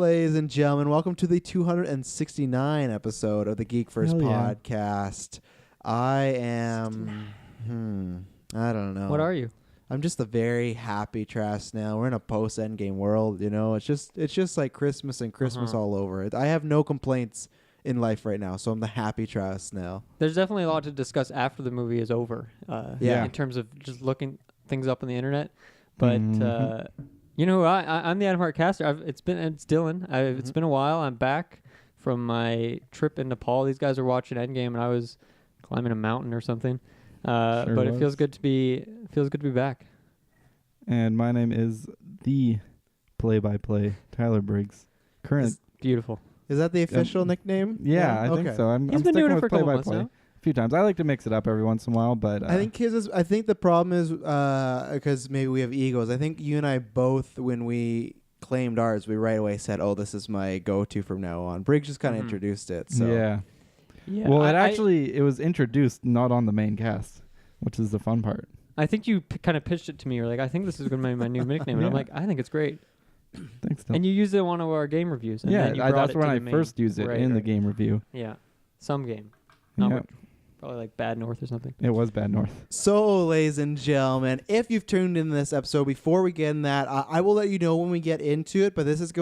ladies and gentlemen. Welcome to the 269 episode of the Geek First podcast. I am, I don't know. What are you? I'm just a very happy trash now. We're in a post-Endgame world, you know. It's just like Christmas and Christmas all over it. I have no complaints in life right now, so I'm the happy trash now. There's definitely a lot to discuss after the movie is over. In terms of just looking things up on the internet, but you know, I'm the Adam Hart caster. It's Dylan. It's been a while. I'm back from my trip in Nepal. These guys are watching Endgame, and I was climbing a mountain or something. But it feels good to be back. And my name is the play-by-play Tyler Briggs. Beautiful. Is that the official nickname? Yeah, I think so. He's been doing it for a couple months now. A few times. I like to mix it up every once in a while, but I think the problem is because maybe we have egos. I think you and I both, when we claimed ours, we right away said, "Oh, this is my go-to from now on." Briggs just kind of introduced it. So yeah. Well, it was introduced not on the main cast, which is the fun part. I think you kind of pitched it to me. You're like, "I think this is going to be my new nickname," and I'm like, "I think it's great." Thanks, Dylan. And you used it in one of our game reviews. And that's when I first used it in the game review. Yeah, some game. Probably like Bad North or something. It was Bad North. So, ladies and gentlemen, if you've tuned in this episode, before we get in that, I will let you know when we get into it, but this is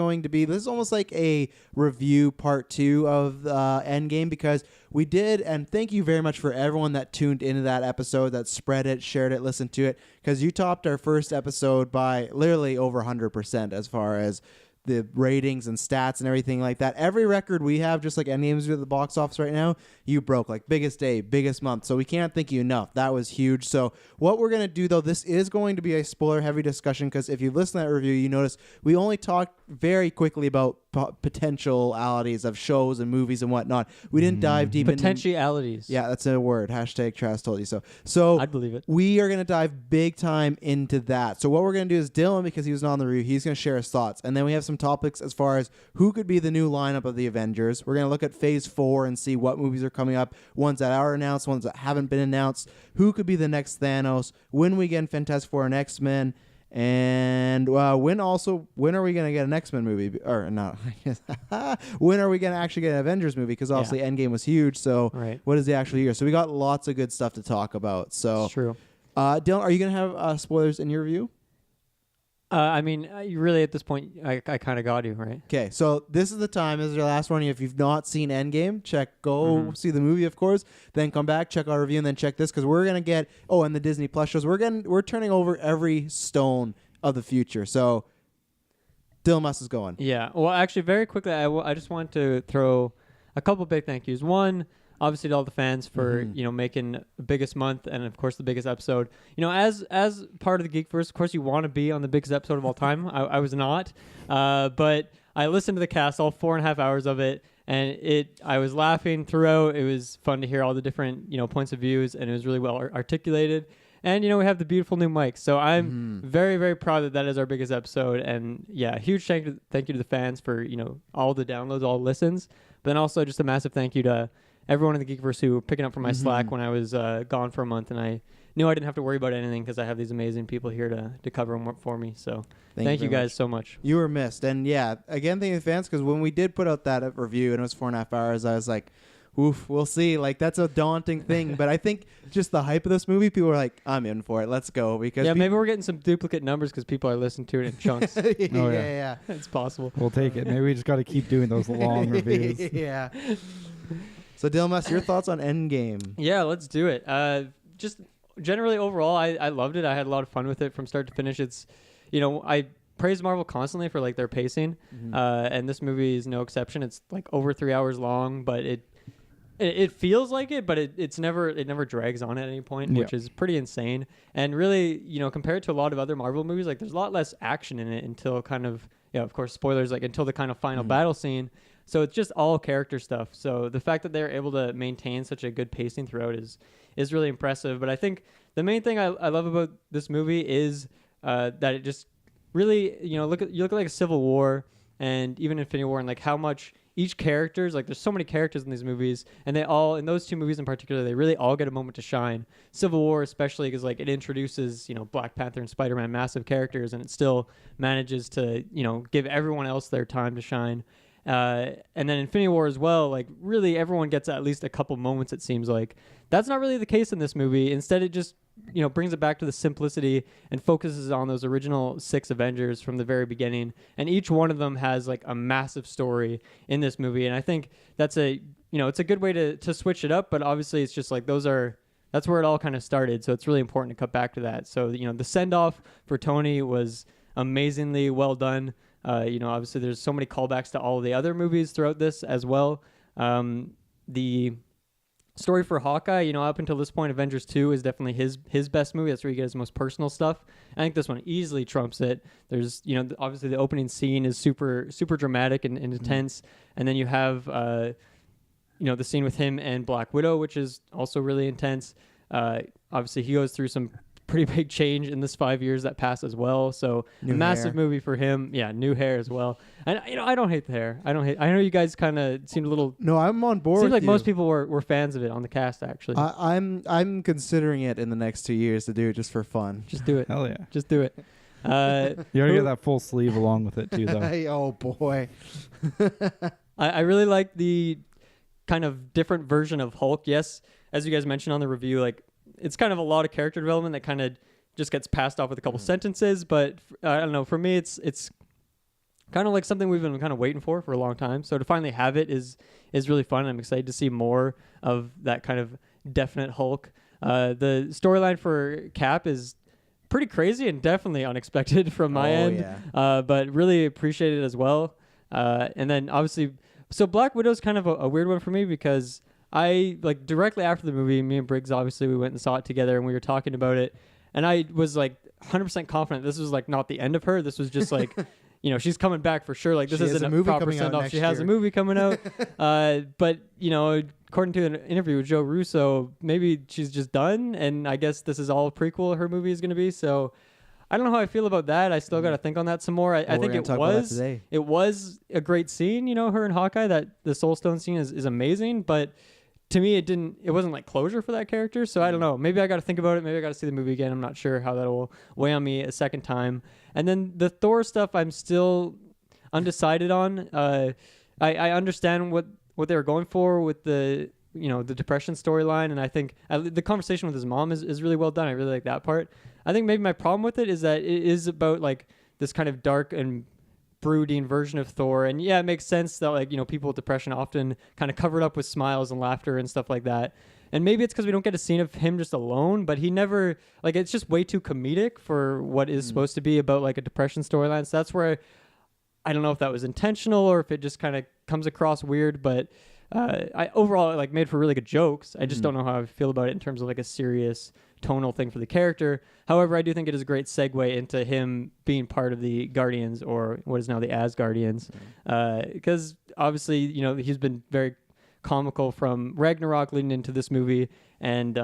almost like a review part 2 of Endgame, because we did, and thank you very much for everyone that tuned into that episode, that spread it, shared it, listened to it, because you topped our first episode by literally over 100% as far as the ratings and stats and everything like that. Every record we have, just like Endgame's at the box office right now, you broke, like biggest day, biggest month. So we can't thank you enough. That was huge. So what we're going to do, though, this is going to be a spoiler-heavy discussion, because if you listen to that review, you notice we only talked very quickly about potentialities of shows and movies and whatnot. We didn't dive deep into potentialities. Yeah, that's a word. Hashtag Trash told you so. So I'd believe it. We are going to dive big time into that. So what we're going to do is Dylan, because he was not on the review, he's going to share his thoughts. And then we have some topics as far as who could be the new lineup of the Avengers. We're going to look at Phase 4 and see what movies are coming up, ones that are announced, ones that haven't been announced, who could be the next Thanos, when we get Fantastic Four and X-Men, and when are we going to get an X-Men movie? Or not. When are we going to actually get an Avengers movie? Because obviously Endgame was huge. So what is the actual year? So we got lots of good stuff to talk about. So it's true. Dylan, are you going to have spoilers in your review? I mean, you really at this point, I kind of got you, right? Okay, so this is the time. This is your last one. If you've not seen Endgame, go see the movie, of course. Then come back, check our review, and then check this, because we're gonna get and the Disney Plus shows. We're turning over every stone of the future. So Dylan Muss is going. Yeah. Well, actually, very quickly, I just want to throw a couple big thank yous. One, obviously, to all the fans for making the biggest month and of course the biggest episode. You know, as part of the Geek First, of course you want to be on the biggest episode of all time. I was not, but I listened to the cast, all 4.5 hours of it, and I was laughing throughout. It was fun to hear all the different points of views, and it was really well articulated. And we have the beautiful new mics, so I'm very, very proud that is our biggest episode. And yeah, huge thank you to the fans for all the downloads, all the listens, but then also just a massive thank you to everyone in the Geekverse who picking up from my Slack when I was gone for a month, and I knew I didn't have to worry about anything because I have these amazing people here to cover them for me. So thank you guys so much. You were missed. And yeah, again, thank you to the fans, because when we did put out that review and it was 4.5 hours, I was like, oof, we'll see. Like, that's a daunting thing. But I think just the hype of this movie, people were like, I'm in for it. Let's go. Because maybe we're getting some duplicate numbers because people are listening to it in chunks. Yeah. It's possible. We'll take it. Maybe we just got to keep doing those long reviews. Yeah. So, Dylan Muss, your thoughts on Endgame? Yeah, let's do it. Just generally overall, I loved it. I had a lot of fun with it from start to finish. It's, I praise Marvel constantly for like their pacing, and this movie is no exception. It's like over 3 hours long, but it feels like it, but it never drags on at any point, which is pretty insane. And really, compared to a lot of other Marvel movies, like there's a lot less action in it until kind of, of course, spoilers, like until the kind of final battle scene. So it's just all character stuff. So the fact that they're able to maintain such a good pacing throughout is really impressive. But I think the main thing I love about this movie is that it just really, you look at like a Civil War and even Infinity War, and like how much each character's like, there's so many characters in these movies, and they all, in those two movies in particular, they really all get a moment to shine. Civil War especially, because like it introduces, you know, Black Panther and Spider-Man, massive characters, and it still manages to, you know, give everyone else their time to shine. And then Infinity War as well, like really everyone gets at least a couple moments, it seems like. That's not really the case in this movie. Instead, it just, you know, brings it back to the simplicity and focuses on those original 6 Avengers from the very beginning. And each one of them has like a massive story in this movie. And I think that's a, you know, it's a good way to switch it up, but obviously it's just like that's where it all kind of started. So it's really important to cut back to that. So, you know, the send-off for Tony was amazingly well done. You know, obviously there's so many callbacks to all of the other movies throughout this as well. The story for Hawkeye, you know, up until this point, Avengers 2 is definitely his best movie. That's where you get his most personal stuff. I think this one easily trumps it. There's, you know, obviously the opening scene is super dramatic and intense. And then you have, you know, the scene with him and Black Widow, which is also really intense. Obviously he goes through some pretty big change in this 5 years that pass as well. So New a massive hair. movie for him. Yeah, new hair as well. And you know, I don't hate the hair. I know you guys kind of seemed a little. No, I'm on board. Seemed like with you. most people were fans of it on the cast actually. I'm considering it in the next 2 years to do it just for fun. Just do it. Hell yeah. Just do it. You already get that full sleeve along with it too, though. Oh boy. I really like the kind of different version of Hulk. Yes, as you guys mentioned on the review, like it's kind of a lot of character development that kind of just gets passed off with a couple sentences. But I don't know. For me, it's kind of like something we've been kind of waiting for a long time. So to finally have it is really fun. I'm excited to see more of that kind of definite Hulk. The storyline for Cap is pretty crazy and definitely unexpected from my end. Yeah. But really appreciate it as well. And then obviously, so Black Widow's kind of a weird one for me because I, like, directly after the movie, me and Briggs, obviously, we went and saw it together and we were talking about it. And I was like 100% confident this was like not the end of her. This was just like, you know, she's coming back for sure. Like this isn't a proper send off. She has a movie coming out. But, you know, according to an interview with Joe Russo, maybe she's just done. And I guess this is all a prequel her movie is going to be. So I don't know how I feel about that. I still got to think on that some more. I think it was a great scene, you know, her and Hawkeye, that the Soul Stone scene is amazing, but to me it wasn't like closure for that character. So I don't know. Maybe I got to think about it. Maybe I got to see the movie again. I'm not sure how that will weigh on me a second time. And then the Thor stuff, I'm still undecided on. I understand what they were going for with the, you know, the depression storyline, and I think the conversation with his mom is really well done. I really like that part. I think maybe my problem with it is that it is about like this kind of dark and brooding version of Thor, and yeah, it makes sense that, like, you know, people with depression often kind of cover it up with smiles and laughter and stuff like that. And maybe it's because we don't get a scene of him just alone, but he never, like, it's just way too comedic for what is supposed to be about like a depression storyline. So that's where I don't know if that was intentional or if it just kind of comes across weird, but I overall, like, made for really good jokes. I just don't know how I feel about it in terms of like a serious tonal thing for the character. However, I do think it is a great segue into him being part of the Guardians, or what is now the Asgardians, because obviously, you know, he's been very comical from Ragnarok leading into this movie, and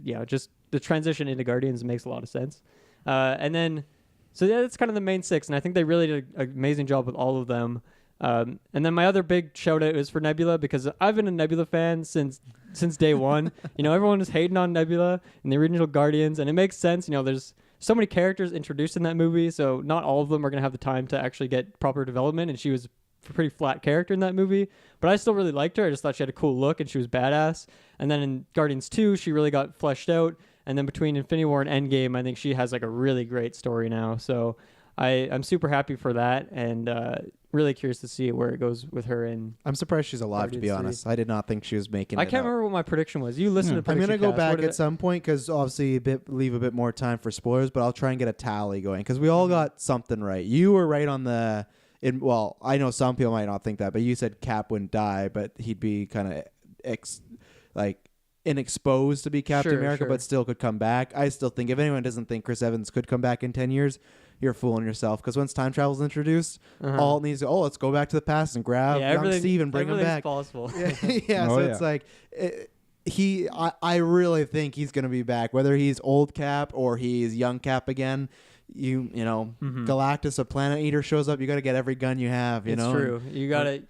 yeah, just the transition into Guardians makes a lot of sense. And then, so yeah, that's kind of the main 6, and I think they really did an amazing job with all of them. And then my other big shout out is for Nebula, because I've been a Nebula fan since day one. You know, everyone was hating on Nebula in the original Guardians, and it makes sense. You know, there's so many characters introduced in that movie, so not all of them are going to have the time to actually get proper development, and she was a pretty flat character in that movie, but I still really liked her. I just thought she had a cool look and she was badass. And then in Guardians 2, she really got fleshed out, and then between Infinity War and Endgame, I think she has like a really great story now. So I'm super happy for that, and really curious to see where it goes with her. And I'm surprised she's alive, to be honest. I did not think she was making it. I can't remember what my prediction was. You listened to the prediction. I'm going to go back at some point, because obviously leave a bit more time for spoilers, but I'll try and get a tally going, because we all got something right. You were right on the... well, I know some people might not think that, but you said Cap wouldn't die, but he'd be kind of inexposed to be Captain America, but still could come back. I still think if anyone doesn't think Chris Evans could come back in 10 years, you're fooling yourself, because once time travel is introduced, all it needs to let's go back to the past and grab young Steve and bring him back. Possible. It's like I really think he's going to be back, whether he's old Cap or he's young Cap again. You know, Galactus, a planet eater, shows up. You got to get every gun you have. You know, it's true. You got to.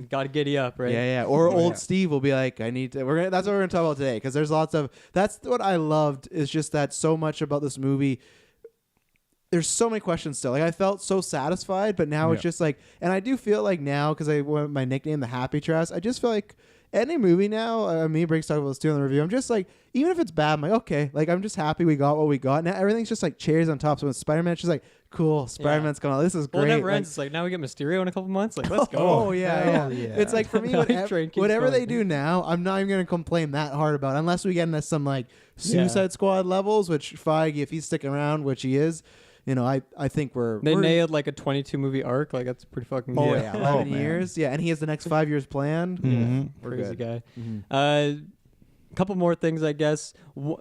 Got to giddy up, right? Yeah. Or old Steve will be like, I need to. That's what we're gonna talk about today, because there's lots of. That's what I loved, is just that so much about this movie. There's so many questions still. Like, I felt so satisfied, but now it's just like, and I do feel like now, because I went my nickname, the Happy Trash, I just feel like any movie now, me and Briggs talked about this too in the review, I'm just like, even if it's bad, I'm like, okay, like, I'm just happy we got what we got. Now everything's just like cherries on top. So when Spider-Man, it's just like, cool, Spider-Man's coming out. This is great. Well, it never like, ends. It's like, now we get Mysterio in a couple months. Like, let's go. Oh, yeah. It's like, for me, whatever they going. do now, I'm not even going to complain that hard about it, unless we get into some like Suicide Squad levels, which Feige, if he's sticking around, which he is, you know, I think we're nailed like a 22 movie arc. Like, that's pretty fucking good. Oh, yeah. 11 years. Yeah. And he has the next 5 years planned. We're crazy guy. A couple more things, I guess.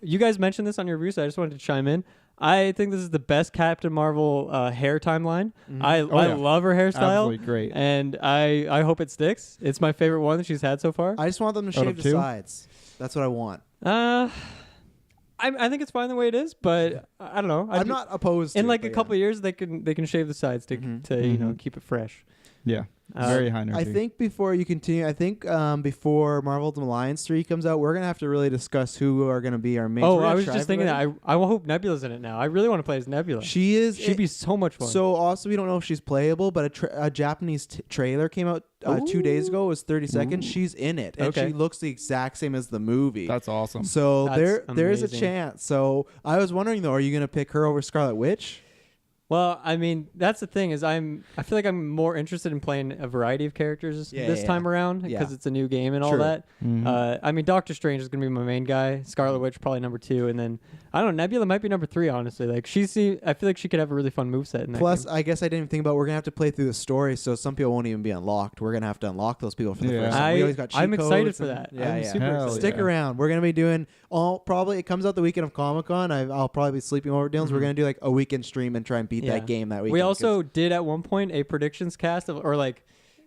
You guys mentioned this on your review, so I just wanted to chime in. I think this is the best Captain Marvel hair timeline. I love her hairstyle. Absolutely great. And I hope it sticks. It's my favorite one that she's had so far. I just want them to shave the sides. That's what I want. I think it's fine the way it is, but I don't know. I'm not opposed to in like it, a couple of years they can shave the sides to you know, keep it fresh. Yeah. Very high energy. I think before you continue, before Marvel Alliance 3 comes out, we're going to have to really discuss who are going to be our main. Oh, I was just thinking that. I hope Nebula's in it now. I really want to play as Nebula. She'd be so much fun. So also, we don't know if she's playable, but a Japanese trailer came out 2 days ago. It was 30 seconds. She's in it. And she looks the exact same as the movie. That's awesome. So there's a chance. So I was wondering, though, are you going to pick her over Scarlet Witch? Well, I mean, that's the thing is I feel like I'm more interested in playing a variety of characters this time around because it's a new game and all that. I mean, Doctor Strange is going to be my main guy. Scarlet Witch probably number 2, and then I don't know, Nebula might be number 3. Honestly, like I feel like she could have a really fun moveset in that. Plus, game. I guess I didn't even think about we're going to have to play through the story, so some people won't even be unlocked. We're going to have to unlock those people for the first time. We always got cheat I'm excited codes for that. Yeah, I'm super excited. Stick around. We're going to be doing probably it comes out the weekend of Comic-Con. I'll probably be sleeping over Dylan's. We're going to do like a weekend stream and try and beat that game that weekend. We also did at one point a predictions cast or like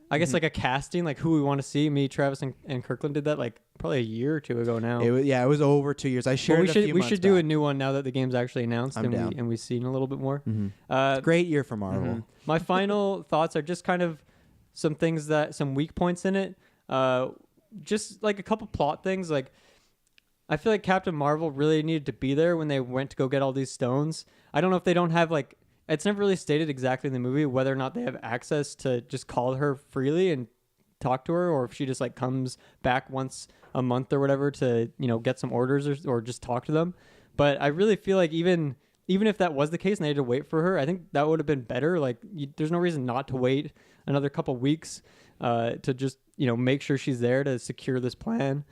I guess like a casting, like who we want to see. Me, Travis, and Kirkland did that like probably a year or 2 ago now. It was over 2 years. I shared it a few months We should do back. a new one now that the game's actually announced and we've seen a little bit more. It's a great year for Marvel. My final thoughts are just kind of some weak points in it. Just like a couple plot things. Like I feel like Captain Marvel really needed to be there when they went to go get all these stones. I don't know if they don't have like. It's never really stated exactly in the movie whether or not they have access to just call her freely and talk to her, or if she just like comes back once a month or whatever to, you know, get some orders or just talk to them. But I really feel like even if that was the case and they had to wait for her, I think that would have been better. Like there's no reason not to wait another couple weeks to just, you know, make sure she's there to secure this plan.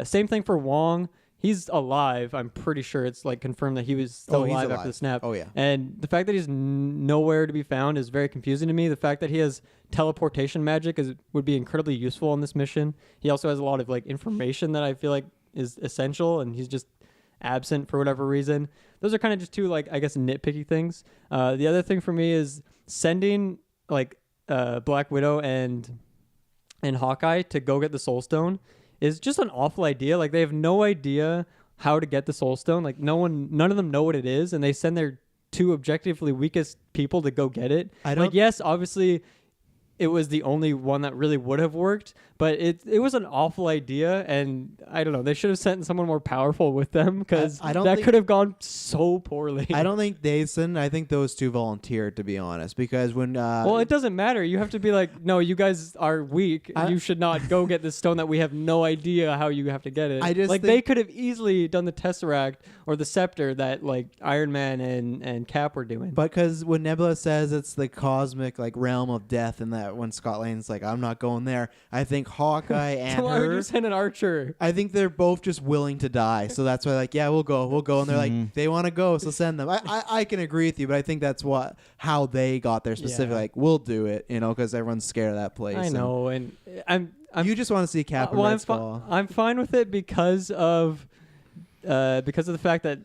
Same thing for Wong. He's alive. I'm pretty sure it's like confirmed that he was still alive after the snap. Oh, yeah. And the fact that he's nowhere to be found is very confusing to me. The fact that he has teleportation magic would be incredibly useful on this mission. He also has a lot of like information that I feel like is essential, and he's just absent for whatever reason. Those are kind of just 2 like I guess nitpicky things. The other thing for me is sending like Black Widow and Hawkeye to go get the Soul Stone is just an awful idea. Like they have no idea how to get the Soul Stone. Like none of them know what it is, and they send their 2 objectively weakest people to go get it. Like yes, obviously it was the only one that really would have worked, but it was an awful idea, and I don't know. They should have sent someone more powerful with them because that could have gone so poorly. I don't think Dayson. I think those 2 volunteered, to be honest, because when well, it doesn't matter. You have to be like, no, you guys are weak. You should not go get this stone that we have no idea how you have to get it. I just like they could have easily done the Tesseract or the Scepter that like Iron Man and Cap were doing. But because when Nebula says it's the cosmic like realm of death, and that when Scott Lang's like, I'm not going there, I think Hawkeye and so why would her. you send an archer? I think they're both just willing to die, so that's why like we'll go, and they're like they want to go, so send them. I can agree with you, but I think that's how they got there specifically. Like we'll do it, you know, because everyone's scared of that place. I know, and I'm you just want to see Captain Red Skull. I'm fine with it because of the fact that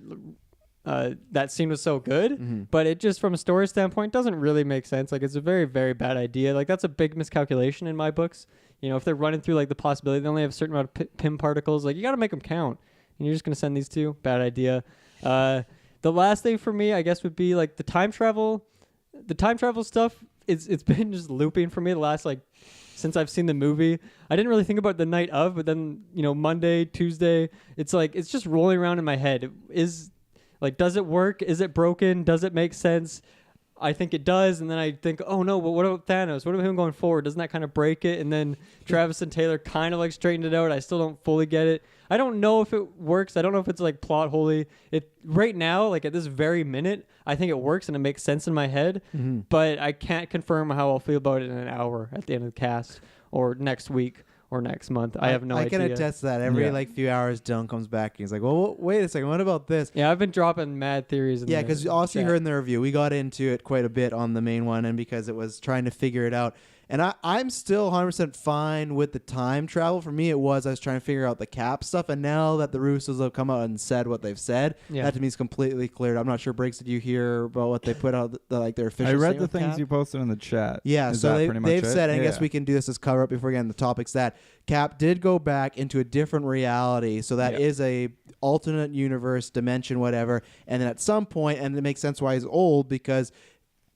that scene was so good, but it just from a story standpoint doesn't really make sense. Like it's a very, very bad idea. Like that's a big miscalculation in my books. You know, if they're running through like the possibility, they only have a certain amount of PIM particles. Like you got to make them count, and you're just gonna send these 2. Bad idea. The last thing for me, I guess, would be like the time travel. The time travel stuff. It's been just looping for me the last like since I've seen the movie. I didn't really think about the night of, but then, Monday, Tuesday, it's like, it's just rolling around in my head. Does it work? Is it broken? Does it make sense? I think it does, and then I think, oh no, but what about Thanos? What about him going forward? Doesn't that kind of break it? And then Travis and Taylor kind of like straightened it out. I still don't fully get it. I don't know if it works. I don't know if it's like plot holy. It right now, like at this very minute, I think it works and it makes sense in my head. But I can't confirm how I'll feel about it in an hour at the end of the cast or next week or next month. I have no idea. I can attest to that. Every few hours, Dylan comes back and he's like, well, wait a second. What about this? Yeah, I've been dropping mad theories. Yeah, because also you heard in the review, we got into it quite a bit on the main one, and because it was trying to figure it out. And I'm still 100% fine with the time travel. For me, I was trying to figure out the Cap stuff. And now that the Russos have come out and said what they've said, that to me is completely cleared. I'm not sure, Breaks, did you hear about what they put out, their official I read the with things Cap? You posted in the chat. Yeah, Is so they've said, and I guess yeah. we can do this as cover up before we get into the topics, that Cap did go back into a different reality. So that is a alternate universe, dimension, whatever. And then at some point, and it makes sense why he's old, because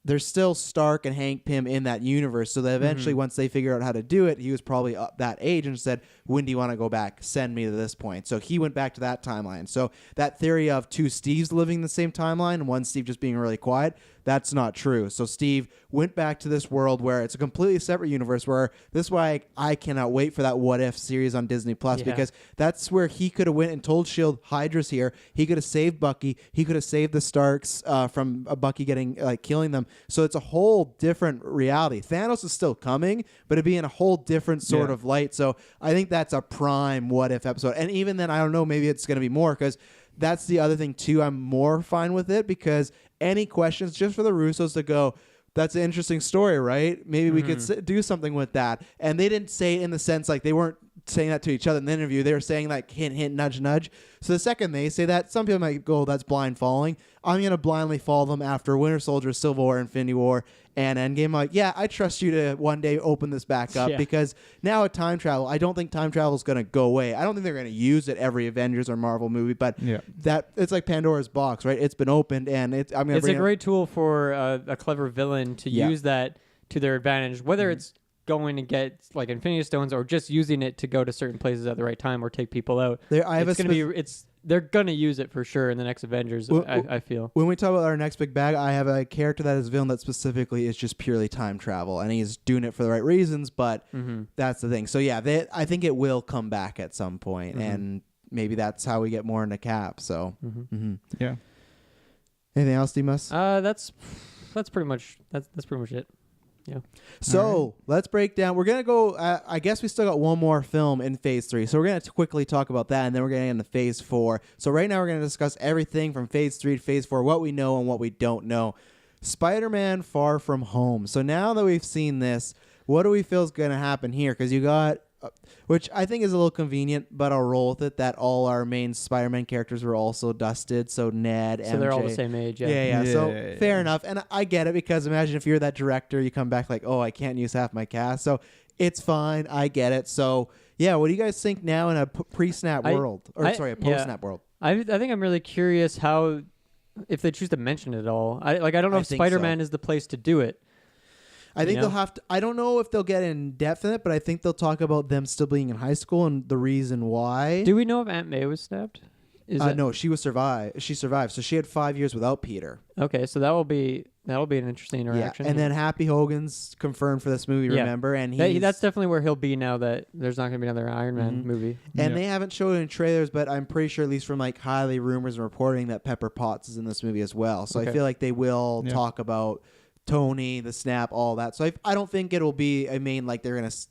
there's still Stark and Hank Pym in that universe. So that eventually, once they figure out how to do it, he was probably up that age and said, when do you want to go back? Send me to this point. So he went back to that timeline. So that theory of two Steves living in the same timeline and one Steve just being really quiet, that's not true. So Steve went back to this world where it's a completely separate universe, where this is why I cannot wait for that What If series on Disney Plus, because that's where he could have went and told S.H.I.E.L.D. Hydra's here. He could have saved Bucky. He could have saved the Starks from Bucky getting killing them. So it's a whole different reality. Thanos is still coming, but it'd be in a whole different sort of light. So I think that's a prime What If episode. And even then, I don't know, maybe it's going to be more, because that's the other thing too. I'm more fine with it, because any questions just for the Russos to go, that's an interesting story, right? Maybe we could do something with that. And they didn't say it in the sense like they weren't saying that to each other in the interview. They were saying like hint, hint, nudge, nudge. So the second they say that, some people might go, that's blind following. I'm going to blindly follow them after Winter Soldier, Civil War, Infinity War, and Endgame. I'm like, yeah, I trust you to one day open this back up, because now with time travel, I don't think time travel is going to go away. I don't think they're going to use it every Avengers or Marvel movie, but that it's like Pandora's box, right? It's been opened, and it's a great tool for a clever villain to use that to their advantage, whether it's going to get like Infinity Stones or just using it to go to certain places at the right time or take people out. They're gonna use it for sure in the next Avengers. I feel when we talk about our next big bag, I have a character that is a villain that specifically is just purely time travel, and he's doing it for the right reasons. But that's the thing. So yeah, I think it will come back at some point, and maybe that's how we get more into Cap. So yeah. Anything else, Dimas? That's pretty much it. Yeah. So let's break down. We're going to go, I guess we still got one more film in Phase 3. So we're going to quickly talk about that, and then we're going to get into Phase 4. So right now we're going to discuss everything from Phase 3 to Phase 4, what we know and what we don't know. Spider-Man Far From Home. So now that we've seen this, what do we feel is going to happen here? Because you got, which I think is a little convenient, but I'll roll with it, that all our main Spider-Man characters were also dusted. So Ned, MJ. So they're all the same age. Yeah. So fair enough. And I get it, because imagine if you're that director, you come back like, oh, I can't use half my cast. So it's fine. I get it. So yeah, what do you guys think now in a pre-snap world? Or a post-snap world? I think I'm really curious how, if they choose to mention it at all. I don't know if Spider-Man is the place to do it. I think they'll have to. I don't know if they'll get in depth in it, but I think they'll talk about them still being in high school and the reason why. Do we know if Aunt May was stabbed? No, she survived. She survived, so she had 5 years without Peter. Okay, so that'll be an interesting interaction. Yeah, and then Happy Hogan's confirmed for this movie. Remember, and that's definitely where he'll be now that there's not going to be another Iron Man movie. And they haven't showed it in trailers, but I'm pretty sure, at least from like highly rumors and reporting, that Pepper Potts is in this movie as well. So I feel like they will talk about Tony, the snap, all that. So I don't think it'll be I don't think it's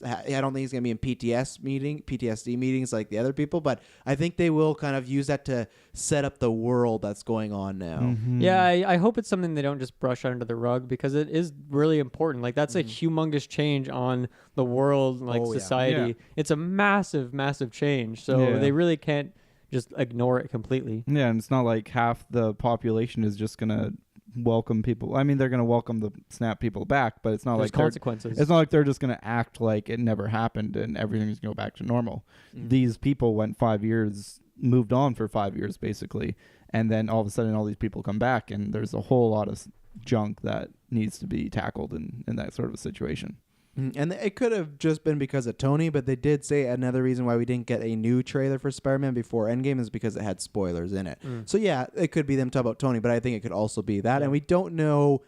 gonna be in PTSD meetings like the other people, but I think they will kind of use that to set up the world that's going on now. Yeah, I hope it's something they don't just brush under the rug, because it is really important. Like that's a humongous change on the world, society. Yeah. It's a massive, massive change. So they really can't just ignore it completely. Yeah, and it's not like half the population is just gonna welcome people. I mean, they're going to welcome the snap people back, but it's not There's like consequences. It's not like they're just going to act like it never happened and everything's going to go back to normal. These people went 5 years, moved on for 5 years basically, and then all of a sudden all these people come back, and there's a whole lot of junk that needs to be tackled in that sort of a situation. And it could have just been because of Tony, but they did say another reason why we didn't get a new trailer for Spider-Man before Endgame is because it had spoilers in it. So yeah, it could be them talking about Tony, but I think it could also be that. And we don't know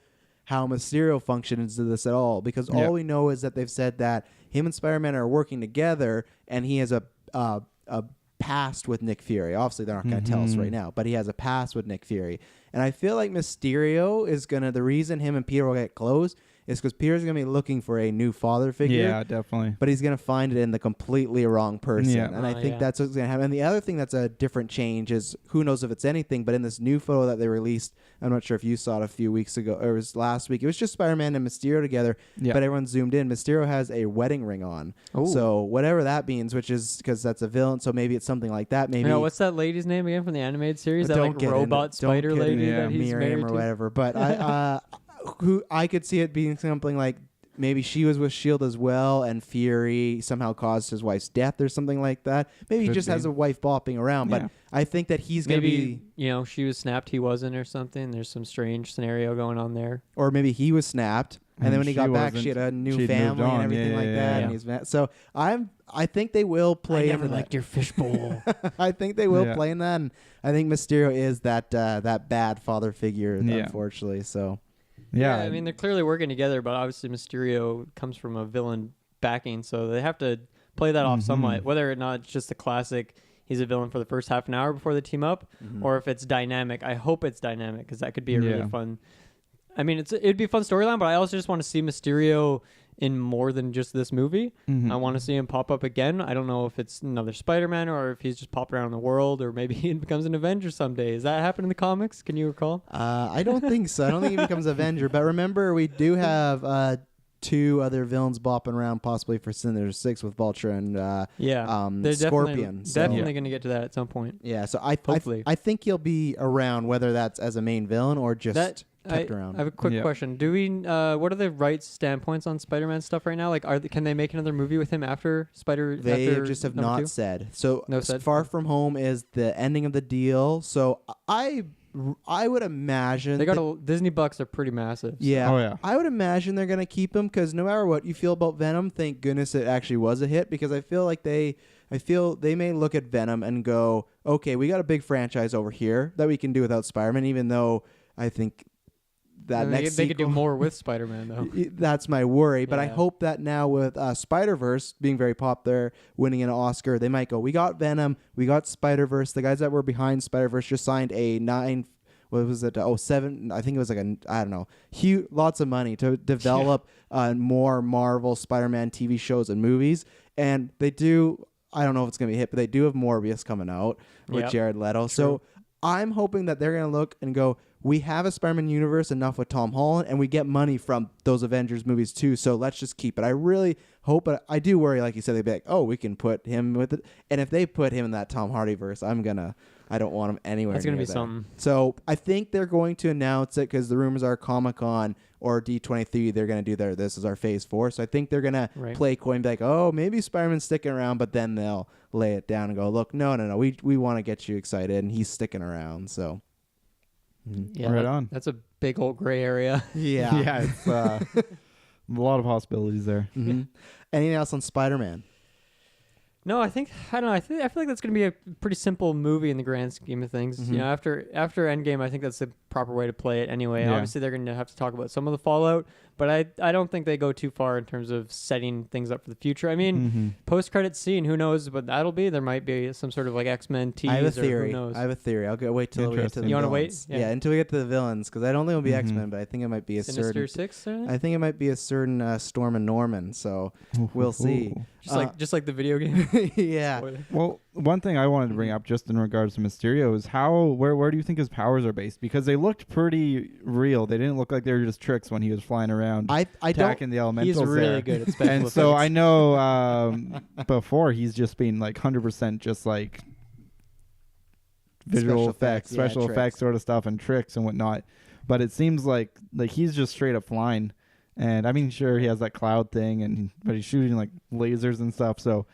how Mysterio functions in this at all, because all we know is that they've said that him and Spider-Man are working together, and he has a past with Nick Fury. Obviously, they're not going to tell us right now, but he has a past with Nick Fury. And I feel like Mysterio is going to, the reason him and Peter will get close is because Peter's going to be looking for a new father figure. Yeah, definitely. But he's going to find it in the completely wrong person. Yeah. And I think that's what's going to happen. And the other thing that's a different change is, who knows if it's anything, but in this new photo that they released, I'm not sure if you saw it a few weeks ago, or it was last week, it was just Spider-Man and Mysterio together, but everyone zoomed in. Mysterio has a wedding ring on. Ooh. So whatever that means, which is because that's a villain, so maybe it's something like that. Maybe. What's that lady's name again from the animated series? That like robot spider lady that he's Miriam married or to? whatever. But I could see it being something like, maybe she was with S.H.I.E.L.D. as well, and Fury somehow caused his wife's death or something like that. Maybe he just has a wife bopping around, but I think that he's going to be... she was snapped, he wasn't, or something. There's some strange scenario going on there. Or maybe he was snapped, and then when he got back, she had a new family and everything like that. And he's so I think they will play... I never liked your fishbowl. I think they will play in that, and I think Mysterio is that bad father figure, unfortunately, so... Yeah, I mean, they're clearly working together, but obviously Mysterio comes from a villain backing, so they have to play that off somewhat. Whether or not it's just a classic, he's a villain for the first half an hour before they team up, or if it's dynamic. I hope it's dynamic, because that could be a really fun... I mean, it'd be a fun storyline, but I also just want to see Mysterio in more than just this movie. I want to see him pop up again. I don't know if it's another Spider-Man or if he's just popping around the world, or maybe he becomes an Avenger someday. Does that happen in the comics? Can you recall? I don't think so. I don't think he becomes Avenger. But remember, we do have two other villains bopping around, possibly for Sinister Six with Vulture and Scorpion. Definitely going to get to that at some point. Yeah, so I think he'll be around, whether that's as a main villain or just... kept around. I have a quick question. Do we? What are the rights standpoints on Spider-Man stuff right now? Like, can they make another movie with him after Spider? They just have not 2? Said. So Far From Home is the ending of the deal. So I would imagine they got Disney bucks are pretty massive. So. Yeah. Oh, yeah. I would imagine they're gonna keep him, because no matter what you feel about Venom, thank goodness it actually was a hit, because I feel they may look at Venom and go, okay, we got a big franchise over here that we can do without Spider-Man, even though I think. They could do more with Spider-Man, though. That's my worry. But I hope that now with Spider-Verse being very popular, winning an Oscar, they might go, we got Venom, we got Spider-Verse. The guys that were behind Spider-Verse just signed a 7, I think it was like lots of money to develop more Marvel Spider-Man TV shows and movies. And they do, I don't know if it's going to be a hit, but they do have Morbius coming out with Jared Leto. True. So I'm hoping that they're going to look and go, we have a Spider-Man universe enough with Tom Holland, and we get money from those Avengers movies too, so let's just keep it. I really hope, but I do worry, like you said, they'd be like, oh, we can put him with it. And if they put him in that Tom Hardy verse, I don't want him anywhere. That's going to be something. So I think they're going to announce it, because the rumors are Comic-Con or D23, they're going to do this is our phase 4. So I think they're going to play coy and be like, oh, maybe Spider-Man's sticking around, but then they'll lay it down and go, look, no, we want to get you excited, and he's sticking around, so... Yeah, right on. That's a big old gray area. Yeah. It's a lot of possibilities there. Anything else on Spider-Man? No, I don't know. I feel like that's going to be a pretty simple movie in the grand scheme of things. You know, after Endgame, I think that's the proper way to play it anyway. Obviously, they're going to have to talk about some of the fallout, but I don't think they go too far in terms of setting things up for the future. I mean, post-credit scene, who knows what that'll be? There might be some sort of like X-Men tease. I have a theory. Or who knows? I'll wait till we get to the villains. You want to wait? Yeah, until we get to the villains, because I don't think it'll be X-Men, but I think it might be a Sinister Six. I think it might be a certain Storm and Norman. So we'll see. Just like the video game. Yeah. Well, one thing I wanted to bring up just in regards to Mysterio is where do you think his powers are based? Because they looked pretty real. They didn't look like they were just tricks when he was flying around attacking the elementals. He's really good at special effects. So I know before he's just been like 100% just like visual effects, special effects sort of stuff, and tricks and whatnot. But it seems like he's just straight up flying. And I mean, sure, he has that cloud thing, but he's shooting like lasers and stuff. So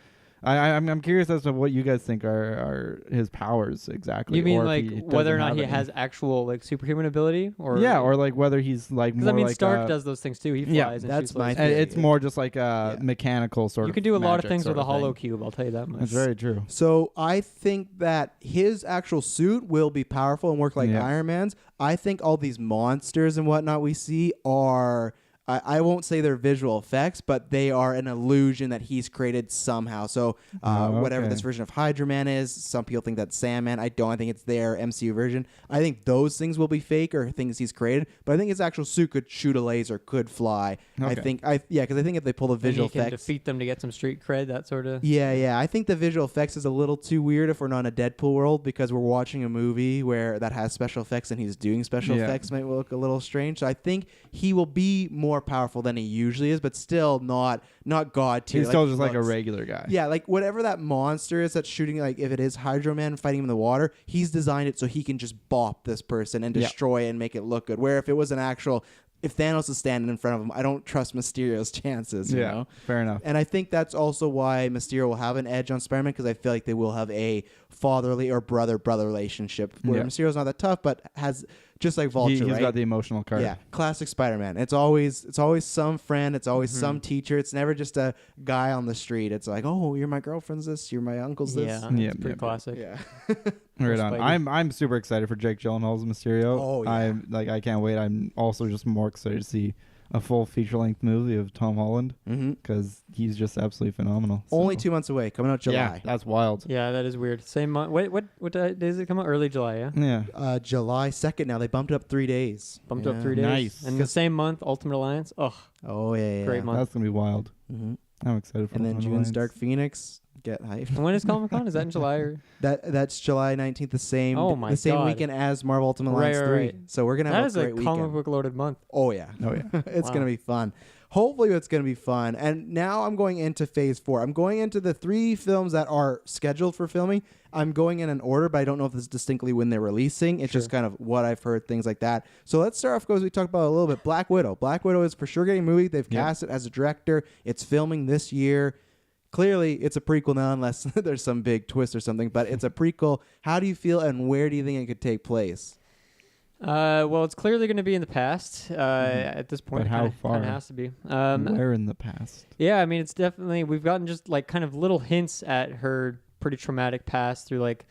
I'm curious as to what you guys think are his powers exactly. You mean or if like he whether or doesn't not have he any. has actual like superhuman ability, or or like whether he's like because more I mean like Stark does those things too. He flies Yeah, and that's shoots my lasers. thing. It's more just like a Yeah. mechanical sort of. You can do a lot of magic things sort with a of hollow thing. cube. I'll tell you that much. That's very true. So I think that his actual suit will be powerful and work like Yeah. Iron Man's. I think all these monsters and whatnot we see are, I won't say they're visual effects, but they are an illusion that he's created somehow. So whatever Okay. this version of Hydra Man is, some people think that's Sandman. I don't. I think it's their MCU version. I think those things will be fake or things he's created, but I think his actual suit could shoot a laser, could fly. Okay. Because I think if they pull the visual and he can effects. defeat them to get some street cred, that sort of. Yeah. I think the visual effects is a little too weird if we're not in a Deadpool world, because we're watching a movie where that has special effects and he's doing special Yeah. effects might look a little strange. So I think he will be more powerful than he usually is, but still not God tier. He's still just he like a looks. regular guy. Yeah, like whatever that monster is that's shooting, like if it is Hydro Man fighting him in the water, he's designed it so he can just bop this person and Yeah. destroy and make it look good. Where if it was an actual, if Thanos is standing in front of him, I don't trust Mysterio's chances, you know? Fair enough. And I think that's also why Mysterio will have an edge on Spider-Man, because I feel like they will have a fatherly or brother-brother relationship where Yeah. Mysterio's not that tough, but has, just like Vulture, He's right? got the emotional card. Yeah, classic Spider-Man. It's always some friend. It's always some teacher. It's never just a guy on the street. It's like, oh, you're my girlfriend's this. You're my uncle's this. Yeah, Yeah, it's pretty yeah. classic. Yeah. Right Or on. Spidey. I'm super excited for Jake Gyllenhaal's Mysterio. Oh, yeah. I can't wait. I'm also just more excited to see a full feature-length movie of Tom Holland Mm-hmm. because he's just absolutely phenomenal. Only So- 2 months away, coming out July. Yeah, that's wild. Yeah, that is weird. Same month. Wait, what day does it come out? Early July, yeah. Yeah. July 2nd now. They bumped it up 3 days. Bumped Yeah. up 3 days. Nice. And the same month, Ultimate Alliance. Ugh. Oh, yeah. Great month. That's gonna be wild. Mm-hmm. I'm excited for And then Ultimate June's Alliance. Dark Phoenix. Get hyped. And when is Comic Con? Is that in July or? That's July 19th, the same Oh my the same God. weekend as Marvel Ultimate Right, Alliance right, 3. right. So we're going to That have is a a great comic weekend. book loaded month. Oh, yeah. Oh yeah. It's Wow. going to be fun. Hopefully it's going to be fun. And now I'm going into phase 4. I'm going into the 3 films that are scheduled for filming. I'm going in an order, but I don't know if this is distinctly when they're releasing. It's just kind of what I've heard, things like that. So let's start off, because we talked about a little bit, Black Widow. Black Widow is for sure getting a movie. They've Yeah. cast it as a director. It's filming this year. Clearly, it's a prequel now, unless there's some big twist or something. But it's a prequel. How do you feel, and where do you think it could take place? Well, it's clearly going to be in the past at this point. But how Kind far? of has to be. Where in the past? Yeah, I mean, it's definitely, we've gotten just like kind of little hints at her pretty traumatic past through like,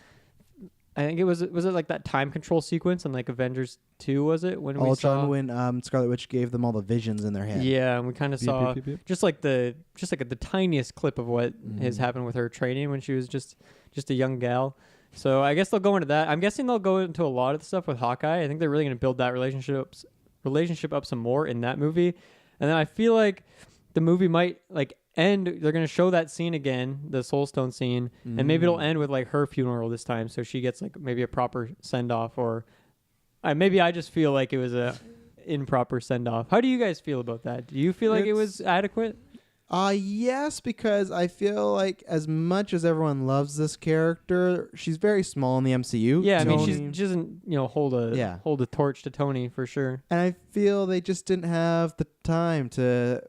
I think was it like that time control sequence in like Avengers 2, was it? When we Ultron, saw, when Scarlet Witch gave them all the visions in their head. yeah, and we kind of Beep, saw beep, beep, beep. just like the tiniest clip of what has happened with her training when she was just a young gal. So I guess they'll go into that. I'm guessing they'll go into a lot of the stuff with Hawkeye. I think they're really going to build that relationship up some more in that movie. And then I feel like the movie might like end. They're going to show that scene again, the Soul Stone scene, and maybe it'll end with like her funeral this time, so she gets like maybe a proper send off, or maybe I just feel like it was a improper send off. How do you guys feel about that? Do you feel like it was adequate? Yes, because I feel like as much as everyone loves this character, she's very small in the MCU. Yeah, I mean Tony- she doesn't hold a torch to Tony for sure. and I feel they just didn't have the time to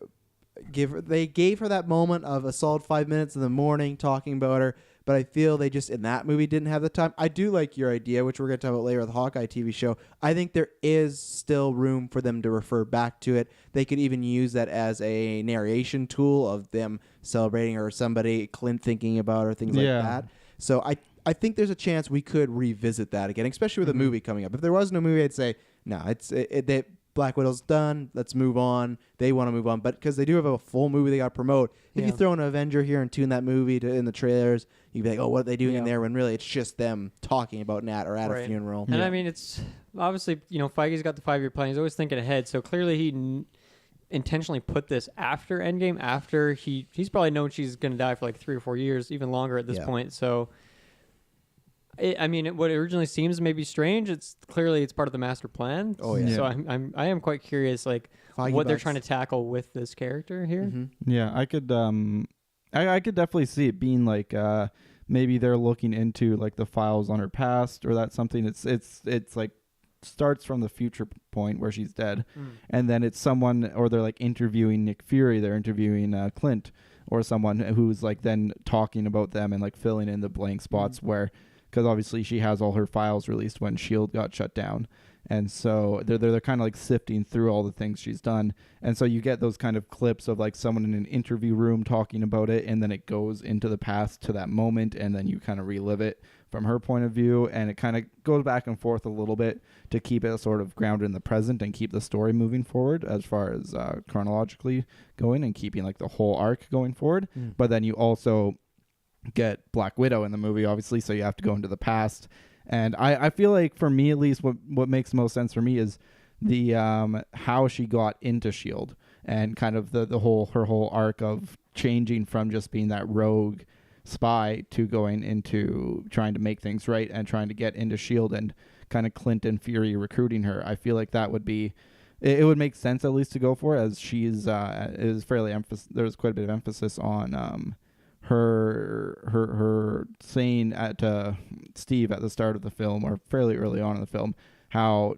give her. They gave her that moment of a solid 5 minutes in the morning talking about her, but I feel they just in that movie didn't have the time. I do like your idea, which we're going to talk about later with the Hawkeye TV show. I think there is still room for them to refer back to it. They could even use that as a narration tool of them celebrating her, or somebody, Clint thinking about her, things like that. So I think there's a chance we could revisit that again, especially with a movie coming up. If there was no movie, I'd say, no, that Black Widow's done. Let's move on. They want to move on. But because they do have a full movie they got to promote, if you throw in an Avenger here and tune that movie in the trailers, you'd be like, oh, what are they doing in there? When really it's just them talking about Nat or at a funeral. And I mean, it's obviously, Feige's got the 5-year plan. He's always thinking ahead. So clearly he intentionally put this after Endgame, after he's probably known she's going to die for like 3 or 4 years, even longer at this point. So what originally seems maybe strange, it's clearly it's part of the master plan. Oh, yeah. So I am quite curious, like Feige what they're bucks. trying to tackle with this character here. Mm-hmm. Yeah, I could I could definitely see it being like maybe they're looking into like the files on her past, or that's something it's like starts from the future point where she's dead, and then it's someone, or they're like interviewing Nick Fury, they're interviewing Clint, or someone who's like then talking about them and like filling in the blank spots where, because obviously she has all her files released when S.H.I.E.L.D. got shut down. And so they're kind of like sifting through all the things she's done. And so you get those kind of clips of like someone in an interview room talking about it, and then it goes into the past to that moment, and then you kind of relive it from her point of view, and it kind of goes back and forth a little bit to keep it sort of grounded in the present and keep the story moving forward as far as chronologically going and keeping like the whole arc going forward. But then you also get Black Widow in the movie, obviously, so you have to go into the past. And I feel like, for me at least, what makes most sense for me is the how she got into S.H.I.E.L.D. and kind of her whole arc of changing from just being that rogue spy to going into trying to make things right and trying to get into S.H.I.E.L.D. and kind of Clint and Fury recruiting her. I feel like that would be, it would make sense at least to go for, as she's is fairly there's quite a bit of emphasis on her saying at Steve at the start of the film, or fairly early on in the film, how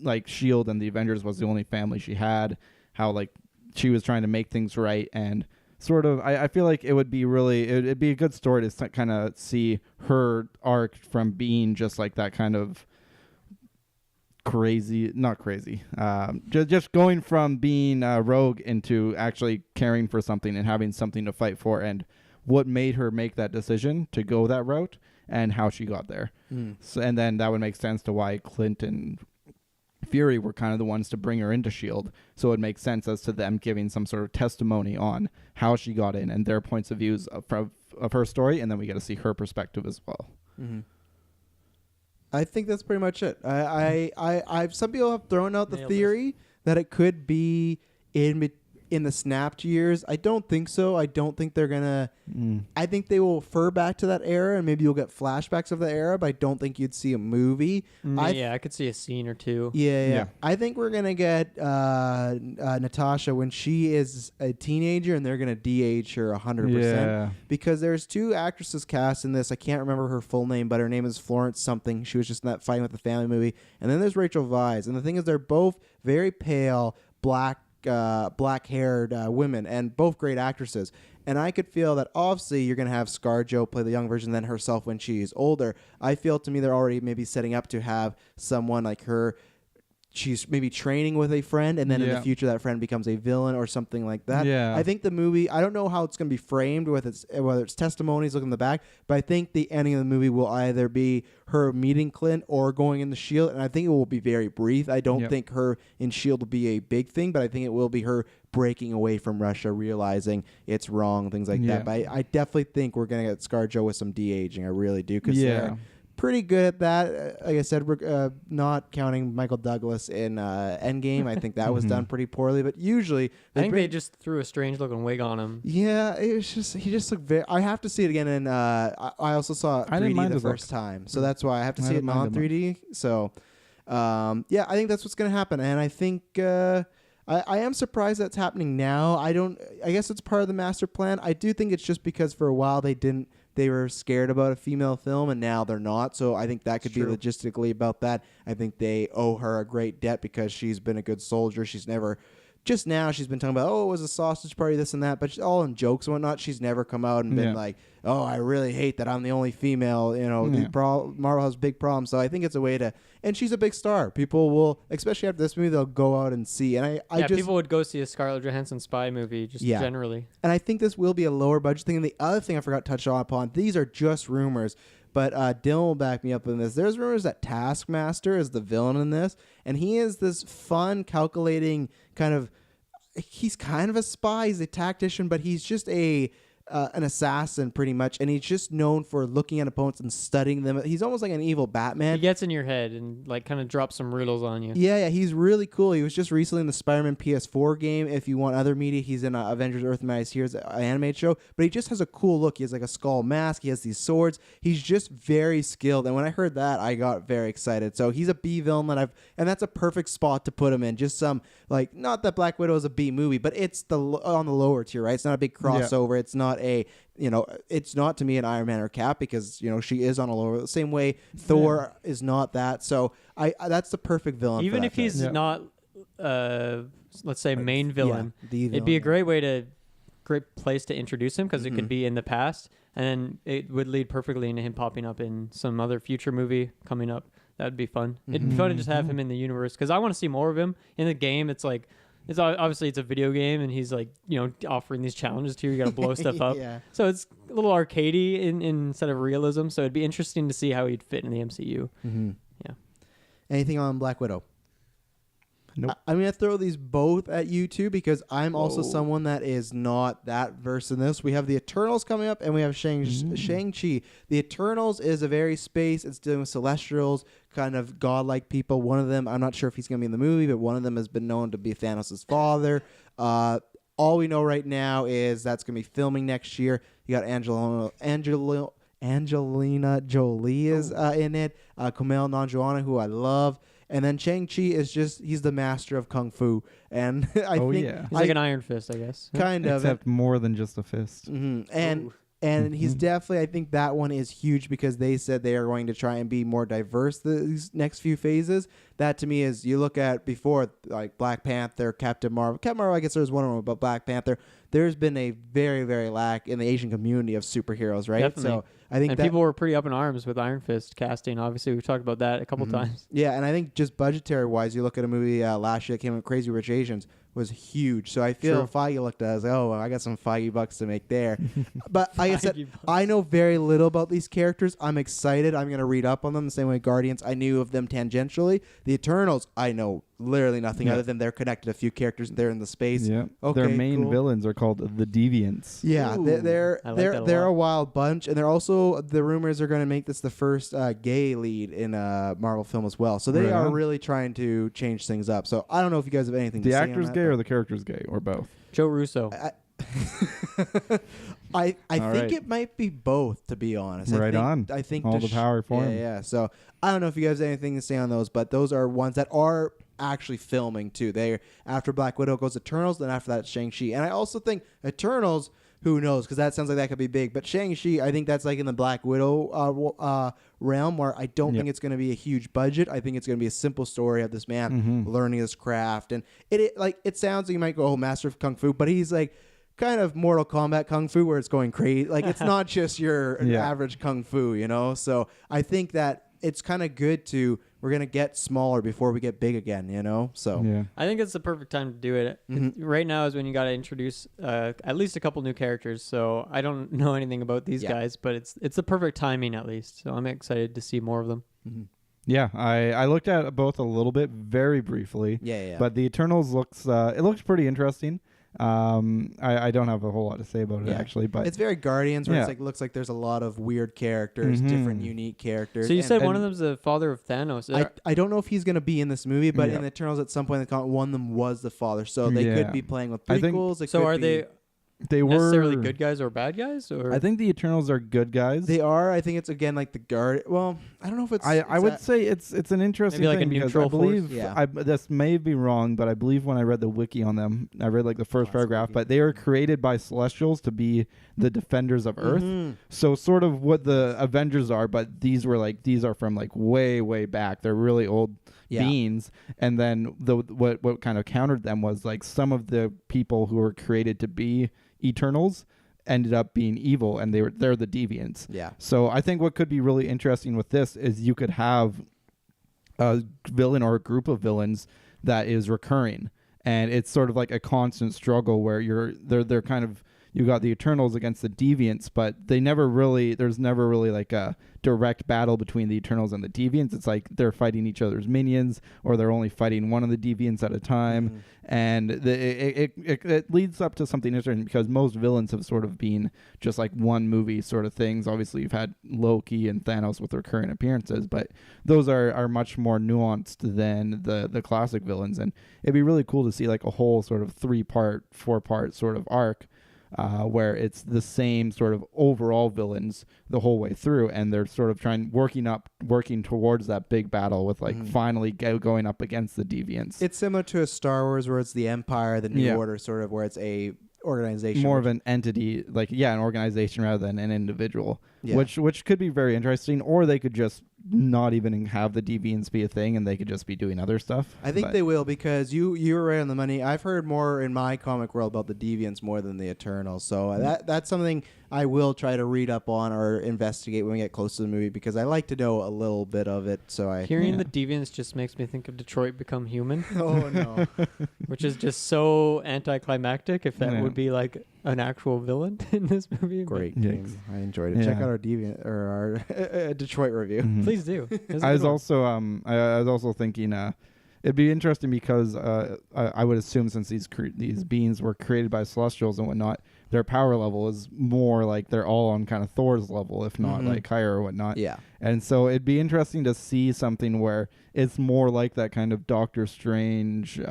like S.H.I.E.L.D. and the Avengers was the only family she had, how like she was trying to make things right, and sort of I feel like it would be really, it'd be a good story to kind of see her arc from being just like that kind of not crazy, just going from being rogue into actually caring for something and having something to fight for, and what made her make that decision to go that route and how she got there. So, and then that would make sense to why Clint and Fury were kind of the ones to bring her into S.H.I.E.L.D. So it makes sense as to them giving some sort of testimony on how she got in and their points of views of her story, and then we get to see her perspective as well. I think that's pretty much it. I've some people have thrown out the theory that it could be in the snapped years. I don't think so. I don't think they're gonna. I think they will refer back to that era, and maybe you'll get flashbacks of the era. But I don't think you'd see a movie. I could see a scene or two. Yeah. I think we're gonna get Natasha when she is a teenager, and they're gonna de-age her 100%. Because there's two actresses cast in this. I can't remember her full name, but her name is Florence something. She was just in that Fighting with the Family movie. And then there's Rachel Weisz, and the thing is, they're both very pale, black-haired women, and both great actresses. And I could feel that obviously you're going to have ScarJo play the young version, then herself when she's older. I feel, to me, they're already maybe setting up to have someone like her. She's maybe training with a friend, and then in the future that friend becomes a villain or something like that. I think the movie, I don't know how it's going to be framed, whether it's testimonies, look in the back, but I think the ending of the movie will either be her meeting Clint or going in the S.H.I.E.L.D., and I think it will be very brief. I don't think her in S.H.I.E.L.D. will be a big thing, but I think it will be her breaking away from Russia, realizing it's wrong, things like that. But I definitely think we're going to get ScarJo with some de-aging. I really do, because they're pretty good at that. Like I said, we're not counting Michael Douglas in Endgame. I think that was done pretty poorly, but usually I think they just threw a strange looking wig on him. Yeah, it was just, he just looked very. I have to see it again, and I also saw it 3D the first time, so that's why I have to see it non 3D. So I think that's what's going to happen, and I think I am surprised that's happening now. I guess it's part of the master plan. I do think it's just because for a while they were scared about a female film, and now they're not. So I think that could be logistically about that. I think they owe her a great debt because she's been a good soldier. She's never, just now she's been talking about, it was a sausage party, this and that, but all in jokes and whatnot. She's never come out and been like, I really hate that I'm the only female. Marvel has big problems. So I think it's a way to, and she's a big star. People will, especially after this movie, they'll go out and see. And people would go see a Scarlett Johansson spy movie generally. And I think this will be a lower budget thing. And the other thing I forgot to touch upon, these are just rumors, but Dylan will back me up in this. There's rumors that Taskmaster is the villain in this, and he is this fun, calculating kind of, he's kind of a spy, he's a tactician, but he's just an assassin pretty much, and he's just known for looking at opponents and studying them. He's almost like an evil Batman. He gets in your head and like kind of drops some riddles on you. Yeah, he's really cool. He was just recently in the Spider-Man PS4 game. If you want other media, he's in Avengers Earth Mightiest Heroes, an animated show, but he just has a cool look. He has like a skull mask, he has these swords. He's just very skilled, and when I heard that, I got very excited. So he's a B villain and that's a perfect spot to put him in. Just some, like, not that Black Widow is a B movie, but it's on the lower tier, right? It's not a big crossover. It's not not it's not to me an Iron Man or Cap because she is on a lower. The same way Thor is not that. So that's the perfect villain. Even for if that he's film. not, let's say, main villain, the it'd be a villain. great place to introduce him because it could be in the past, and then it would lead perfectly into him popping up in some other future movie coming up. That'd be fun. It'd be fun to just have him in the universe because I want to see more of him in the game. It's like, obviously it's a video game and he's like, offering these challenges to you. You got to blow stuff up. Yeah. So it's a little arcadey in instead of realism. So it'd be interesting to see how he'd fit in the MCU. Mm-hmm. Yeah. Anything on Black Widow? Nope. I'm going to throw these both at you two because I'm also someone that is not that versed in this. We have the Eternals coming up and we have Shang-Chi. The Eternals is a very space. It's dealing with Celestials, kind of godlike people. One of them, I'm not sure if he's going to be in the movie, but one of them has been known to be Thanos' father. All we know right now is that's going to be filming next year. You got Angelina Jolie is in it. Kumail Nanjiani, who I love. And then Shang-Chi is he's the master of Kung Fu. And I think... He's like an Iron Fist, I guess. Kind of. Except more than just a fist. Mm-hmm. And he's definitely... I think that one is huge because they said they are going to try and be more diverse these next few phases. That to me is... You look at before, like Black Panther, Captain Marvel. Captain Marvel, I guess there's one of them, but Black Panther... There's been a very, very lack in the Asian community of superheroes, right? Definitely. So I think people were pretty up in arms with Iron Fist casting. Obviously, we've talked about that a couple times. Yeah, and I think just budgetary-wise, you look at a movie last year that came out, Crazy Rich Asians, was huge. So I feel Feige looked at it as like, oh, well, I got some Feige bucks to make there. But like I said, I know very little about these characters. I'm excited. I'm going to read up on them the same way Guardians, I knew of them tangentially. The Eternals, I know literally nothing other than they're connected to a few characters there in the space. Yeah. Okay, their main villains are called the Deviants. Yeah, they're a wild bunch, and they're also the rumors are going to make this the first gay lead in a Marvel film as well. So they are really trying to change things up. So I don't know if you guys have anything to say on that. The actor's gay or the character's gay or both? Joe Russo. I think it might be both, to be honest. I think all the power for him. Yeah. So I don't know if you guys have anything to say on those, but those are ones that are actually filming too. They after Black Widow goes Eternals, then after that Shang-Chi, and I also think Eternals. Who knows? Because that sounds like that could be big. But Shang-Chi, I think that's like in the Black Widow realm where I don't think it's going to be a huge budget. I think it's going to be a simple story of this man learning his craft. And it sounds like you might go, oh, Master of Kung Fu, but he's like kind of Mortal Kombat Kung Fu where it's going crazy. Like it's not just your average Kung Fu, So I think that it's kind of good we're going to get smaller before we get big again, So I think it's the perfect time to do it. Right now is when you got to introduce at least a couple new characters. So I don't know anything about these guys, but it's the perfect timing at least. So I'm excited to see more of them. Yeah, I looked at both a little bit, very briefly. Yeah. But the Eternals looks pretty interesting. I don't have a whole lot to say about it actually, but it's very Guardians where it's like looks like there's a lot of weird characters, different unique characters. So you said one of them's the father of Thanos. I don't know if he's going to be in this movie, but in the Eternals at some point one of them was the father, so they could be playing with prequels. They were necessarily good guys or bad guys, or I think the Eternals are good guys. They are. I think it's again like the guard. Well, I don't know if it's. I would say it's an interesting maybe like thing a neutral I believe force. This may be wrong, but I believe when I read the wiki on them, I read like the first paragraph. But they were created by Celestials to be the defenders of Earth. So sort of what the Avengers are, but these are from like way back. They're really old beings. And then what kind of countered them was like some of the people who were created to be Eternals ended up being evil, and they're the deviants. Yeah. So I think what could be really interesting with this is you could have a villain or a group of villains that is recurring, and it's sort of like a constant struggle where they're kind of, you got the Eternals against the deviants, but there's never really like a direct battle between the Eternals and the deviants. It's like they're fighting each other's minions, or they're only fighting one of the deviants at a time. And it leads up to something interesting because most villains have sort of been just like one movie sort of things. Obviously, you've had Loki and Thanos with recurring appearances, but those are much more nuanced than the classic villains. And it'd be really cool to see like a whole sort of 4-part sort of arc where it's the same sort of overall villains the whole way through, and they're sort of working towards that big battle with like finally going up against the deviants. It's similar to a Star Wars where it's the Empire, the New Order, sort of where it's organization. More of an entity, like an organization rather than an individual, Yeah. which could be very interesting. Or they could just not even have the deviants be a thing, and they could just be doing other stuff. I think But they will, because you were right on the money. I've heard more in my comic world about the deviants more than the Eternals. So that's something I will try to read up on or investigate when we get close to the movie, because I like to know a little bit of it. So Hearing Yeah. the deviants just makes me think of Detroit Become Human, oh no. which is just so anticlimactic. If that Yeah. would be like an actual villain in this movie, but Great Yikes. game. I enjoyed it. Check Yeah. out our deviant or our Detroit review. Mhm. please do. It's a I good was one. also I was also thinking it'd be interesting because I would assume since these beings were created by celestials and whatnot, their power level is more like they're all on kind of Thor's level, if not Mhm. like higher or whatnot. Yeah. And so it'd be interesting to see something where it's more like that kind of Doctor Strange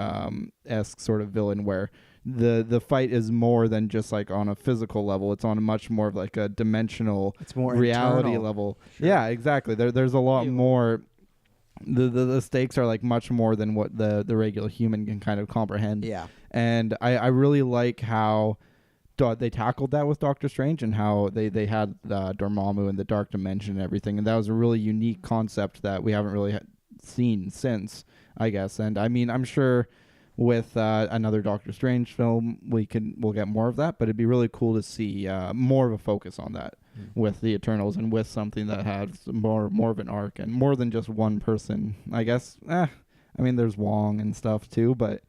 esque sort of villain, where the fight is more than just like on a physical level. It's on a much more of like a dimensional It's more reality internal. level. Sure. Yeah, exactly. There's a lot Ew. more. The stakes are like much more than what the regular human can kind of comprehend. Yeah. And I really like how they tackled that with Doctor Strange, and how they had Dormammu and the Dark Dimension and everything, and that was a really unique concept that we haven't really seen since, I guess. And I mean, I'm sure with another Doctor Strange film we'll get more of that, but it'd be really cool to see more of a focus on that with the Eternals, and with something that has more of an arc and more than just one person, I guess. I mean, there's Wong and stuff too, but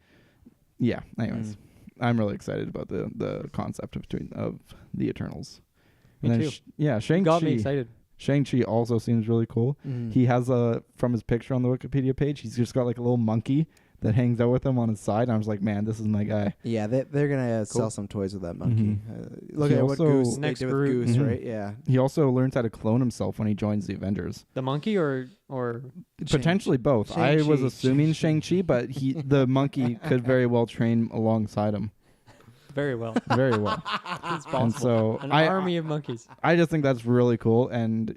yeah, anyways. I'm really excited about the concept of the Eternals. Me And then too. Shang-Chi. Got me excited. Shang-Chi also seems really cool. Mhm. He has from his picture on the Wikipedia page, he's just got like a little monkey that hangs out with him on his side. And I was like, man, this is my guy. Yeah, they're gonna sell Cool. some toys with that monkey. Mhm. Look He at what also- Goose they Next did with Groot. Goose, Mhm. right? Yeah. He also learns how to clone himself when he joins the Avengers. The monkey or Potentially both. I was Shang-Chi. assuming Shang-Chi, but the monkey could very well train alongside him very well. very well. It's And possible. so An I army of monkeys. I just think that's really cool, and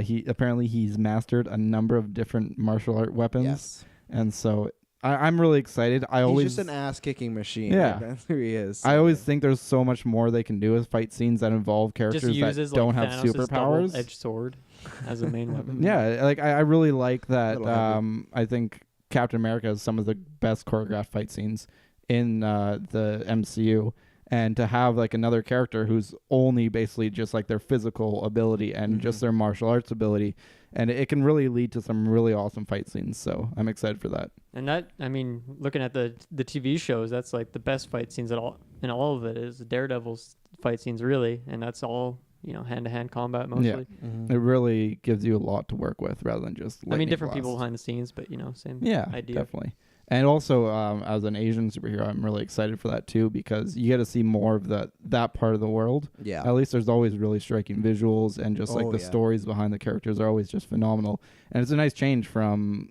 he's mastered a number of different martial art weapons, Yes. and so I'm really excited. He's just an ass-kicking machine. Yeah. That's who he is. I always think there's so much more they can do with fight scenes that involve Just characters that uses don't like have Thanos' superpowers. double-edged sword as a main weapon. Yeah, like I really like that. Little heavy. I think Captain America has some of the best choreographed fight scenes in the MCU. And to have like another character who's only basically just like their physical ability and just their martial arts ability, and it can really lead to some really awesome fight scenes. So I'm excited for that. And that, I mean, looking at the TV shows, that's like the best fight scenes at all. And all of it is Daredevil's fight scenes, really, and that's all hand-to-hand combat mostly. Mhm. It really gives you a lot to work with rather than just. I mean, lightning different people blasts. behind the scenes, but same Yeah, idea. definitely. And also, as an Asian superhero, I'm really excited for that too, because you get to see more of that part of the world. Yeah. At least there's always really striking visuals, and just like Oh, the yeah. stories behind the characters are always just phenomenal. And it's a nice change from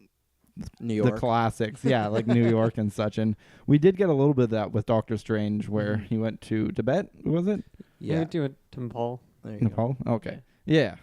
New the York. classics, yeah, like New York and such. And we did get a little bit of that with Doctor Strange, where he went to Tibet. Was it Yeah. Yeah. Do it to Nepal. There you go. Nepal? Okay, yeah.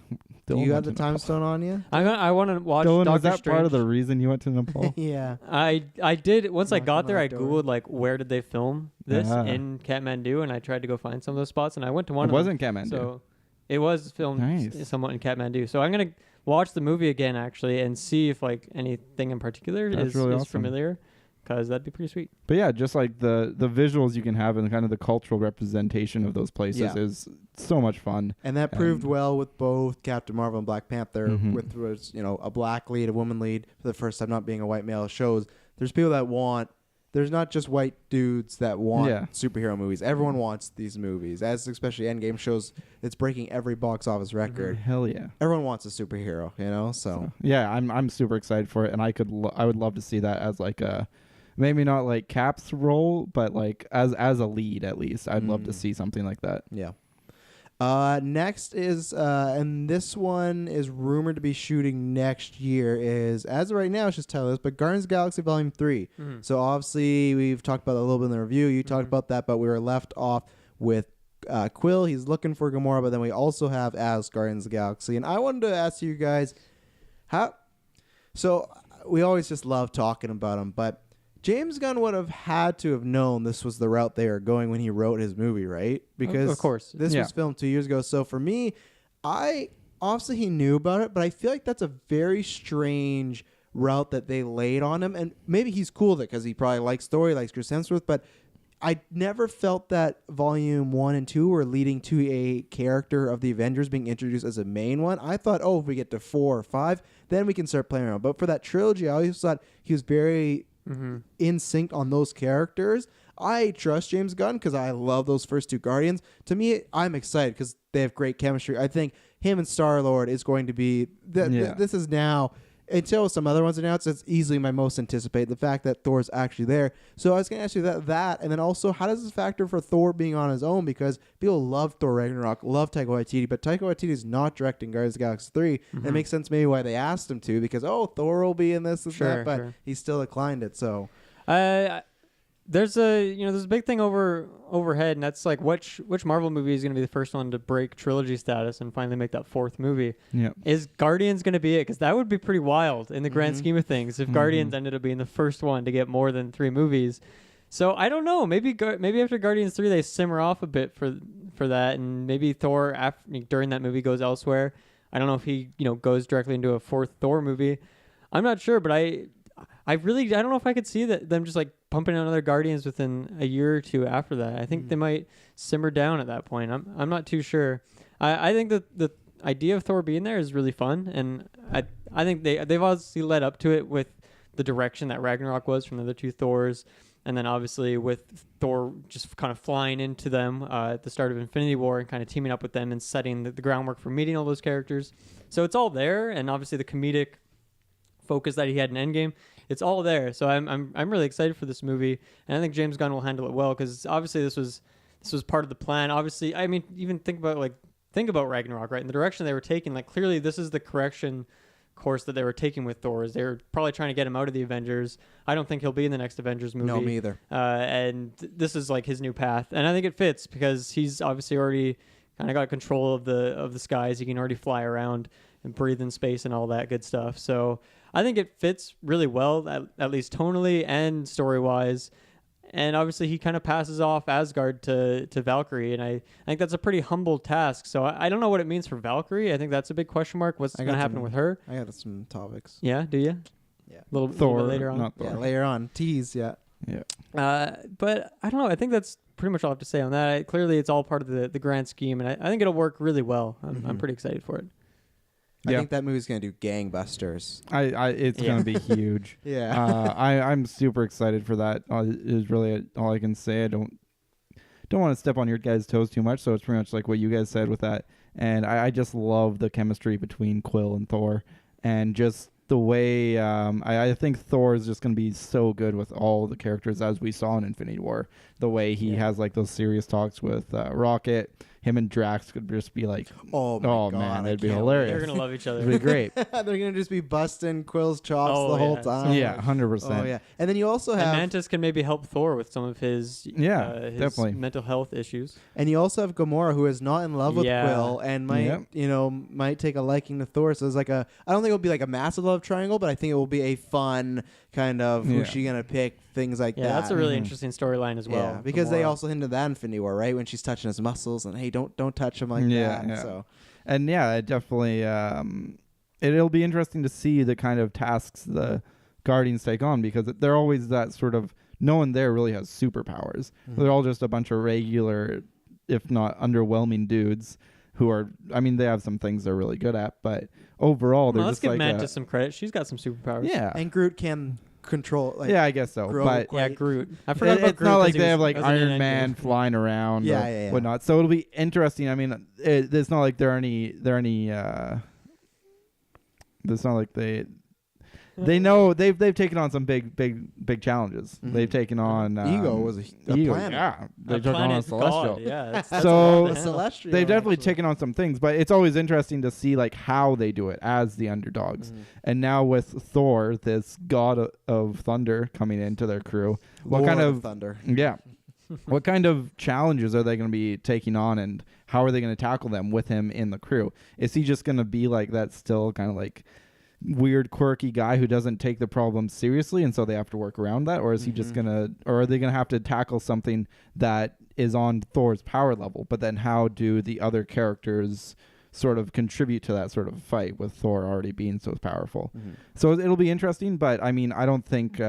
Dylan You got went the to time Nepal. stone on you? I want to watch Dylan, Doctor was that Strange. part of the reason you went to Nepal? Yeah. I did once I Knocking got there. on I that door. googled like where did they film this Ah. in Kathmandu, and I tried to go find some of those spots, and I went to one It of wasn't them. Kathmandu. So it was filmed Nice. somewhat in Kathmandu. So I'm gonna watch the movie again actually and see if like anything in particular That's is really awesome. familiar, because that'd be pretty sweet. But yeah, just like the visuals you can have and kind of the cultural representation of those places Yeah. is so much fun. And that proved And- well with both Captain Marvel and Black Panther, Mhm. with was a black lead, a woman lead for the first time, not being a white male. Shows there's people that want. There's not just white dudes that want Yeah. superhero movies. Everyone wants these movies, as especially Endgame shows. It's breaking every box office record. Hell yeah. Everyone wants a superhero, So Yeah, I'm super excited for it, and I would love to see that as like a maybe not like Cap's role, but like as a lead at least. I'd love to see something like that. yeah. Next is, and this one is rumored to be shooting next year, is, as of right now, it's just tell us, but Guardians of the Galaxy Volume 3. So obviously, we've talked about it a little bit in the review. You talked about that, but we were left off with Quill. He's looking for Gamora, but then we also have as Guardians of the Galaxy. And I wanted to ask you guys, so we always just love talking about them, but James Gunn would have had to have known this was the route they were going when he wrote his movie, right? Because of course, this was filmed 2 years ago. So for me, obviously he knew about it, but I feel like that's a very strange route that they laid on him. And maybe he's cool with it because he probably likes Thor, he likes Chris Hemsworth, but I never felt that volume 1 and 2 were leading to a character of the Avengers being introduced as a main one. I thought, if we get to 4 or 5, then we can start playing around. But for that trilogy, I always thought he was very in sync on those characters. I trust James Gunn because I love those first 2 Guardians. To me, I'm excited because they have great chemistry. I think him and Star-Lord is going to be... This is now... Until some other ones announced, it's easily my most anticipated. The fact that Thor's actually there. So I was going to ask you that, and then also, how does this factor for Thor being on his own? Because people love Thor Ragnarok, love Taika Waititi, but Taika Waititi is not directing Guardians of the Galaxy 3. And it makes sense maybe why they asked him to, because Thor will be in this and that, but he still declined it. So there's a big thing overhead, and that's like which Marvel movie is going to be the first one to break trilogy status and finally make that 4th movie. Yeah. Is Guardians going to be it? Because that would be pretty wild in the grand scheme of things if Guardians ended up being the first one to get more than 3 movies. So I don't know. Maybe after Guardians 3 they simmer off a bit for that, and maybe Thor during that movie goes elsewhere. I don't know if he goes directly into a 4th Thor movie. I'm not sure, but I don't know if I could see them just like pumping out another Guardians within a year or 2 after that. I think they might simmer down at that point. I'm not too sure. I think that the idea of Thor being there is really fun, and I think they've obviously led up to it with the direction that Ragnarok was from the other 2 Thors, and then obviously with Thor just kind of flying into them at the start of Infinity War and kind of teaming up with them and setting the groundwork for meeting all those characters. So it's all there, and obviously the comedic focus that he had in Endgame, it's all there. So I'm really excited for this movie, and I think James Gunn will handle it well because obviously this was part of the plan. Obviously, I mean, even think about Ragnarok, right? In the direction they were taking, like clearly this is the correction course that they were taking with Thor. Is they were probably trying to get him out of the Avengers. I don't think he'll be in the next Avengers movie. No, me either. And this is like his new path, and I think it fits because he's obviously already kind of got control of the skies. He can already fly around and breathe in space and all that good stuff. So I think it fits really well, at least tonally and story-wise. And obviously he kind of passes off Asgard to Valkyrie, and I think that's a pretty humble task. So I don't know what it means for Valkyrie. I think that's a big question mark. What's going to happen with her? I got some topics. Yeah, do you? Yeah. Little bit later on? Not Thor. Yeah, later on. Tease, yeah. Yeah. But I don't know. I think that's pretty much all I have to say on that. Clearly it's all part of the grand scheme, and I think it'll work really well. I'm pretty excited for it. I think that movie's going to do gangbusters. It's going to be huge. Yeah. I'm super excited for that. Is really all I can say. I don't want to step on your guys' toes too much, so it's pretty much like what you guys said with that. And I just love the chemistry between Quill and Thor, and just the way I think Thor is just going to be so good with all the characters as we saw in Infinity War. The way he has like those serious talks with Rocket. Him and Drax could just be like, oh God, man, it'd be hilarious. They're going to love each other. It'd be great. They're going to just be busting Quill's chops the whole time. Yeah, 100%. Oh, yeah. And then you also have... And Mantis can maybe help Thor with some of his definitely mental health issues. And you also have Gamora, who is not in love with Quill and might take a liking to Thor. So it's like I don't think it'll be like a massive love triangle, but I think it will be a fun kind of who's she going to pick, things like that. Yeah, that's a really interesting storyline as well. Yeah, because they also hinted that in Infinity War, right? When she's touching his muscles and, hey, don't touch him like that. Yeah. So. And it definitely it'll be interesting to see the kind of tasks the Guardians take on, because they're always that sort of, no one there really has superpowers. They're all just a bunch of regular, if not underwhelming dudes who are, I mean, they have some things they're really good at, but overall they're let's just give like Mantis some credit. She's got some superpowers. Yeah. And Groot can control, like, I guess so. But Groot. I forgot about it's Groot. not like they have like Iron Man flying around or whatnot. So it'll be interesting. I mean, it's not like they're any it's not like they know they've taken on some big challenges. They've taken on Ego was a Ego, planet. yeah. They took on a celestial. God, yeah, that's so a celestial. they've definitely taken on some things, but it's always interesting to see like how they do it as the underdogs. And now with Thor, this god of thunder, coming into their crew, what kind of thunder? Yeah. What kind of challenges are they going to be taking on, and how are they going to tackle them with him in the crew? Is he just going to be like that, still kind of like weird, quirky guy who doesn't take the problem seriously, and so they have to work around that? Or is he just or are they gonna have to tackle something that is on Thor's power level? But then how do the other characters sort of contribute to that sort of fight with Thor already being so powerful? So it'll be interesting, but I mean, I don't think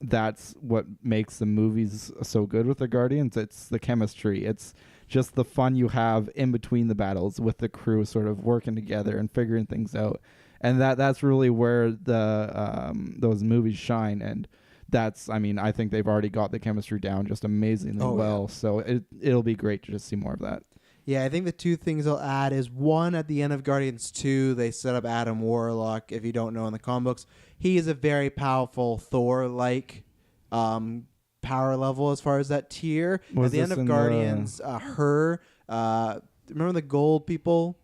that's what makes the movies so good with the Guardians. It's the chemistry. It's just the fun you have in between the battles with the crew sort of working together and figuring things out. And that's really where the those movies shine. And that's, I mean, I think they've already got the chemistry down just amazingly well. Yeah. So it'll be great to just see more of that. Yeah, I think the two things I'll add is, one, at the end of Guardians 2, they set up Adam Warlock. If you don't know in the comic books, he is a very powerful Thor-like power level as far as that tier. At the end of Guardians, remember the gold people?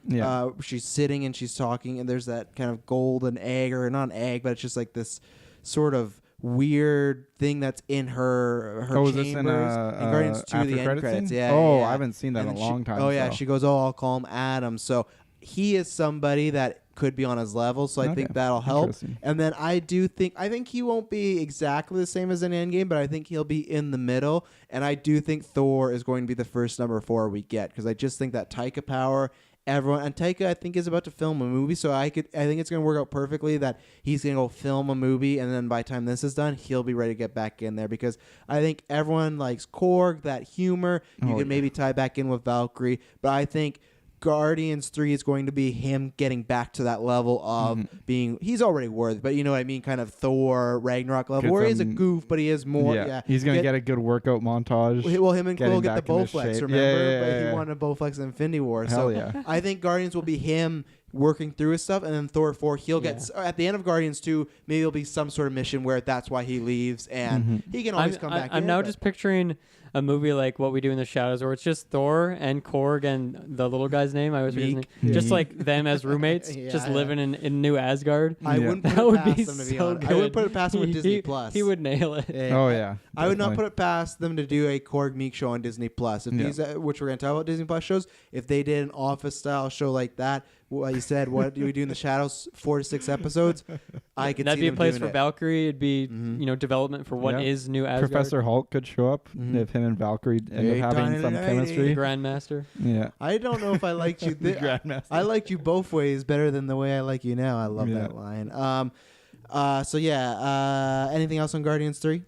Yeah. She's sitting and she's talking, and there's that kind of golden egg, or not an egg, but it's just like this sort of weird thing that's in her chambers. This in Guardians 2, the end credits. Scene? Yeah. I haven't seen that in a long time. Oh yeah, she goes, I'll call him Adam. So he is somebody that could be on his level, so I think that'll help. And then I think he won't be exactly the same as in Endgame, but I think he'll be in the middle. And I do think Thor is going to be the first number 4 we get, because I just think that Taika power. And Taika, I think, is about to film a movie, so I think it's going to work out perfectly that he's going to go film a movie, and then by the time this is done, he'll be ready to get back in there, because I think everyone likes Korg, that humor. You can maybe tie back in with Valkyrie, but I think Guardians 3 is going to be him getting back to that level of being, he's already worthy, but you know what I mean, kind of Thor, Ragnarok level, where he is a goof, but he is more. Yeah. He's going to get a good workout montage. Well, him and Quill get the Bowflex, remember? Yeah, but he wanted a Bowflex in Infinity War. Hell yeah. I think Guardians will be him working through his stuff, and then Thor 4, he'll get, at the end of Guardians 2, maybe it'll be some sort of mission where that's why he leaves, and he can always come back in. I'm now just picturing a movie like What We Do in the Shadows, where it's just Thor and Korg and the little guy's name, I always forget his name. Yeah. Just like them as roommates, just living in New Asgard. I wouldn't put it past them to be honest. I wouldn't put it past them with Disney Plus. He would nail it. Oh yeah. I would not put it past them to do a Korg Meek show on Disney Plus. If these, which we're going to talk about Disney Plus shows, if they did an Office style show like that, what you said, What Do We Do in the Shadows, 4 to 6 episodes, I could That'd see be them a place doing for it. Valkyrie. It'd be development for what is New Asgard. Professor Hulk could show up if him and Valkyrie end up having some chemistry. Grandmaster. Yeah. I don't know if I liked you. I liked you both ways better than the way I like you now. I love that line. Anything else on Guardians 3?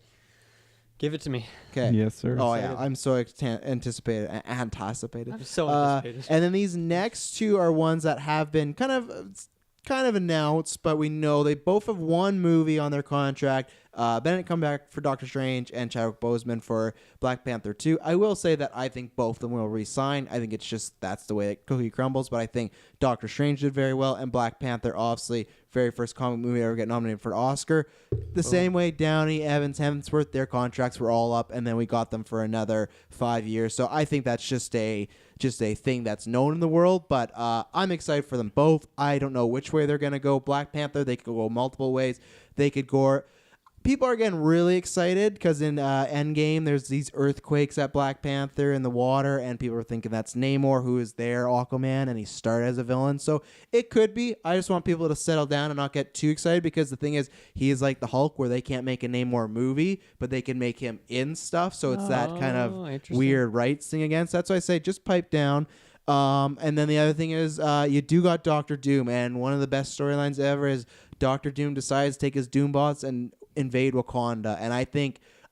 Give it to me. Okay. Yes, sir. Oh yeah, I'm so anticipated. I'm so anticipated. And then these next two are ones that have been kind of announced, but we know they both have one movie on their contract. Benedict Cumberbatch for Doctor Strange and Chadwick Boseman for Black Panther 2. I will say that I think both of them will re-sign. I think it's just that's the way that cookie crumbles, but I think Doctor Strange did very well, and Black Panther, obviously, very first comic movie to ever get nominated for an Oscar. The same way Downey, Evans, Hemsworth, their contracts were all up, and then we got them for another 5 years. So I think that's just a thing that's known in the world, but I'm excited for them both. I don't know which way they're going to go. Black Panther, they could go multiple ways. They could go... People are getting really excited because in Endgame, there's these earthquakes at Black Panther in the water, and people are thinking that's Namor, who is their Aquaman, and he started as a villain. So it could be. I just want people to settle down and not get too excited, because the thing is, he is like the Hulk, where they can't make a Namor movie, but they can make him in stuff. So it's that kind of weird rights thing again. So that's why I say just pipe down. And then the other thing is you do got Doctor Doom, and one of the best storylines ever is Doctor Doom decides to take his Doombots and invade Wakanda. And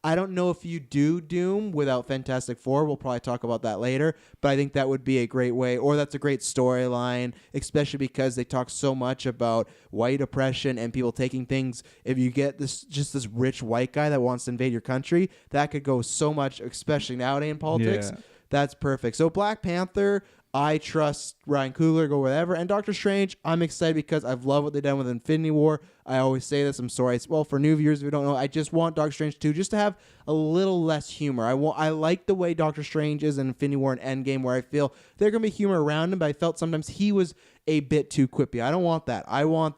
I don't know if you do Doom without Fantastic Four. We'll probably talk about that later, but I think that would be a great way, or that's a great storyline, especially because they talk so much about white oppression and people taking things. If you get this rich white guy that wants to invade your country, that could go so much, especially nowadays in politics. Yeah. That's perfect. So Black Panther, I trust Ryan Coogler, go whatever. And Doctor Strange, I'm excited because I've loved what they've done with Infinity War. I always say this. I'm sorry. Well, for new viewers who don't know, I just want Doctor Strange 2 just to have a little less humor. I like the way Doctor Strange is in Infinity War and Endgame, where I feel there's going to be humor around him, but I felt sometimes he was a bit too quippy. I don't want that. I want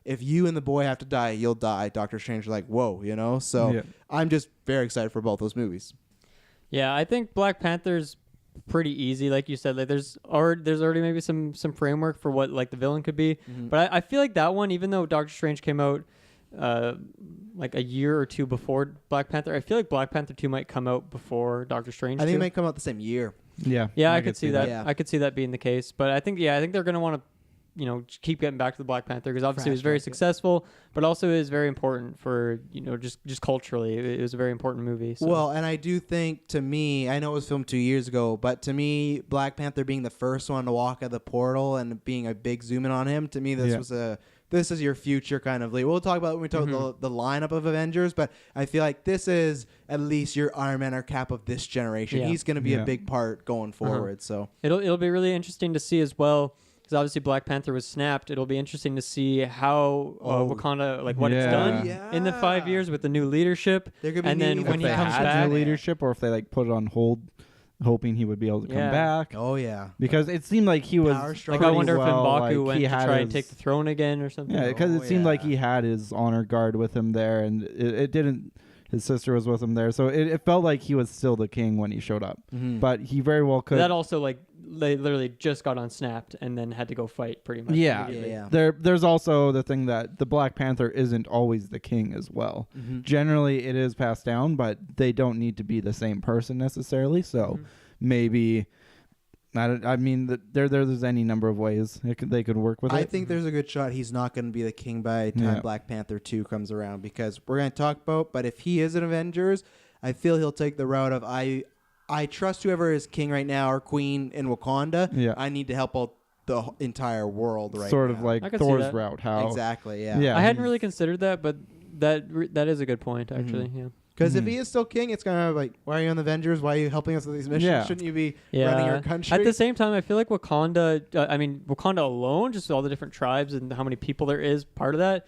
if you and the boy have to die, you'll die. Doctor Strange like, whoa, you know? So I'm just very excited for both those movies. Yeah, I think Black Panther's pretty easy, like you said. Like there's already maybe some framework for what like the villain could be. But I feel like that one, even though Doctor Strange came out like a year or two before Black Panther, I feel like Black Panther 2 might come out before Doctor Strange. I think 2. it might come out the same year. Yeah, I could see that. Yeah. I could see that being the case. But I think they're going to want to, keep getting back to the Black Panther because obviously it was very successful, but also is very important for, just culturally. It was a very important movie. So. Well, and I do think, to me, I know it was filmed 2 years ago, but to me, Black Panther being the first one to walk out the portal and being a big zoom in on him, to me, this is your future kind of lead. We'll talk about when we talk about the lineup of Avengers, but I feel like this is at least your Iron Man or Cap of this generation. He's going to be a big part going forward. So it'll be really interesting to see as well. Because obviously Black Panther was snapped. It'll be interesting to see how Wakanda, like what it's done in the 5 years with the new leadership. There could be and then when he comes back, new leadership, or if they like put it on hold, hoping he would be able to come back. Oh yeah, because it seemed like he was. Like I wonder if M'Baku went to try and take the throne again or something. Yeah, because it seemed like he had his honor guard with him there, and it didn't. His sister was with him there, so it felt like he was still the king when he showed up. But he very well could. That also, like, they literally just got unsnapped and then had to go fight pretty much. Yeah. There's also the thing that the Black Panther isn't always the king as well. Generally, it is passed down, but they don't need to be the same person necessarily. So maybe. I mean, there's any number of ways they could work with it. I think there's a good shot he's not going to be the king by the time Black Panther 2 comes around, because we're going to talk about, but if he is an Avengers, I feel he'll take the route of I trust whoever is king right now or queen in Wakanda. Yeah. I need to help out the entire world right sort now. of like Thor's route. How exactly, yeah. I hadn't really considered that, but that is a good point, actually, yeah. Because if he is still king, it's kind of like, why are you on the Avengers? Why are you helping us with these missions? Yeah. Shouldn't you be running your country? At the same time, I feel like Wakanda, Wakanda alone, just all the different tribes and how many people there is, part of that,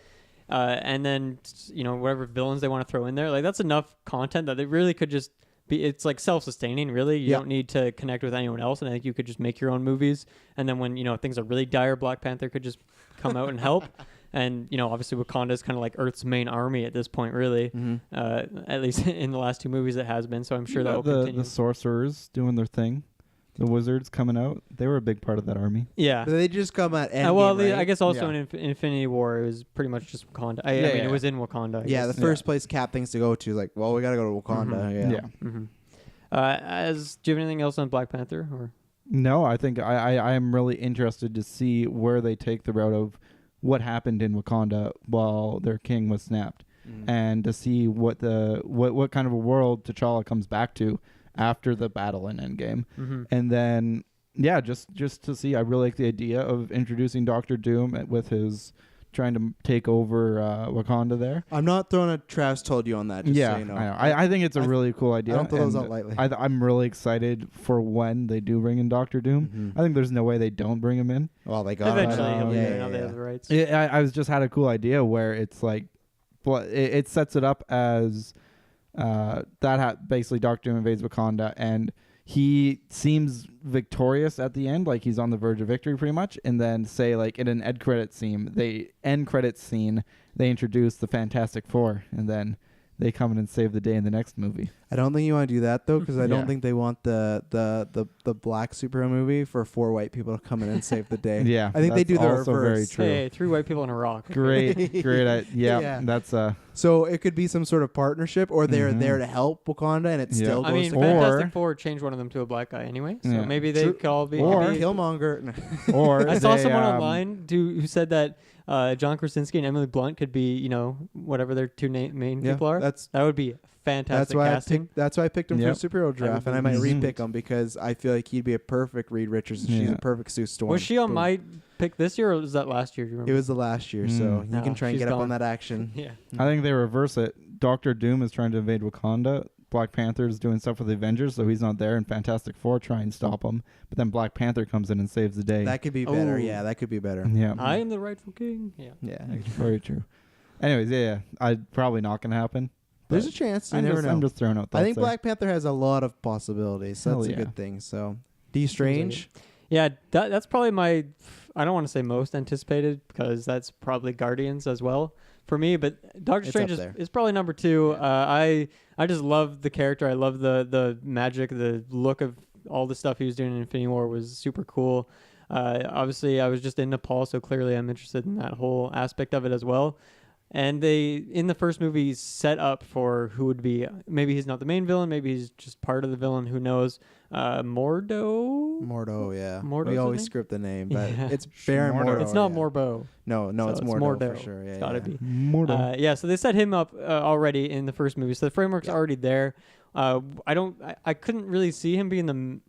and then, whatever villains they want to throw in there, like that's enough content that they really could just be, it's like self-sustaining, really. You don't need to connect with anyone else, and I think you could just make your own movies, and then when, things are really dire, Black Panther could just come out and help. And, obviously Wakanda is kind of like Earth's main army at this point, really. At least in the last 2 movies it has been. So I'm sure that will continue. The sorcerers doing their thing. The wizards coming out. They were a big part of that army. Yeah. But they just come at Endgame, right? I guess also in Infinity War, it was pretty much just Wakanda. I mean, it was in Wakanda. The first place Cap thinks to go to is like, well, we got to go to Wakanda. Do you have anything else on Black Panther? Or? No, I think I am really interested to see where they take the route of what happened in Wakanda while their king was snapped, and to see what kind of a world T'Challa comes back to after the battle in Endgame, and then just to see. I really like the idea of introducing Doctor Doom with his trying to take over Wakanda there. I'm not throwing a Travis told you on that. Just so you know. I know. I think it's a really cool idea. I don't throw those out lightly. I'm really excited for when they do bring in Doctor Doom. I think there's no way they don't bring him in. Well, they got eventually. He'll be there now they have the rights. I was just had a cool idea where it's like, it sets it up as basically Doctor Doom invades Wakanda and he seems victorious at the end, like he's on the verge of victory pretty much, and then say like in an end credit scene, they introduce the Fantastic Four, and then they come in and save the day in the next movie. I don't think you want to do that though, because I don't think they want the black superhero movie for 4 white people to come in and save the day. Yeah, I think they do the also reverse. very true. Hey, 3 white people in a rock. Great. That's So it could be some sort of partnership, or they're there to help Wakanda, and it still goes. I mean, Fantastic Four changed one of them to a black guy anyway, so maybe they could all be. Or Killmonger. Or I saw someone online who said that John Krasinski and Emily Blunt could be, whatever their 2 main people are. That would be fantastic casting. That's why I picked him for superhero draft, and I might repick him because I feel like he'd be a perfect Reed Richards. She's a perfect Sue Storm. Was she on my pick this year, or was that last year? Do you remember? It was the last year, so you can try and get up on that action. Yeah, I think they reverse it. Doctor Doom is trying to invade Wakanda. Black Panther is doing stuff with the Avengers, so he's not there, and Fantastic Four try and stop him. But then Black Panther comes in and saves the day. That could be better. Yeah, that could be better. Yeah, I am the rightful king. Yeah, very true. Anyways, probably not going to happen. There's a chance. You never know. I'm just throwing out thoughts. I think Black Panther has a lot of possibilities, so that's a good thing. So, D. Strange? Yeah, that's probably my, I don't want to say most anticipated, because that's probably Guardians as well for me, but Doctor Strange is probably number 2. I just love the character. I love the magic, the look of all the stuff he was doing in Infinity War was super cool. Obviously, I was just in Nepal, so clearly I'm interested in that whole aspect of it as well. And they, in the first movie, set up for who would be, maybe he's not the main villain, maybe he's just part of the villain, who knows. Mordo, yeah. Mordo's we always his name? script the name, but Yeah. it's Baron Mordo. Mordo. It's not yeah. Morbo. No, So it's Mordo, Mordo. for sure. Yeah, It's gotta be. Mortal. Yeah, so they set him up already in the first movie, so the framework's already there. I couldn't really see him being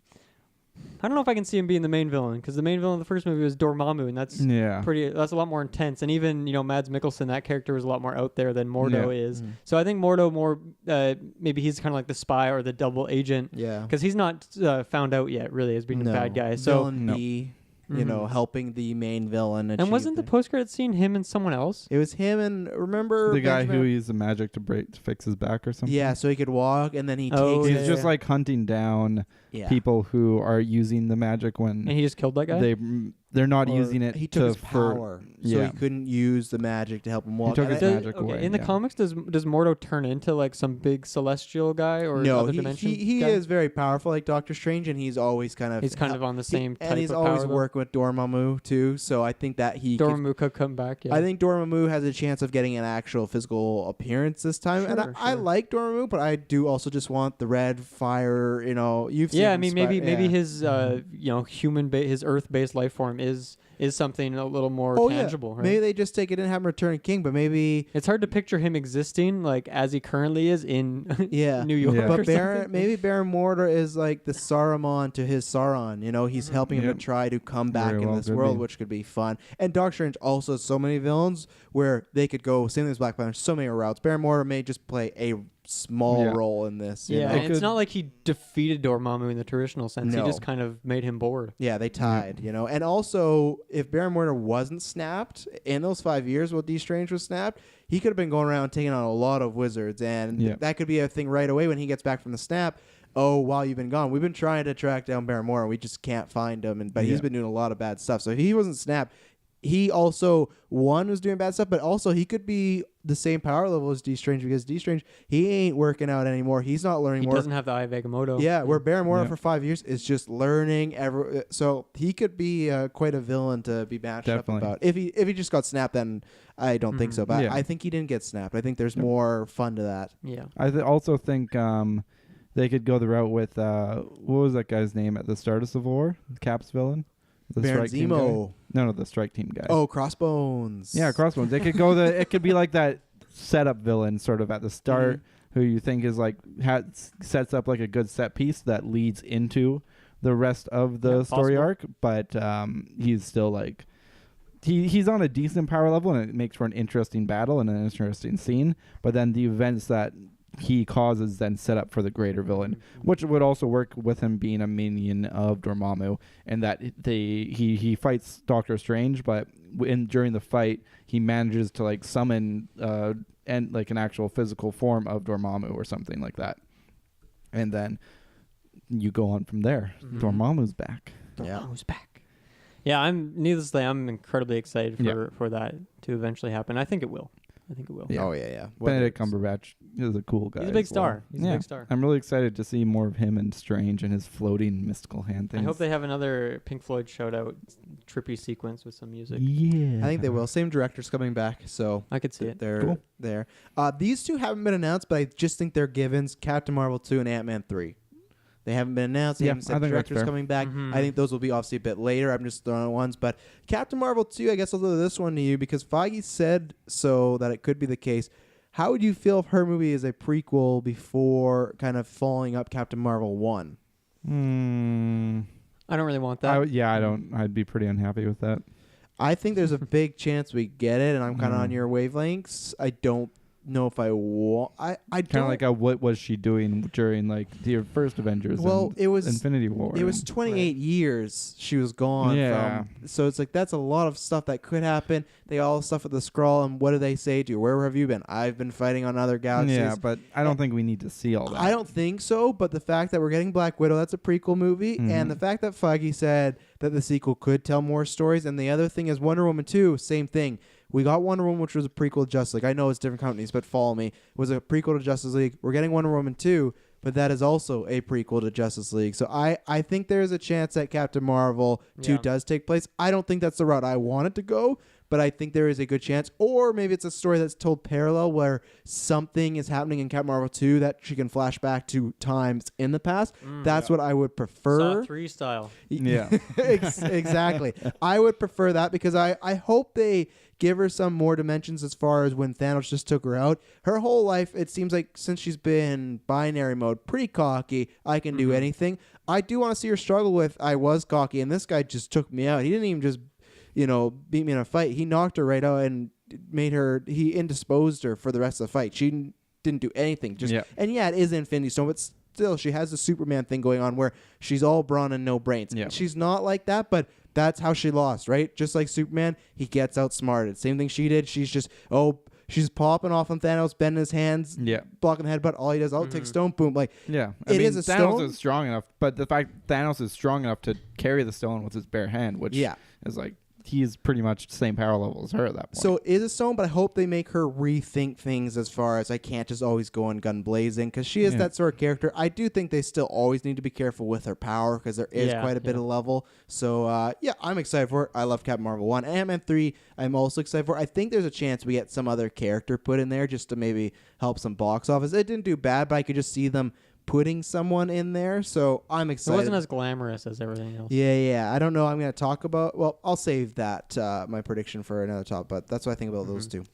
I don't know if I can see him being the main villain, because the main villain in the first movie was Dormammu, and that's that's a lot more intense. And even, Mads Mikkelsen, that character was a lot more out there than Mordo is. So I think Mordo maybe he's kind of like the spy or the double agent, Yeah. because he's not found out yet really as being a bad guy. So Villain B, helping the main villain. and wasn't the post-credit scene him and someone else? It was him and remember the guy Benjamin? who used the magic to fix his back or something. Yeah, so he could walk, and then he Oh, takes He's it. just like hunting down people who are using the magic when And he just killed that guy? they're not Or using it. He took his power, so yeah. he couldn't use the magic to help him walk. took his And magic away. In the comics, does Mordo turn into like some big celestial guy or no, other he dimension? he guy? is very powerful, like Doctor Strange, and he's always kind of He's kind of on the same type and he's of always power, though. working with Dormammu too. So I think that he could, Dormammu could come back. Yeah. I think Dormammu has a chance of getting an actual physical appearance this time. And Sure, I sure. like Dormammu, but I do also just want the red fire. You've seen Yeah, I him mean, maybe yeah. his his Earth-based life form is something a little more tangible, right? Maybe they just take it and have him return king, but maybe It's hard to picture him existing like as he currently is in New York. Yeah. or But something. maybe Baron Mordo is like the Saruman to his Sauron. He's helping him Yep. to try to come back Very in well this could world, be. which could be fun. And Doctor Strange also has so many villains where they could go, same thing as Black Panther, so many routes. Baron Mordo may just play a small Yeah. role in this. you Yeah, know? and it's not like he defeated Dormammu in the traditional sense. No. He just kind of made him bored. Yeah, they tied, And also, if Baron Mordo wasn't snapped in those 5 years while D. Strange was snapped, he could have been going around taking on a lot of wizards, and that could be a thing right away when he gets back from the snap. Oh, while you've been gone, we've been trying to track down Baron Mordo, we just can't find him, but he's been doing a lot of bad stuff. So if he wasn't snapped, he also was doing bad stuff, but also he could be the same power level as D. Strange, because D. Strange, he ain't working out anymore. He's not learning He more. doesn't have the Eye of Agamotto. Yeah, where Baron Mordo Yeah. for 5 years is just learning. So he could be quite a villain to be matched Definitely. up about. If he just got snapped, then I don't think so. But Yeah. I think he didn't get snapped. I think there's more fun to that. Yeah. I also think they could go the route with what was that guy's name at the start of Civil War? Cap's villain, the Baron strike team guy? Zemo. No, the strike team guy. Oh, Crossbones. Yeah, Crossbones. They could go it could be like that setup villain sort of at the start, who you think is like sets up like a good set piece that leads into the rest of the story possible. arc, but he's still like he's on a decent power level, and it makes for an interesting battle and an interesting scene. But then the events that he causes then set up for the greater villain, which would also work with him being a minion of Dormammu, and that he fights Doctor Strange, but during the fight he manages to like summon and like an actual physical form of Dormammu or something like that, and then you go on from there. Dormammu's back. Dormammu's back. Yeah, I'm incredibly excited for that to eventually happen. I think it will. Yeah. Oh, yeah. Benedict Cumberbatch is a cool guy. He's a big as well. star. He's a big star. I'm really excited to see more of him and Strange and his floating mystical hand things. I hope they have another Pink Floyd shout out trippy sequence with some music. Yeah. I think they will. Same director's coming back, so I could see it. they're Cool. there. These two haven't been announced, but I just think they're givens. Captain Marvel 2 and Ant-Man 3. They haven't been announced. They Yeah, haven't I said think that's directors fair. coming back. I think those will be obviously a bit later. I'm just throwing out ones. But Captain Marvel 2, I guess I'll throw this one to you because Feige said so that it could be the case. How would you feel if her movie is a prequel before kind of following up Captain Marvel 1? I don't really want that. I'd be pretty unhappy with that. I think there's a big chance we get it, and I'm kind of on your wavelengths. I don't know if I want. I Kind don't of like what was she doing during like the first Avengers? Well, and it was Infinity War. It was 28 years she was gone. Yeah. So it's like that's a lot of stuff that could happen. They all stuff with the Skrull, and what do they say to you? Where have you been? I've been fighting on other galaxies. Yeah, but I don't think we need to see all that. I don't think so, but the fact that we're getting Black Widow, that's a prequel movie, and the fact that Feige said that the sequel could tell more stories, and the other thing is Wonder Woman 2, same thing. We got Wonder Woman, which was a prequel to Justice League. I know it's different companies, but follow me. It was a prequel to Justice League. We're getting Wonder Woman 2. but that is also a prequel to Justice League. So I think there's a chance that Captain Marvel 2 does take place. I don't think that's the route I want it to go, but I think there is a good chance. Or maybe it's a story that's told parallel where something is happening in Captain Marvel 2 that she can flash back to times in the past. That's what I would prefer. Saw 3 style. Yeah. Exactly. I would prefer that because I hope they give her some more dimensions as far as when Thanos just took her out. Her whole life, it seems like since she's been binary mode, pretty cocky, I can do anything. I do want to see her struggle with, I was cocky, and this guy just took me out. He didn't even just, beat me in a fight. He knocked her right out and he indisposed her for the rest of the fight. She didn't do anything. And it is Infinity Stone, but still, she has the Superman thing going on where she's all brawn and no brains. Yeah. She's not like that, but that's how she lost, right? Just like Superman, he gets outsmarted. Same thing she did. She's just, she's popping off on Thanos, bending his hands, blocking the headbutt. All he does, take stone, boom. Like, I mean, is a Thanos stone. Is strong enough, but the fact Thanos is strong enough to carry the stone with his bare hand, which is like, he's pretty much the same power level as her at that point. So is a stone, but I hope they make her rethink things as far as I can't just always go in gun blazing because she is that sort of character. I do think they still always need to be careful with her power because there is quite a bit of level. So I'm excited for it. I love Captain Marvel 1. Ant-Man 3, I'm also excited for. I think there's a chance we get some other character put in there just to maybe help some box office. It didn't do bad, but I could just see them putting someone in there, so I'm excited. It wasn't as glamorous as everything else. Yeah. I don't know. I'm going to talk about. Well, I'll save that my prediction for another top. But that's what I think about those two.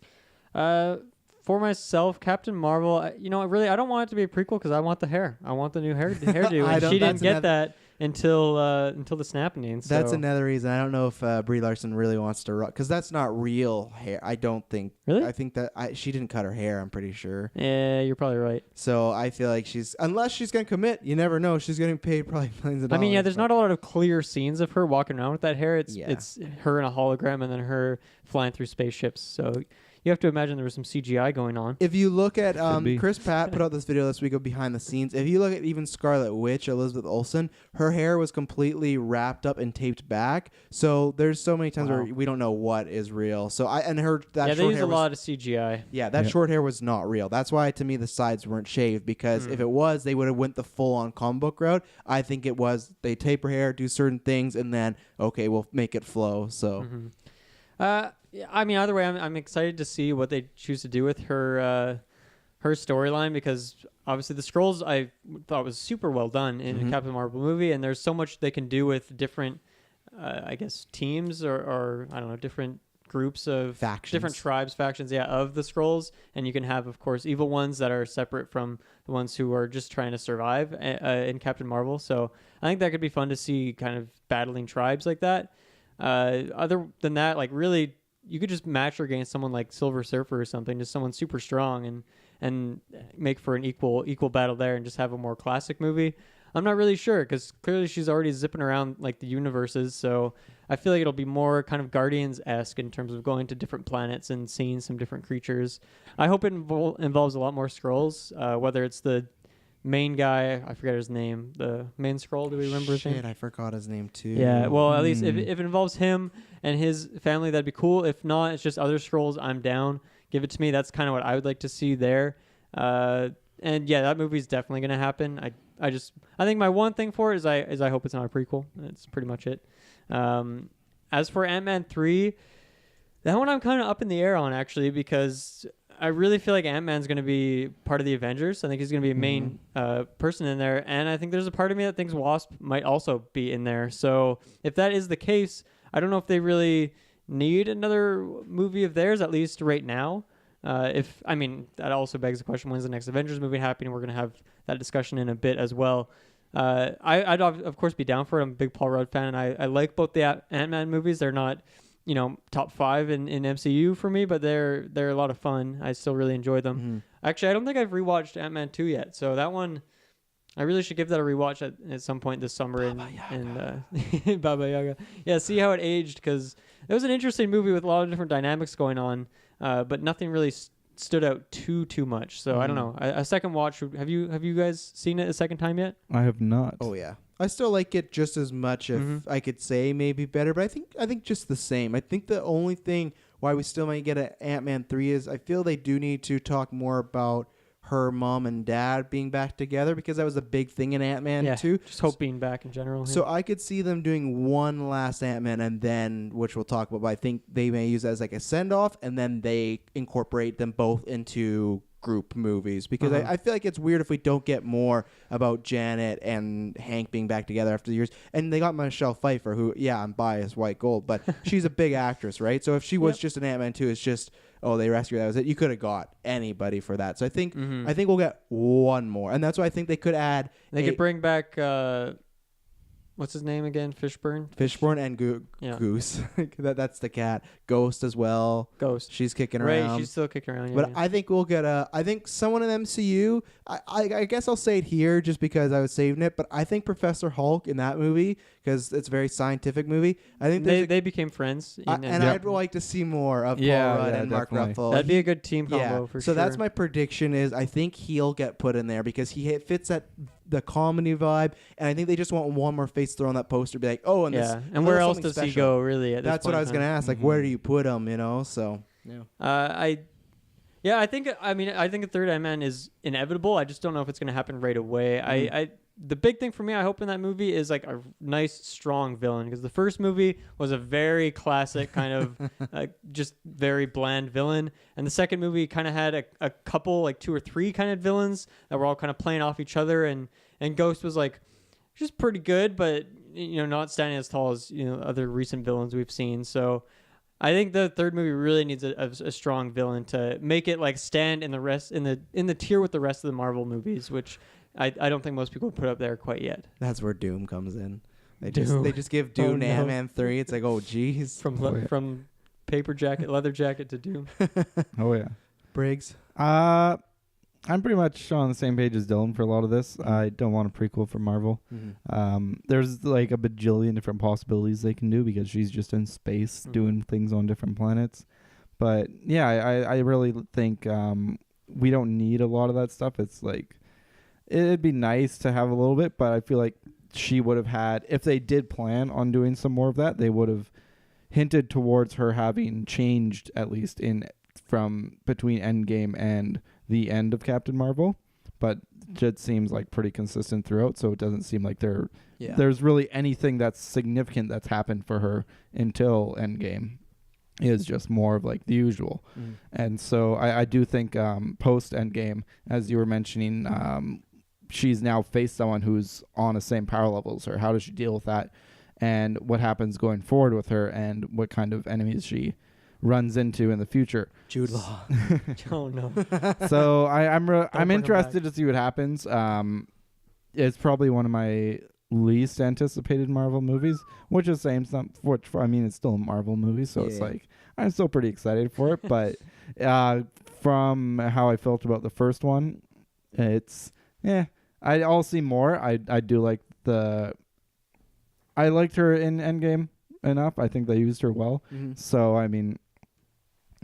For myself, Captain Marvel. I don't want it to be a prequel because I want the hair. I want the new hairdo. And she didn't get that until the snapping. So. That's another reason. I don't know if Brie Larson really wants to rock because that's not real hair. I don't think. Really? I think that she didn't cut her hair. I'm pretty sure. Yeah, you're probably right. So I feel like unless she's gonna commit, you never know. She's getting paid probably millions of dollars. I mean, there's not a lot of clear scenes of her walking around with that hair. It's her in a hologram and then her flying through spaceships. So. You have to imagine there was some CGI going on. If you look at Chris Pratt put out this video this week of behind the scenes. If you look at even Scarlet Witch, Elizabeth Olsen, her hair was completely wrapped up and taped back. So there's so many times where we don't know what is real. So they use a lot of CGI. Yeah, that short hair was not real. That's why to me the sides weren't shaved because if it was, they would have went the full on comic book route. I think it was they tape her hair, do certain things, and then we'll make it flow. So. I mean, either way, I'm excited to see what they choose to do with her storyline because obviously the Skrulls I thought was super well done in the Captain Marvel movie, and there's so much they can do with different, I guess, teams or I don't know, different groups of factions. Different tribes, factions, of the Skrulls, and you can have, of course, evil ones that are separate from the ones who are just trying to survive in Captain Marvel. So I think that could be fun to see, kind of battling tribes like that. Other than that, like really. You could just match her against someone like Silver Surfer or something, just someone super strong and make for an equal battle there and just have a more classic movie. I'm not really sure because clearly she's already zipping around like the universes. So I feel like it'll be more kind of Guardians-esque in terms of going to different planets and seeing some different creatures. I hope it involves a lot more Skrulls, whether it's the main guy, I forget his name, the main Skrull. Do we remember his name? I forgot his name too. Yeah, well, at least if it involves him and his family, that'd be cool. If not, it's just other Skrulls, I'm down. Give it to me. That's kind of what I would like to see there. And that movie's definitely going to happen. I think my one thing for it is I hope it's not a prequel. That's pretty much it. As for Ant-Man 3, that one I'm kind of up in the air on actually because I really feel like Ant-Man's going to be part of the Avengers. I think he's going to be a main person in there. And I think there's a part of me that thinks Wasp might also be in there. So if that is the case, I don't know if they really need another movie of theirs, at least right now. That also begs the question, when's the next Avengers movie happening? We're going to have that discussion in a bit as well. I'd of course be down for it. I'm a big Paul Rudd fan, and I like both the Ant-Man movies. They're not... top 5 in MCU for me, but they're a lot of fun. I still really enjoy them. Actually, I don't think I've rewatched Ant-Man 2 yet, so that one, I really should give that a rewatch at some point this summer. Baba Yaga. Yeah, see how it aged, because it was an interesting movie with a lot of different dynamics going on, but nothing really stood out too much. So I don't know. A second watch. Have you guys seen it a second time yet? I have not. Oh yeah. I still like it just as much, if I could say maybe better, but I think just the same. I think the only thing why we still might get an Ant-Man 3 is I feel they do need to talk more about her mom and dad being back together, because that was a big thing in Ant-Man 2. Just Hope being back in general. So I could see them doing one last Ant-Man, and then, which we'll talk about, but I think they may use it as like a send-off, and then they incorporate them both into group movies, because I feel like it's weird if we don't get more about Janet and Hank being back together after the years. And they got Michelle Pfeiffer, who, I'm biased, white gold, but she's a big actress, right? So if she was just an Ant-Man 2, it's just, they rescued, that was it. You could have got anybody for that. So I think we'll get one more, and that's why I think they could add. They could bring back. What's his name again? Fishburne and Goose. That's the cat. Ghost as well. Ghost. She's kicking around. Right, she's still kicking around. But I think we'll get I think someone in MCU. I guess I'll say it here just because I was saving it. But I think Professor Hulk in that movie, because it's a very scientific movie. I think they became friends. I'd like to see more of Paul Rudd and Mark Ruffalo. That'd be a good team combo for sure. So that's my prediction. Is I think he'll get put in there because he fits that the comedy vibe, and I think they just want one more face thrown on that poster, be like, and where else does he go really? At that's what I was gonna ask. Like, where do you put him? So I think a third Ant-Man is inevitable. I just don't know if it's gonna happen right away. The big thing for me, I hope in that movie is like a nice, strong villain, because the first movie was a very classic kind of just very bland villain, and the second movie kind of had a couple, like 2 or 3 kind of villains that were all kind of playing off each other, and Ghost was like just pretty good, but not standing as tall as other recent villains we've seen. So I think the third movie really needs a strong villain to make it like stand in the tier with the rest of the Marvel movies, which I don't think most people put up there quite yet. That's where Doom comes in. They just give Doom Ant-Man 3. It's like, geez. From leather jacket to Doom. Oh yeah. Briggs. I'm pretty much on the same page as Dylan for a lot of this. I don't want a prequel for Marvel. There's like a bajillion different possibilities they can do, because she's just in space doing things on different planets. But yeah, I really think we don't need a lot of that stuff. It's like, it'd be nice to have a little bit, but I feel like she would have had, if they did plan on doing some more of that, they would have hinted towards her having changed, at least from between Endgame and the end of Captain Marvel. But it seems like pretty consistent throughout, so it doesn't seem like there's really anything that's significant that's happened for her until Endgame. Is just more of like the usual. And so I do think post Endgame, as you were mentioning, she's now faced someone who's on the same power level as her. How does she deal with that? And what happens going forward with her, and what kind of enemies she runs into in the future. Jude Law. Oh no. So I'm interested to see what happens. It's probably one of my least anticipated Marvel movies, which is saying something. It's still a Marvel movie, so it's like I'm still pretty excited for it. But from how I felt about the first one, it's I'll see more. I do like I liked her in Endgame enough. I think they used her well. So I mean,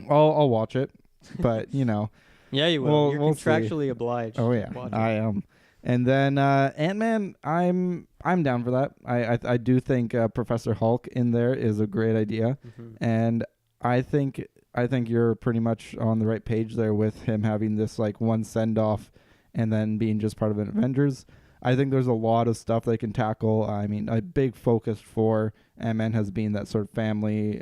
I'll watch it, but yeah, you will. You're contractually obliged. Oh yeah, I am. And then Ant-Man, I'm down for that. I do think Professor Hulk in there is a great idea, and I think you're pretty much on the right page there with him having this like one send off, and then being just part of an Avengers. I think there's a lot of stuff they can tackle. I mean, a big focus for Ant-Man has been that sort of family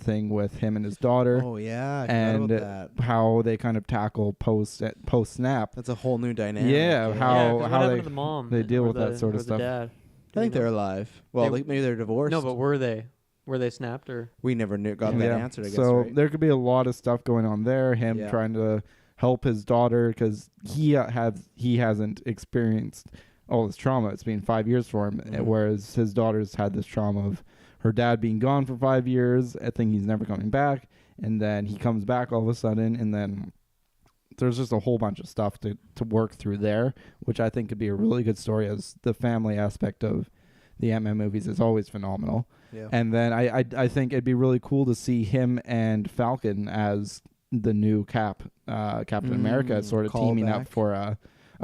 thing with him and his daughter. Oh yeah, and that. How they kind of tackle post snap. That's a whole new dynamic. Yeah, how they the mom they deal with that sort of stuff. Dad? I think they're alive. Well, maybe they're divorced. No, but were they? Were they snapped or? We never got that answer. I guess. So right? There could be a lot of stuff going on there. Him trying to help his daughter because he hasn't experienced all this trauma. It's been 5 years for him, whereas his daughter's had this trauma of her dad being gone for 5 years. I think he's never coming back, and then he comes back all of a sudden, and then there's just a whole bunch of stuff to work through there, which I think could be a really good story, as the family aspect of the Ant-Man movies is always phenomenal. Yeah. And then I think it'd be really cool to see him and Falcon as the new Captain America sort of teaming up for a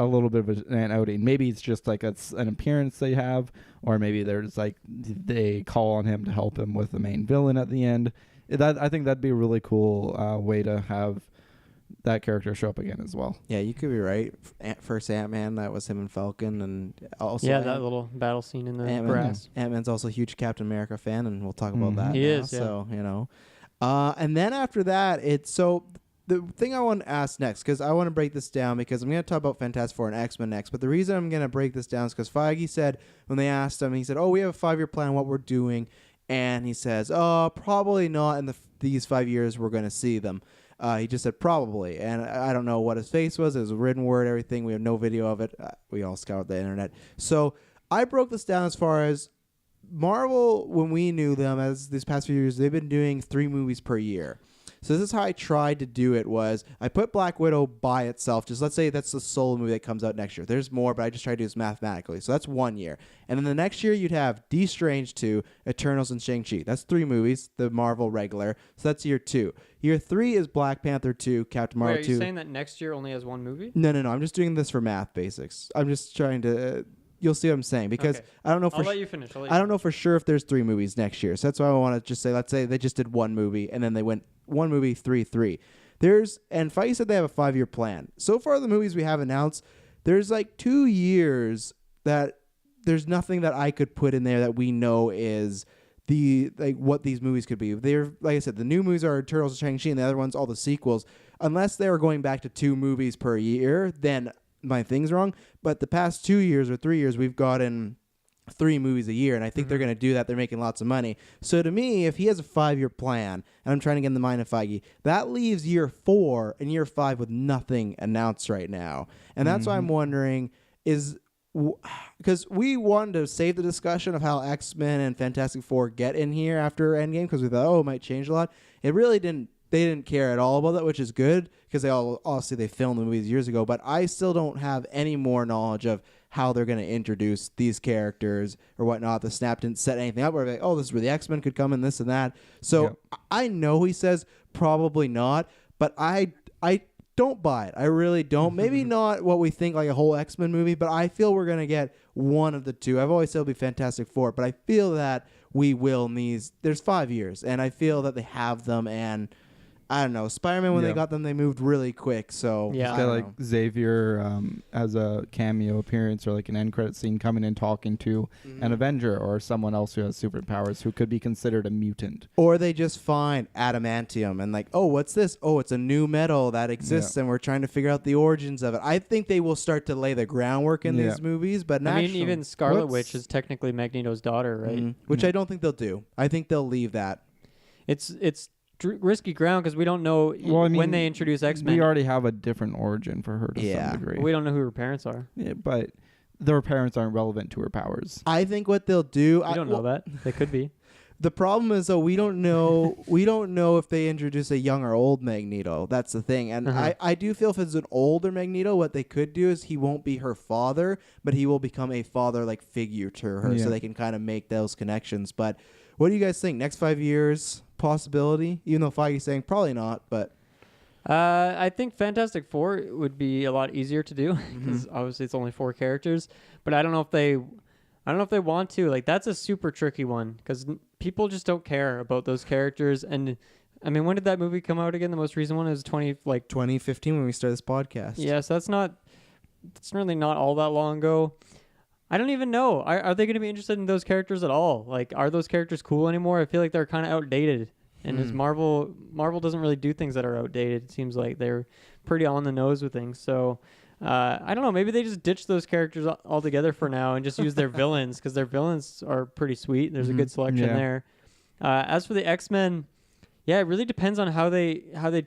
little bit of an outing. Maybe it's just like an appearance they have, or maybe there's like they call on him to help him with the main villain at the end. I think that'd be a really cool way to have that character show up again as well. Yeah, you could be right. First Ant-Man, that was him and Falcon, and also that little battle scene in the grass. Ant-Man's also a huge Captain America fan, and we'll talk about that. He now, is, yeah. So and then after that, the thing I want to ask next, because I want to break this down, because I'm going to talk about Fantastic Four and X-Men next, but the reason I'm going to break this down is because Feige said, when they asked him, he said, we have a 5-year plan, what we're doing, and he says, probably not in these 5 years we're going to see them. He just said probably, and I don't know what his face was. It was a written word, everything. We have no video of it. We all scoured the internet. So I broke this down as far as Marvel, when we knew them as these past few years, they've been doing 3 movies per year. So this is how I tried to do it was I put Black Widow by itself. Just let's say that's the solo movie that comes out next year. There's more, but I just tried to do this mathematically. So that's 1 year. And then the next year you'd have D Strange 2, Eternals, and Shang-Chi. That's 3 movies, the Marvel regular. So that's year 2. Year 3 is Black Panther 2, Captain Marvel 2. Are you saying that next year only has 1 movie? No. I'm just doing this for math basics. I'm just trying to... you'll see what I'm saying, because okay. I don't know I'll let you finish. I don't know for sure if there's 3 movies next year. So that's why I want to just say, let's say they just did 1 movie and then they went 1 movie, 3. And Feige said they have a 5-year plan. So far, the movies we have announced, there's like 2 years that there's nothing that I could put in there that we know is what these movies could be. They're, like I said, the new movies are Eternals and Shang-Chi, and the other ones all the sequels. Unless they are going back to 2 movies per year, then my thing's wrong. But the past 2 years or 3 years, we've gotten 3 movies a year, and I think they're going to do that. They're making lots of money. So to me, if he has a 5-year plan, and I'm trying to get in the mind of Feige, that leaves year 4 and year 5 with nothing announced right now. And that's why I'm wondering is... because we wanted to save the discussion of how X-Men and Fantastic Four get in here after Endgame, because we thought, it might change a lot. It really didn't. They didn't care at all about that, which is good, because obviously they filmed the movies years ago. But I still don't have any more knowledge of how they're going to introduce these characters or whatnot. The Snap didn't set anything up where they're like, this is where the X-Men could come in, this and that. So I know he says probably not, but I don't buy it. I really don't. Maybe not what we think, like a whole X-Men movie, but I feel we're going to get one of the 2. I've always said it'll be Fantastic Four, but I feel that we will in these. There's 5 years, and I feel that they have them, and I don't know. Spider-Man, when they got them, they moved really quick. So yeah, got like Xavier as a cameo appearance or like an end credit scene coming in talking to an Avenger or someone else who has superpowers who could be considered a mutant. Or they just find adamantium and like, what's this? It's a new metal that exists, and we're trying to figure out the origins of it. I think they will start to lay the groundwork in these movies, but I mean, even Scarlet Witch is technically Magneto's daughter, right? Which I don't think they'll do. I think they'll leave that. It's risky ground because we don't know when they introduce X-Men. We already have a different origin for her to some degree. We don't know who her parents are. Yeah, but their parents aren't relevant to her powers. I think what they'll do... We don't know that. They could be. The problem is, though, we don't know if they introduce a young or old Magneto. That's the thing. And I do feel if it's an older Magneto, what they could do is he won't be her father, but he will become a father-like figure to her, so they can kind of make those connections. But what do you guys think? Next 5 years, possibility? Even though Feige's saying probably not, but... I think Fantastic Four would be a lot easier to do because obviously it's only 4 characters. But I don't know if they want to. Like, that's a super tricky one because people just don't care about those characters. And I mean, when did that movie come out again? The most recent one is 2015 when we started this podcast. Yeah, so that's really not all that long ago. I don't even know. Are they going to be interested in those characters at all? Like, are those characters cool anymore? I feel like they're kind of outdated. And as Marvel doesn't really do things that are outdated. It seems like they're pretty on the nose with things. So I don't know. Maybe they just ditch those characters altogether for now and just use their villains because their villains are pretty sweet. There's a good selection there. As for the X-Men, it really depends on how they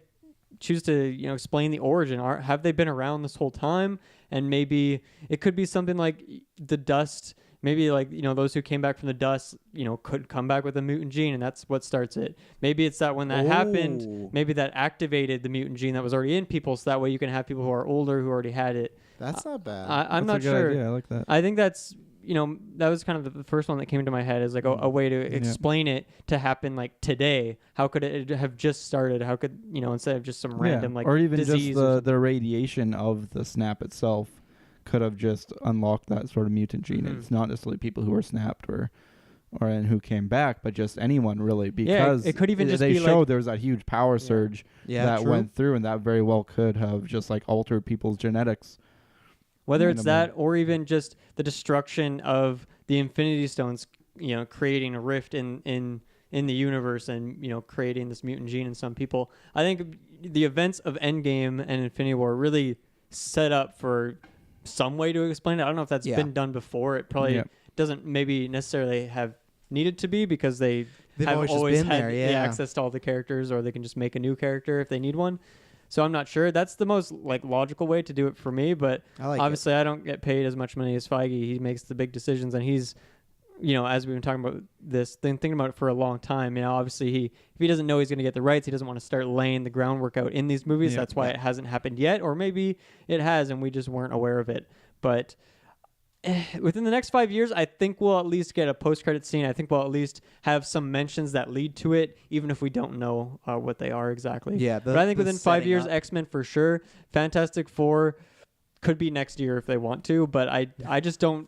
choose to explain the origin. Have they been around this whole time? And maybe it could be something like the dust. Maybe those who came back from the dust, could come back with a mutant gene, and that's what starts it. Maybe it's that when that happened, maybe that activated the mutant gene that was already in people, so that way you can have people who are older who already had it. That's not bad. I'm that's not sure. Idea. I like that. I think that's that was kind of the first one that came into my head is like a way to explain it to happen like today. How could it have just started? How could instead of just some random or even disease just the radiation of the snap itself could have just unlocked that sort of mutant gene. It's not necessarily people who are snapped or and who came back, but just anyone really, because it could even just they be showed like, there was that huge power surge that true. went through, and that very well could have just like altered people's genetics. whether it's that or even just the destruction of the Infinity Stones, creating a rift in the universe and, creating this mutant gene in some people. I think the events of Endgame and Infinity War really set up for some way to explain it. I don't know if that's been done before. It probably doesn't maybe necessarily have needed to be, because they've always been had there, the yeah. access to all the characters, or they can just make a new character if they need one. So I'm not sure. That's the most logical way to do it for me. But obviously, I don't get paid as much money as Feige. He makes the big decisions, and he's, as we've been talking about this, thinking about it for a long time. Obviously, if he doesn't know he's going to get the rights, he doesn't want to start laying the groundwork out in these movies. That's why it hasn't happened yet, or maybe it has, and we just weren't aware of it. But within the next 5 years, I think we'll at least get a post-credit scene. I think we'll at least have some mentions that lead to it, even if we don't know what they are exactly. Yeah, but I think within 5 years, up. X-Men for sure. Fantastic Four could be next year if they want to, but I just don't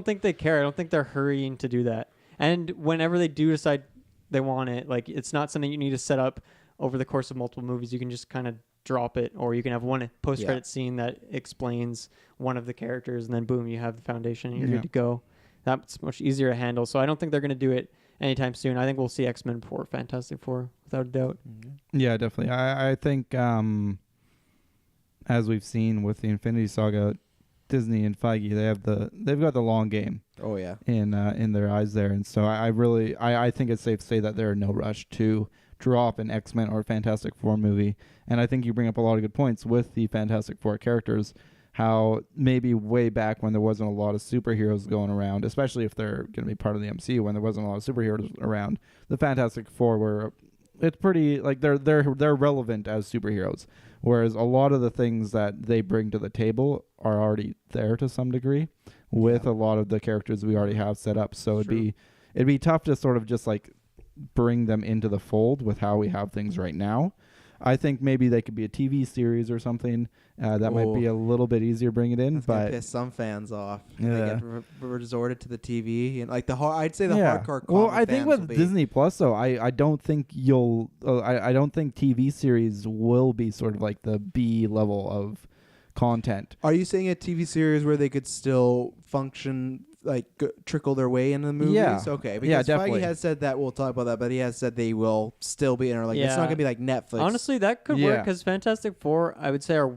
think they care. I don't think they're hurrying to do that. And whenever they do decide they want it, it's not something you need to set up over the course of multiple movies. You can just kind of drop it, or you can have one post-credit scene that explains one of the characters, and then boom, you have the foundation and you're good to go. That's much easier to handle. So I don't think they're going to do it anytime soon. I think we'll see X-Men before Fantastic Four, without a doubt. Yeah, definitely. I think as we've seen with the Infinity Saga, Disney and Feige, they've got the long game. Oh yeah. In their eyes there, and so I think it's safe to say that they're in no rush to drop an X-Men or Fantastic Four movie. And I think you bring up a lot of good points with the Fantastic Four characters, how maybe way back when there wasn't a lot of superheroes going around, especially if they're going to be part of the MCU, when there wasn't a lot of superheroes around, the Fantastic Four were, it's pretty, they're relevant as superheroes, whereas a lot of the things that they bring to the table are already there to some degree with a lot of the characters we already have set up. So it'd be tough to sort of just bring them into the fold with how we have things right now. I think maybe they could be a TV series or something that might be a little bit easier to bring it in. That's but gonna piss some fans off. Yeah. They get resorted to the TV and I'd say the hardcore. Well, I think with Disney Plus though, I don't think I don't think TV series will be sort of like the B level of content. Are you saying a TV series where they could still function, trickle their way into the movies? Yeah. Okay. Because definitely. Feige has said that, we'll talk about that, but he has said they will still be in there. It's not going to be like Netflix. Honestly, that could work, because Fantastic Four, I would say, are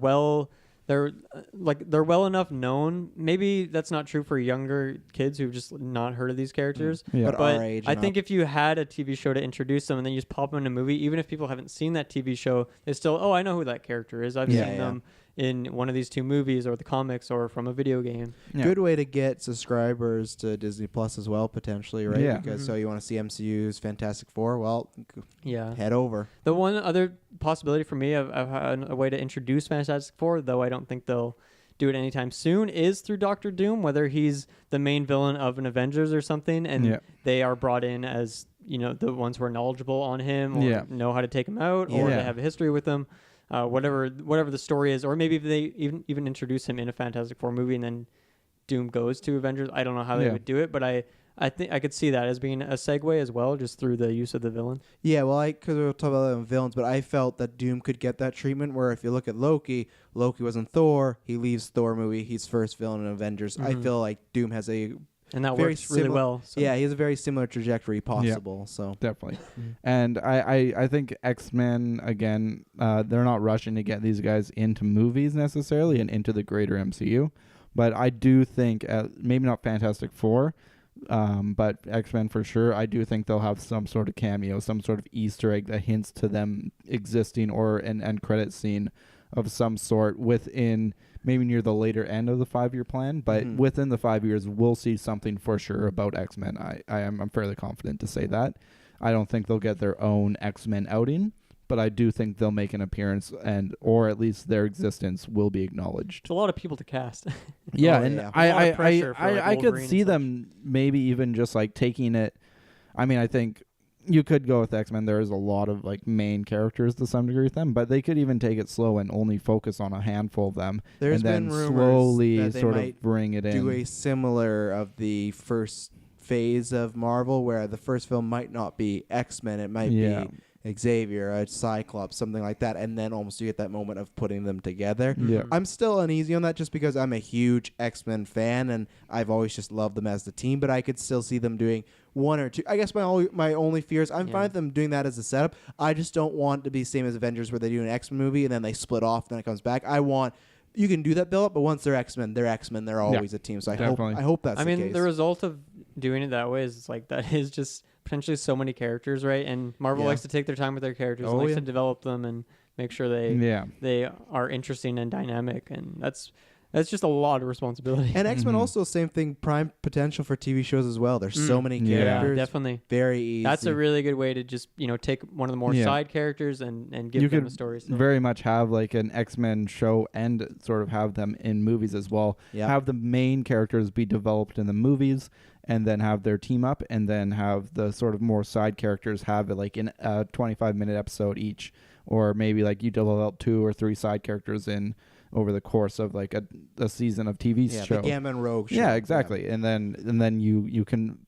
they're well enough known. Maybe that's not true for younger kids who've just not heard of these characters. Yeah. But our age I think if you had a TV show to introduce them and then you just pop them in a movie, even if people haven't seen that TV show, they still, I know who that character is. I've seen them in one of these two movies or the comics or from a video game. Yeah. Good way to get subscribers to Disney Plus as well, potentially, right? Yeah. Because so you want to see MCU's Fantastic Four, well, head over. The one other possibility for me of a way to introduce Fantastic Four, though I don't think they'll do it anytime soon, is through Doctor Doom, whether he's the main villain of an Avengers or something, and they are brought in as, the ones who are knowledgeable on him or know how to take him out or they have a history with him. Whatever the story is, or maybe if they even introduce him in a Fantastic Four movie and then Doom goes to Avengers. I don't know how they would do it, but I think I could see that as being a segue as well, just through the use of the villain. Yeah, well, because we'll talk about villains, but I felt that Doom could get that treatment where if you look at Loki was in Thor, he leaves Thor movie, he's first villain in Avengers. I feel like Doom has and that works really well. So. Yeah, he has a very similar trajectory possible. So definitely. And I think X-Men, again, they're not rushing to get these guys into movies necessarily and into the greater MCU. But I do think, maybe not Fantastic Four, but X-Men for sure, I do think they'll have some sort of cameo, some sort of Easter egg that hints to them existing, or an end credit scene of some sort within maybe near the later end of the 5-year plan, but within the 5 years, we'll see something for sure about X-Men. I'm fairly confident to say that. I don't think they'll get their own X-Men outing, but I do think they'll make an appearance, or at least their existence will be acknowledged. It's a lot of people to cast. I could see them maybe even just taking it. I mean, I think you could go with X-Men. There is a lot of main characters to some degree with them, but they could even take it slow and only focus on a handful of them. There's and then been rumors slowly that they sort might of bring it in. Do a similar of the first phase of Marvel where the first film might not be X-Men, it might be Xavier, a Cyclops, something like that, and then almost you get that moment of putting them together. Yeah. I'm still uneasy on that just because I'm a huge X-Men fan and I've always just loved them as the team, but I could still see them doing one or two. I guess my only fear is I'm fine with them doing that as a setup. I just don't want it to be the same as Avengers where they do an X-Men movie and then they split off and then it comes back. You can do that build up, but once they're X-Men, they're always a team. So I hope that's the case. I mean, the result of doing it that way is like that is just potentially so many characters, right? And Marvel likes to take their time with their characters, and likes to develop them and make sure they are interesting and dynamic, and that's just a lot of responsibility. And X-Men also same thing, prime potential for TV shows as well. There's so many characters. Yeah, definitely. Very easy. That's a really good way to just, take one of the more side characters and give them the stories. Very much have like an X-Men show and sort of have them in movies as well. Yep. Have the main characters be developed in the movies and then have their team up and then have the sort of more side characters have it like in a 25-minute episode each, or maybe like you develop 2 or 3 side characters in over the course of like a season of TV show. The Gamma and Rogue show. Yeah, exactly. Yeah. And then you can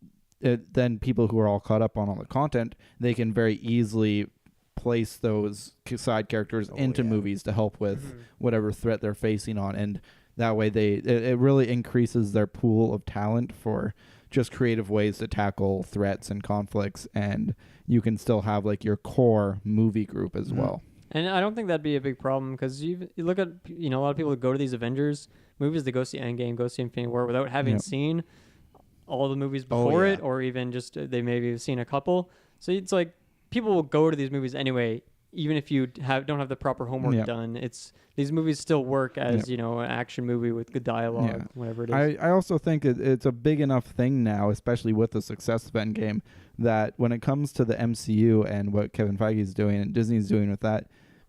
then people who are all caught up on all the content, they can very easily place those side characters into movies to help with whatever threat they're facing on, and that way it really increases their pool of talent for just creative ways to tackle threats and conflicts, and you can still have like your core movie group as well. And I don't think that'd be a big problem because you look at, a lot of people that go to these Avengers movies, they go see Endgame, go see Infinity War without having seen all the movies before it, or even just they maybe have seen a couple. So it's like people will go to these movies anyway, even if you don't have the proper homework done. These movies still work as an action movie with good dialogue, whatever it is. I also think it's a big enough thing now, especially with the success of Endgame, that when it comes to the MCU and what Kevin Feige's doing and Disney's doing with that,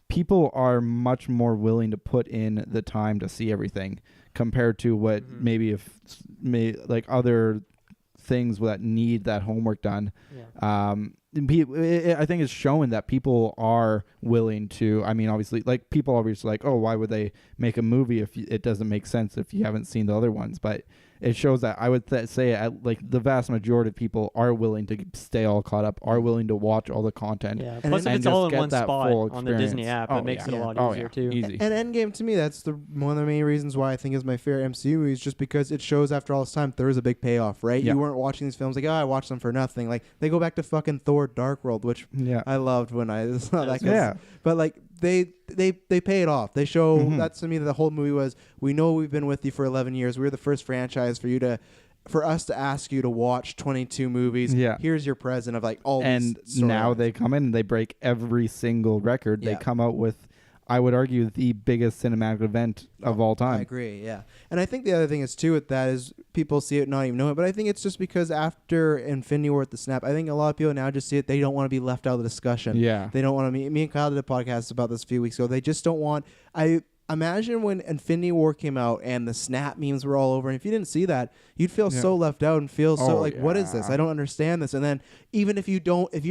people are much more willing to put in the time to see everything compared to what maybe like other things that need that homework done. I think it's showing that people are willing to. I mean, obviously, like people obviously like, oh, why would they make a movie if it doesn't make sense if you haven't seen the other ones? But it shows that I would say like the vast majority of people are willing to stay all caught up, are willing to watch all the content. Yeah. Plus, if it's all in one spot on the Disney app, it makes it a lot easier too. Easy. And Endgame to me, that's one of the main reasons why I think is my favorite MCU movie, is just because it shows after all this time there is a big payoff, right? You weren't watching these films like, I watched them for nothing. Like they go back to fucking Thor: Dark World, which I loved when I saw that. But like they pay it off. They show that's to me the whole movie was, we know we've been with you for 11 years. We're the first franchise for us to ask you to watch 22 movies. Here's your present of like all and these now they come in and they break every single record. They come out with, I would argue, the biggest cinematic event of all time. I agree, And I think the other thing is too with that is people see it not even know it, but I think it's just because after Infinity War at the snap, I think a lot of people now just see it, they don't want to be left out of the discussion. They don't want to me and Kyle did a podcast about this a few weeks ago. They just don't want imagine when Infinity War came out and the snap memes were all over, and if you didn't see that, you'd feel so left out and feel what is this? I don't understand this. And then even if you're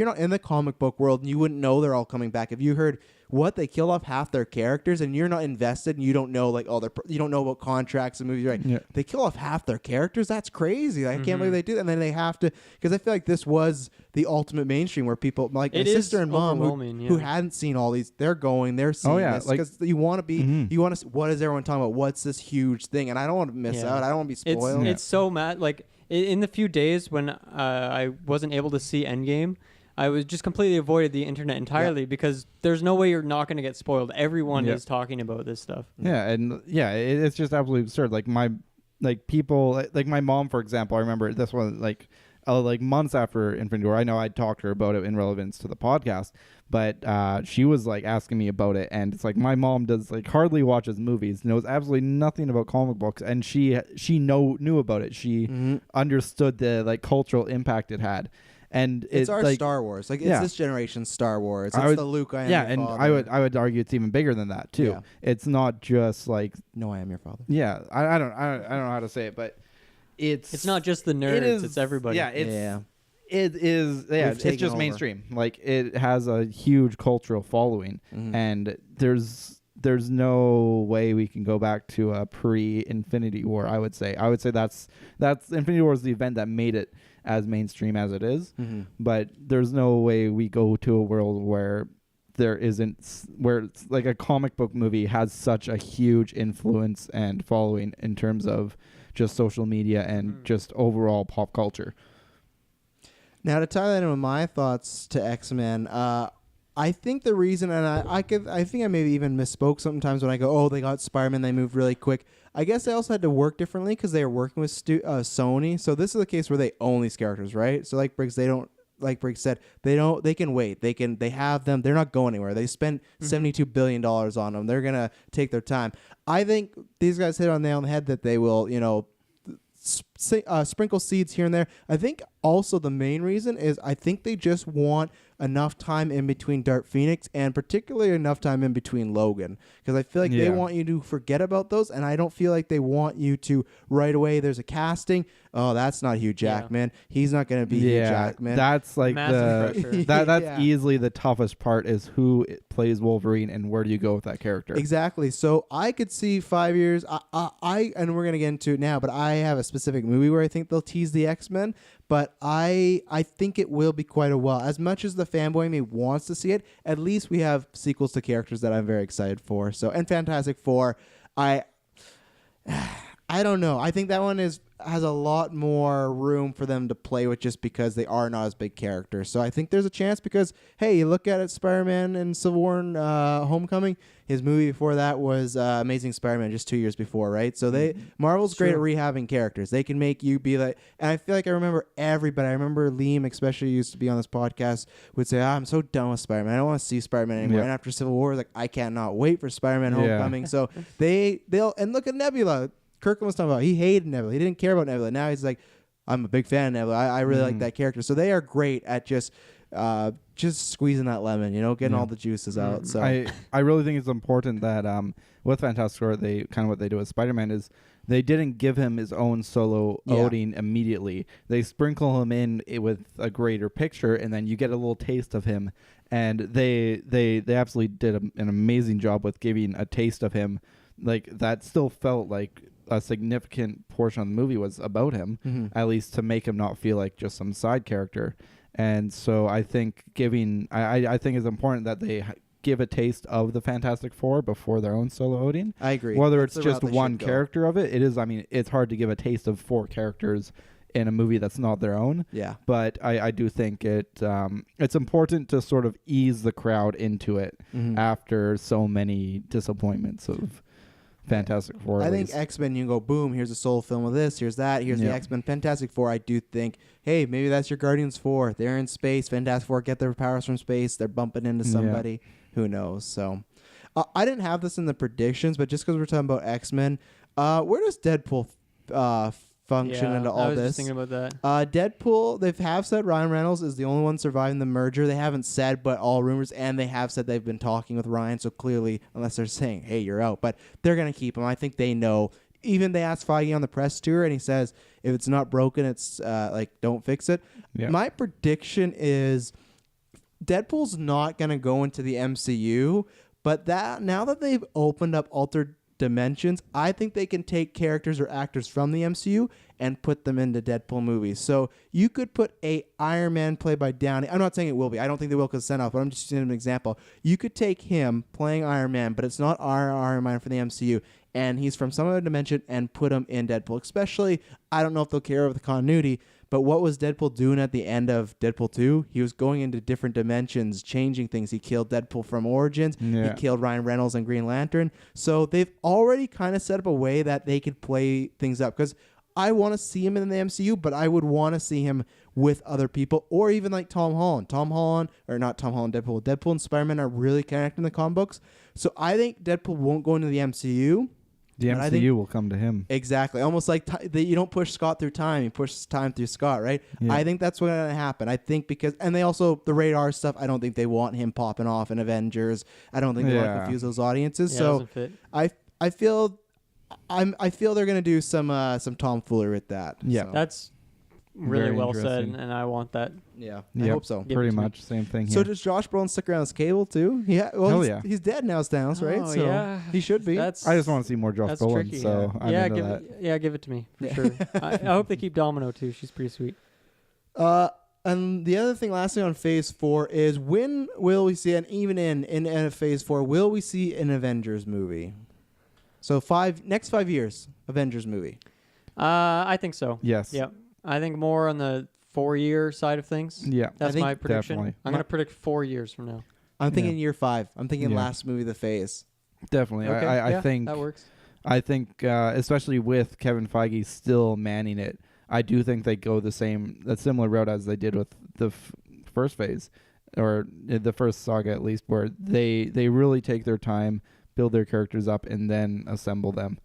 not in the comic book world, you wouldn't know they're all coming back. If you heard they killed off half their characters and you're not invested and you don't know you don't know about contracts and movies, right? They kill off half their characters. That's crazy. I can't believe they do that. And then they have to, because I feel like this was the ultimate mainstream where people like my sister and mom who hadn't seen all these, they're seeing this because you want to be, you want to, what is everyone talking about? What's this huge thing? And I don't want to miss out. I don't want to be spoiled. It's so mad. Like in the few days when I wasn't able to see Endgame, I was just completely avoided the internet entirely because there's no way you're not going to get spoiled. Everyone is talking about this stuff. It's just absolutely absurd. Like my mom, for example, I remember this one like months after Infinity War. I know I talked to her about it in relevance to the podcast, but she was like asking me about it, and it's like my mom does like hardly watches movies, knows absolutely nothing about comic books, and she knew about it. She understood the like cultural impact it had. And it's our like, Star Wars. Like it's this generation's Star Wars. It's the Luke I am your and father. I would argue it's even bigger than that too. Yeah. It's not just like no, I am your father. Yeah, I don't know how to say it, but it's not just the nerds. It's everybody. Yeah, it is. Yeah, it's just mainstream. Like it has a huge cultural following, and there's no way we can go back to a pre-Infinity War. I would say that's Infinity War is the event that made it as mainstream as it is. Mm-hmm. But there's no way we go to a world where there isn't, where it's like a comic book movie has such a huge influence and following in terms of just social media and just overall pop culture. Now, to tie that in with my thoughts to X-Men, I think the reason, and I think I maybe even misspoke sometimes when I go, oh, they got Spider-Man, they moved really quick. I guess they also had to work differently because they were working with Sony. So this is the case where they own these characters, right? So like Briggs, they don't. Like Briggs said, they can wait. They have them. They're not going anywhere. They spent $72 billion on them. They're gonna take their time. I think these guys hit on the nail on the head that they will, sprinkle seeds here and there. I think also the main reason is I think they just want enough time in between Dark Phoenix and particularly enough time in between Logan, because I feel like they want you to forget about those, and I don't feel like they want you to right away. There's a casting. Oh, that's not Hugh Jackman. He's not going to be Hugh Jackman. That's like massive pressure. That's easily the toughest part is who plays Wolverine and where do you go with that character. Exactly. So I could see 5 years. And we're going to get into it now, but I have a specific movie where I think they'll tease the X-Men. But I think it will be quite a while. As much as the fanboy in me wants to see it, at least we have sequels to characters that I'm very excited for. So, and Fantastic Four, I don't know. I think that one has a lot more room for them to play with just because they are not as big characters. So I think there's a chance because, hey, you look at it, Spider-Man and Civil War and Homecoming, his movie before that was Amazing Spider-Man just 2 years before, right? So Marvel's great at rehabbing characters. They can make you be like, and I feel like I remember everybody. I remember Liam, especially used to be on this podcast, would say, I'm so done with Spider-Man. I don't want to see Spider-Man anymore. Yeah. And after Civil War, like, I cannot wait for Spider-Man Homecoming. So they'll, and look at Nebula. Kirkland was talking about he hated Nebula. He didn't care about Nebula. Now he's like, I'm a big fan of Nebula. I really like that character. So they are great at just squeezing that lemon, getting all the juices out. So I really think it's important that with Fantastic Four, they kind of what they do with Spider-Man is they didn't give him his own solo outing immediately. They sprinkle him in with a greater picture, and then you get a little taste of him. And they absolutely did an amazing job with giving a taste of him. Like that still felt like a significant portion of the movie was about him, at least to make him not feel like just some side character. And so I think I think it's important that they give a taste of the Fantastic Four before their own solo outing. I agree. Whether it's just one character of it, it's hard to give a taste of 4 characters in a movie that's not their own. Yeah. But I do think it's important to sort of ease the crowd into it after so many disappointments of Fantastic Four. I think X-Men, you can go, boom, here's a solo film of this, here's that, here's the X-Men. Fantastic Four, I do think, hey, maybe that's your Guardians 4. They're in space. Fantastic Four get their powers from space. They're bumping into somebody. Who knows? So I didn't have this in the predictions, but just because we're talking about X-Men, where does Deadpool function into all I was this? just thinking about that. Deadpool, they have said Ryan Reynolds is the only one surviving the merger. They haven't said, but all rumors, and they have said they've been talking with Ryan, so clearly, unless they're saying, hey, you're out, but they're going to keep him. I think they know. Even they asked Feige on the press tour, and he says, if it's not broken, it's don't fix it. Yeah. My prediction is Deadpool's not going to go into the MCU, but now that they've opened up altered dimensions, I think they can take characters or actors from the MCU and put them into Deadpool movies. So you could put a Iron Man played by Downey. I'm not saying it will be. I don't think they will because send off, but I'm just using an example. You could take him playing Iron Man, but it's not our Iron Man for the MCU, and he's from some other dimension, and put him in Deadpool. Especially, I don't know if they'll care over the continuity, but what was Deadpool doing at the end of Deadpool 2? He was going into different dimensions, changing things. He killed Deadpool from Origins. Yeah. He killed Ryan Reynolds and Green Lantern. So they've already kind of set up a way that they could play things up. Because I want to see him in the MCU, but I would want to see him with other people, or even like Tom Holland. Deadpool and Spider-Man are really connected in the comic books. So I think Deadpool won't go into the MCU. The MCU will come to him. Exactly. Almost like you don't push Scott through time. You push time through Scott, right? Yeah. I think that's what's going to happen. I think because... And they also... The radar stuff, I don't think they want him popping off in Avengers. I don't think they want to confuse those audiences. So I feel they're going to do some tomfoolery with that. Yeah. So. That's really well said, and I want that. Yeah, I hope so. Pretty much same thing here. So does Josh Brolin stick around as Cable too? Yeah. Well, he's dead now, Thanos, right? Oh, so yeah. He should be. I just want to see more Josh Brolin. Tricky, so I'm into that. Give it to me for sure. I hope they keep Domino too. She's pretty sweet. And the other thing, lastly, on Phase 4 is when will we see, and even in Phase 4, will we see an Avengers movie? So next 5 years, Avengers movie. I think so. Yes. Yep. I think more on the 4-year side of things. Yeah. That's my prediction. Definitely. I'm going to predict 4 years from now. I'm thinking year 5. I'm thinking Yeah. last movie of the Phase. Definitely. Okay. I think that works. I think, especially with Kevin Feige still manning it, I do think they go a similar route as they did with the first phase, or the first saga at least, where they really take their time, build their characters up, and then assemble them.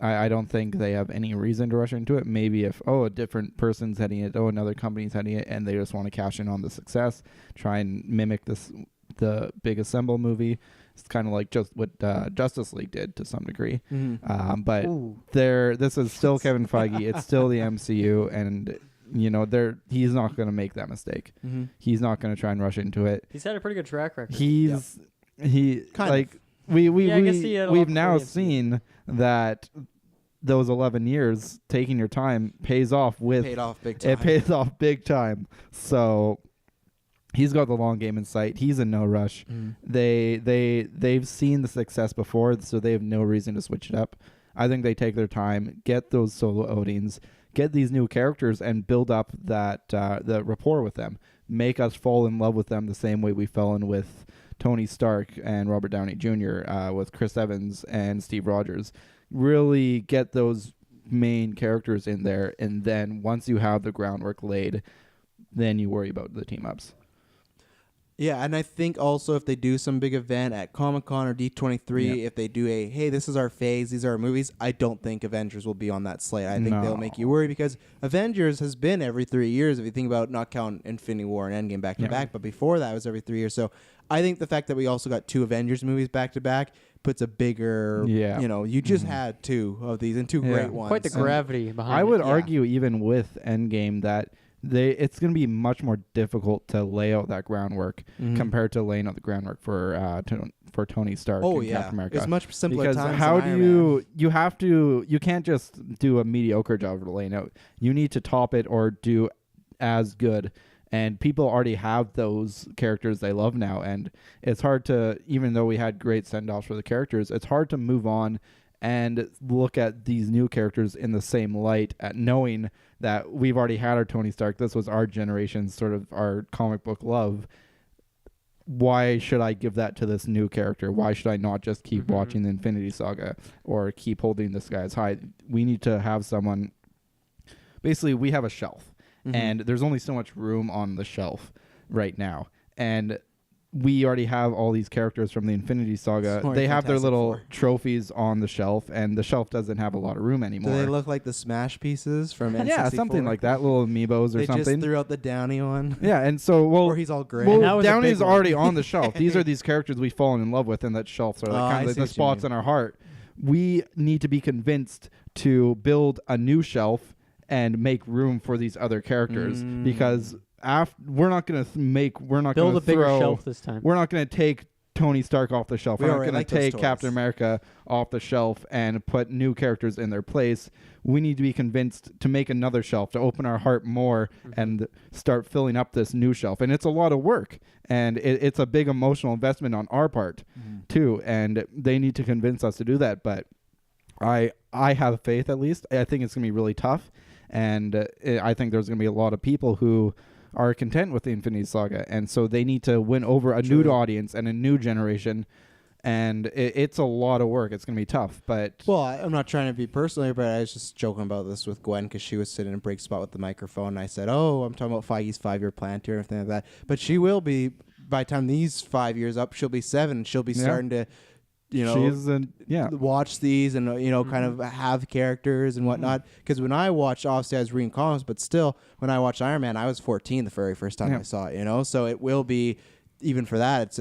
I don't think they have any reason to rush into it. Maybe if, a different person's heading it, another company's heading it, and they just want to cash in on the success, try and mimic the big Assemble movie. It's kind of like just what Justice League did to some degree. Mm-hmm. But this is still Kevin Feige. It's still the MCU, and he's not going to make that mistake. Mm-hmm. He's not going to try and rush into it. He's had a pretty good track record. We've now seen that those 11 years taking your time pays off paid off big time. It pays off big time. So he's got the long game in sight. He's in no rush. They've seen the success before, so they have no reason to switch it up. I think they take their time, get those solo outings, get these new characters, and build up the rapport with them. Make us fall in love with them the same way we fell in with Tony Stark and Robert Downey Jr., with Chris Evans and Steve Rogers. Really get those main characters in there, and then once you have the groundwork laid, then you worry about the team-ups. Yeah, and I think also if they do some big event at Comic-Con or D23, if they do hey, this is our phase, these are our movies, I don't think Avengers will be on that slate. I think they'll make you worry, because Avengers has been every 3 years, if you think about not counting Infinity War and Endgame back-to-back, but before that it was every 3 years. So I think the fact that we also got 2 Avengers movies back-to-back puts a bigger, you just had 2 of these and 2 great ones. Quite the gravity behind it. I would argue even with Endgame that it's going to be much more difficult to lay out that groundwork compared to laying out the groundwork for Tony Stark and Captain America. It's much simpler because times how than do you can't just do a mediocre job of laying out. You need to top it or do as good. And people already have those characters they love now, and it's hard to, even though we had great send-offs for the characters, it's hard to move on and look at these new characters in the same light, at knowing that we've already had our Tony Stark. This was our generation's sort of our comic book love. Why should I give that to this new character? Why should I not just keep watching the Infinity Saga or keep holding this guy as high? We need to have someone. Basically, we have a shelf, and there's only so much room on the shelf right now. And we already have all these characters from the Infinity Saga. They have their little trophies on the shelf, and the shelf doesn't have a lot of room anymore. Do they look like the Smash pieces from N64? Yeah, something like that, little amiibos or something. They just threw out the Downey one. Yeah, and so, or he's all gray. Well, Downey's already on the shelf. These are these characters we've fallen in love with, and that shelf are like kind of like the spots in our heart. We need to be convinced to build a new shelf and make room for these other characters, because we're not going to build a bigger shelf this time. We're not going to take Tony Stark off the shelf. We're not going to take Captain America off the shelf and put new characters in their place. We need to be convinced to make another shelf, to open our heart more and start filling up this new shelf. And it's a lot of work, and it's a big emotional investment on our part too. And they need to convince us to do that. But I have faith, at least. I think it's going to be really tough. And I think there's going to be a lot of people who are content with the Infinity Saga, and so they need to win over a new audience and a new generation, and it's a lot of work. It's going to be tough, but... Well, I'm not trying to be personal, but I was just joking about this with Gwen, because she was sitting in a break spot with the microphone, and I said, I'm talking about Feige's 5-year plan here and everything like that, but she will be, by the time these 5 years up, she'll be 7, she'll be starting to... watch these and kind of have characters and whatnot. Because when I watched, obviously I was reading comics, but still, when I watched Iron Man, I was 14 the very first time I saw it. So it will be, even for that,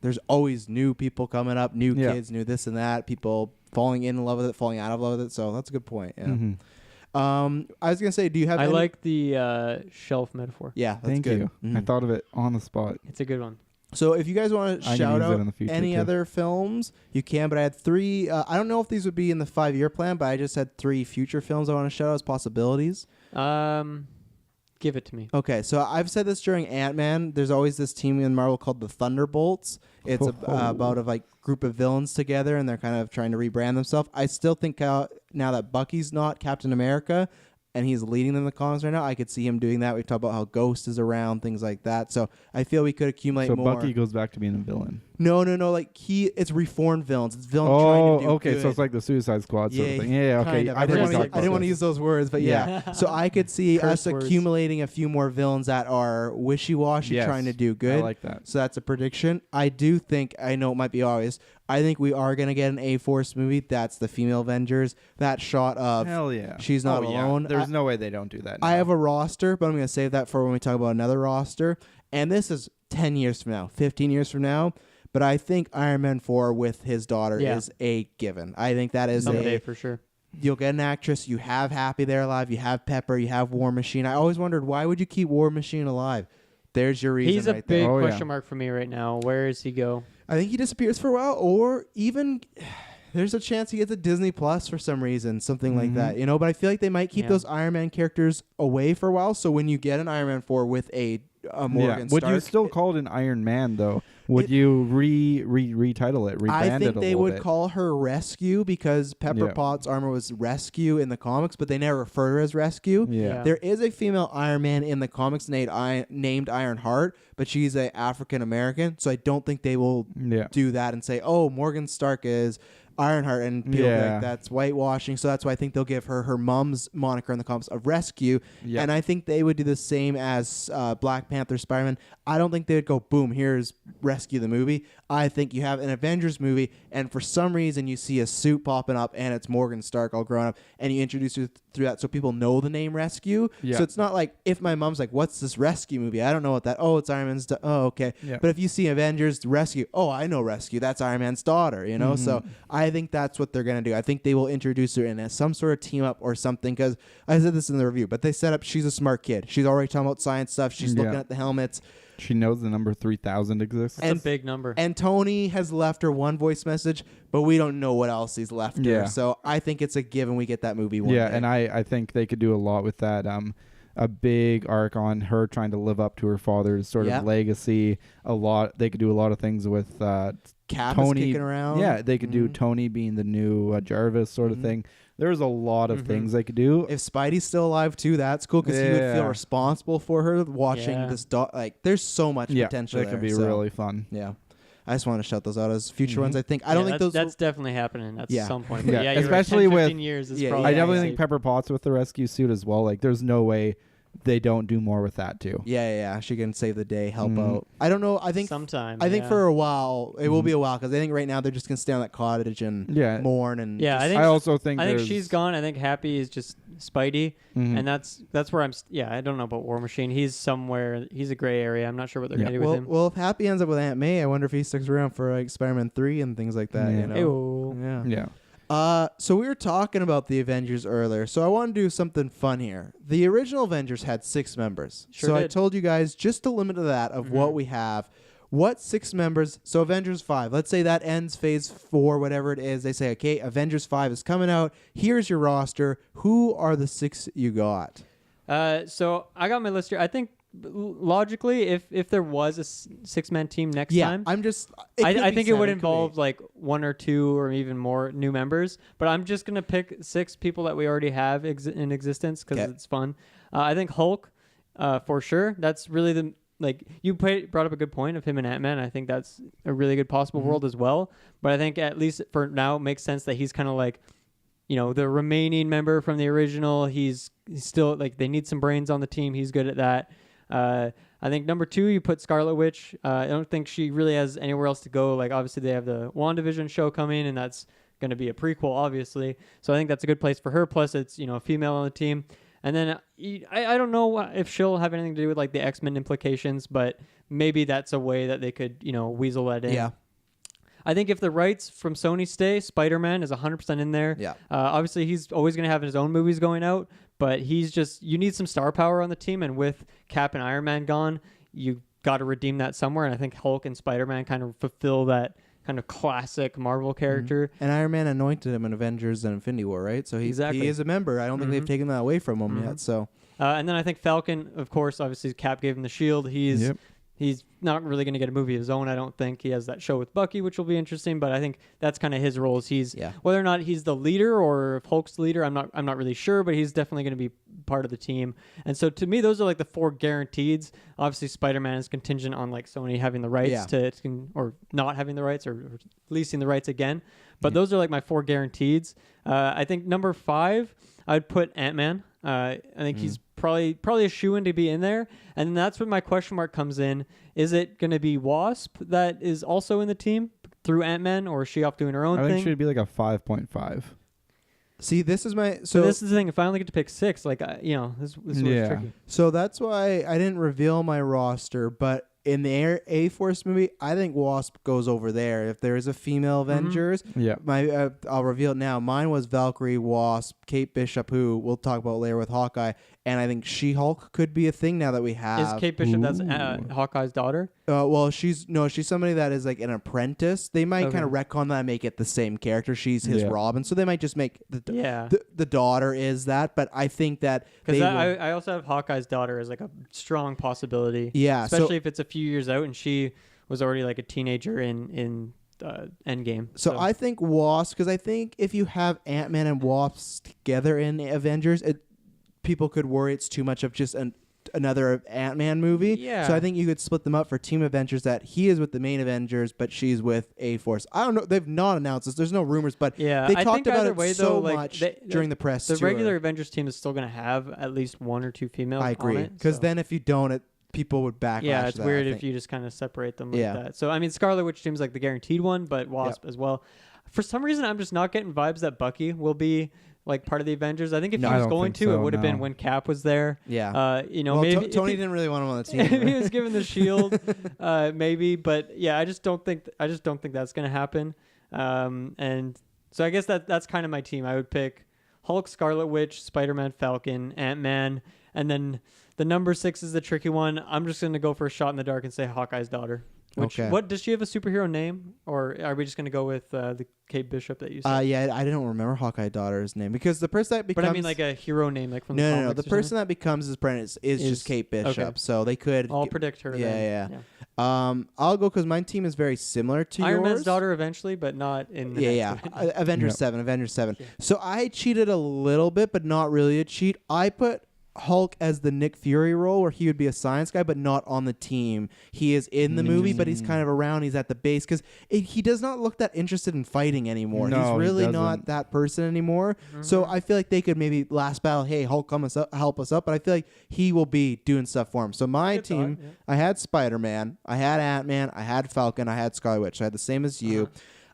there's always new people coming up, new kids, new this and that, people falling in love with it, falling out of love with it. So that's a good point. I was gonna say, do you have? I like the shelf metaphor. Yeah, that's Thank good. you. I thought of it on the spot. It's a good one. So if you guys want to shout out any other films, you can. But I had 3. I don't know if these would be in the 5-year plan, but I just had 3 future films I want to shout out as possibilities. give it to me. Okay, so I've said this during Ant-Man. There's always this team in Marvel called the Thunderbolts. It's about a group of villains together, and they're kind of trying to rebrand themselves. I still think now that Bucky's not Captain America, and he's leading them in the comics right now, I could see him doing that. We've talked about how Ghost is around, things like that. So I feel we could accumulate more. So Bucky goes back to being a villain. No. Like it's reformed villains. It's villains trying to do okay. good. So it's like the Suicide Squad sort of thing. Yeah, okay. Kind of. I didn't want to use those words, but yeah. So I could see us accumulating a few more villains that are wishy-washy, trying to do good. I like that. So that's a prediction. I do think, I know it might be obvious, I think we are going to get an A-Force movie. That's the female Avengers. That shot of hell yeah, she's not alone. Yeah. There's no way they don't do that now. I have a roster, but I'm going to save that for when we talk about another roster. And this is 10 years from now, 15 years from now. But I think Iron Man 4 with his daughter is a given. I think that is someday for sure. You'll get an actress. You have Happy there alive. You have Pepper. You have War Machine. I always wondered, why would you keep War Machine alive? There's your reason. He's a big question mark for me right now. Where does he go? I think he disappears for a while, or even there's a chance he gets a Disney Plus for some reason, something like that, you know. But I feel like they might keep those Iron Man characters away for a while. So when you get an Iron Man 4 with a Morgan Stark, would you still call it an Iron Man though? Would you retitle it, rebrand it a little bit? I think they would call her Rescue because Pepper Potts' armor was Rescue in the comics, but they never refer to her as Rescue. Yeah. There is a female Iron Man in the comics named Ironheart, but she's a African American, so I don't think they will do that and say, "Oh, Morgan Stark is Ironheart," and people be like, that's whitewashing. So that's why I think they'll give her mom's moniker in the comics of Rescue. Yep. And I think they would do the same as Black Panther, Spider-Man. I don't think they would go, boom, here's Rescue the movie. I think you have an Avengers movie, and for some reason you see a suit popping up, and it's Morgan Stark all grown up, and you introduce her through that so people know the name Rescue. So it's not like if my mom's like, what's this Rescue movie? I don't know what that. Oh, it's Iron Man's. Oh, okay. But if you see Avengers Rescue, oh, I know Rescue. That's Iron Man's daughter. You know. So I think that's what they're gonna do. I think they will introduce her in as some sort of team up or something. Because I said this in the review, but they set up. She's a smart kid. She's already talking about science stuff. She's looking at the helmets. She knows the number 3000 exists. That's a big number. And Tony has left her one voice message, but we don't know what else he's left her. So I think it's a given we get that movie one day. And I think they could do a lot with that. A big arc on her trying to live up to her father's sort of legacy. They could do a lot of things with Cap Tony is kicking around. Yeah, they could do Tony being the new Jarvis sort of thing. There's a lot of things they could do. If Spidey's still alive too, that's cool because he would feel responsible for her watching this dog. Like, there's so much potential. That could be really fun. Yeah, I just want to shout those out as future ones. I think I don't think that's definitely happening at some point. Yeah, you're especially right. 10, with 15 years. Is probably I definitely think Pepper Potts with the rescue suit as well. Like, there's no way they don't do more with that too. Yeah. She can save the day, help out. I don't know. I think sometime. I think for a while it will be a while because I think right now they're just gonna stay on that cottage and mourn and I also think she's gone. I think Happy is just Spidey, and that's where I'm. I don't know about War Machine. He's somewhere. He's a gray area. I'm not sure what they're gonna do with him. Well, if Happy ends up with Aunt May, I wonder if he sticks around for like Spider-Man 3 and things like that. You know? Yeah. So we were talking about the Avengers earlier, so I want to do something fun here. The original Avengers had 6 members. I told you guys just to limit to that of what we have. What 6 members? So Avengers 5. Let's say that ends phase 4, whatever it is. They say, okay, Avengers 5 is coming out. Here's your roster. Who are the 6 you got? So I got my list here. I think logically, if there was a 6-man team next time, I think it would involve like 1 or 2 or even more new members. But I'm just gonna pick 6 people that we already have in existence because it's fun. I think Hulk, for sure. That's really you brought up a good point of him and Ant-Man. I think that's a really good possible world as well. But I think at least for now, it makes sense that he's kind of like, the remaining member from the original. He's still like they need some brains on the team. He's good at that. I think number 2, you put Scarlet Witch. I don't think she really has anywhere else to go. Like, obviously, they have the WandaVision show coming, and that's going to be a prequel, obviously. So I think that's a good place for her. Plus, it's, a female on the team. And then I don't know if she'll have anything to do with, like, the X-Men implications, but maybe that's a way that they could, weasel that in. Yeah. I think if the rights from Sony stay, Spider-Man is 100% in there. Yeah. Obviously, he's always going to have his own movies going out, but you need some star power on the team, and with Cap and Iron Man gone, you got to redeem that somewhere, and I think Hulk and Spider-Man kind of fulfill that kind of classic Marvel character. And Iron Man anointed him in Avengers and Infinity War, right? So he is a member. I don't think they've taken that away from him yet. So And then I think Falcon, of course, obviously Cap gave him the shield. He's not really going to get a movie of his own, I don't think. He has that show with Bucky, which will be interesting, but I think that's kind of his role. Whether or not he's the leader or if Hulk's the leader, I'm not really sure, but he's definitely going to be part of the team. And so to me, those are like the 4 guaranteeds. Obviously, Spider-Man is contingent on like Sony having the rights or not having the rights or leasing the rights again. But those are like my 4 guaranteeds. I think number 5, I'd put Ant-Man. I think he's probably a shoo-in to be in there. And that's when my question mark comes in. Is it going to be Wasp that is also in the team through Ant-Man, or is she off doing her own thing? I think she'd be like a 5.5. See, this is my... So this is the thing. If I only get to pick 6, like, this is tricky. So that's why I didn't reveal my roster, but in the A-Force movie, I think Wasp goes over there. If there is a female Avengers, I'll reveal it now. Mine was Valkyrie, Wasp, Kate Bishop, who we'll talk about later with Hawkeye, and I think She-Hulk could be a thing now that we have. Is Kate Bishop, that's Hawkeye's daughter? Well, she's somebody that is like an apprentice. They might kind of retcon that and make it the same character. She's his Robin, so they might just make the daughter is that. But I think that because I also have Hawkeye's daughter as like a strong possibility. Yeah, especially if it's a few years out and she was already like a teenager in Endgame. So I think Wasp, because I think if you have Ant-Man and Wasp together in Avengers, people could worry it's too much of just another Ant-Man movie. Yeah. So I think you could split them up for Team Avengers, that he is with the main Avengers, but she's with A-Force. I don't know. They've not announced this. There's no rumors, but they talked about it so much during the press tour. The regular Avengers team is still going to have at least 1 or 2 females. I agree. Because then if you don't, people would backlash. Yeah, it's weird if you just kind of separate them like that. So, I mean, Scarlet Witch seems like the guaranteed one, but Wasp as well. For some reason, I'm just not getting vibes that Bucky will be like part of the Avengers. I think if he was going to, it would have been when Cap was there. Yeah. Maybe Tony didn't really want him on the team. If he was given the shield, maybe. But yeah, I just don't think that's going to happen. And so I guess that's kind of my team. I would pick Hulk, Scarlet Witch, Spider-Man, Falcon, Ant-Man, and then the number 6 is the tricky one. I'm just going to go for a shot in the dark and say Hawkeye's daughter. What does she have a superhero name, or are we just going to go with the Kate Bishop that you said? Yeah, I don't remember Hawkeye daughter's name because the person that becomes. But I mean, like a hero name, like from the comics. No. The person that becomes his apprentice is just Kate Bishop, so they could. I'll predict her. Yeah. I'll go because my team is very similar to Iron yours. Man's daughter eventually, but not in. Avengers 7. Avengers 7. Yeah. So I cheated a little bit, but not really a cheat. I put Hulk as the Nick Fury role, where he would be a science guy but not on the team. He is in the movie, but he's kind of around. He's at the base because he does not look that interested in fighting anymore. No, he's really not that person anymore. So I feel like they could maybe last battle, hey, Hulk, come help us up. But I feel like he will be doing stuff for him. So my team, I had Spider-Man, I had Ant-Man, I had Falcon, I had Scarlet Witch. I had the same as you.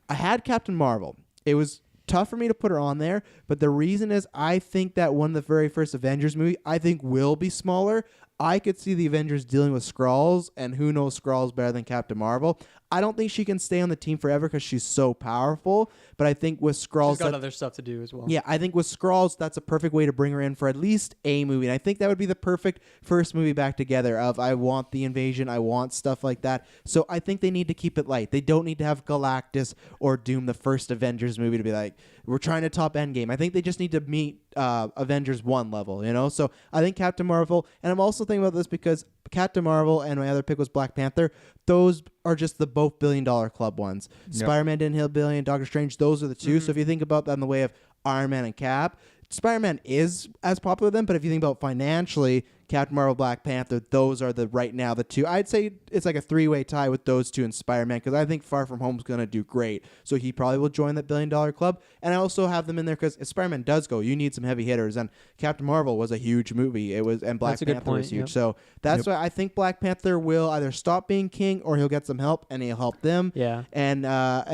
I had Captain Marvel. It was tough for me to put her on there, but the reason is I think that one of the very first Avengers movie I think will be smaller. I could see the Avengers dealing with Skrulls, and who knows Skrulls better than Captain Marvel. I don't think she can stay on the team forever because she's so powerful, but I think with Skrulls... She's got other stuff to do as well. Yeah, I think with Skrulls, that's a perfect way to bring her in for at least a movie, and I think that would be the perfect first movie back together of I want the invasion, I want stuff like that. So I think they need to keep it light. They don't need to have Galactus or Doom, the first Avengers movie, to be like, we're trying to top Endgame. I think they just need to meet Avengers 1 level, So I think Captain Marvel, and I'm also thinking about this because Captain Marvel and my other pick was Black Panther. Those are just the both $1 billion club ones. Yep. Spider-Man didn't hit $1 billion. Doctor Strange, those are the two. So if you think about that in the way of Iron Man and Cap, Spider-Man is as popular with them, but if you think about financially, Captain Marvel, Black Panther, those are right now the two. I'd say it's like a 3-way tie with those two and Spider-Man because I think Far From Home is going to do great. So he probably will join that $1 billion club. And I also have them in there because if Spider-Man does go, you need some heavy hitters. And Captain Marvel was a huge movie. And Black Panther was huge. Yep. So that's why I think Black Panther will either stop being king or he'll get some help and he'll help them. Yeah. And I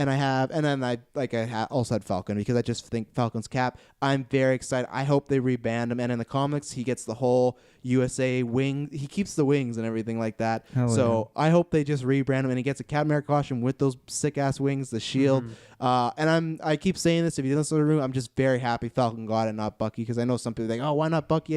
also had Falcon because I just think Falcon's Cap. I'm very excited. I hope they reband him. And in the comics, he gets the whole USA wing. He keeps the wings and everything like that. I hope they just rebrand him and he gets a Captain America costume with those sick ass wings, the shield. And I keep saying this, if you listen to the room, I'm just very happy Falcon got it, not Bucky, because I know some people think, oh, why not Bucky?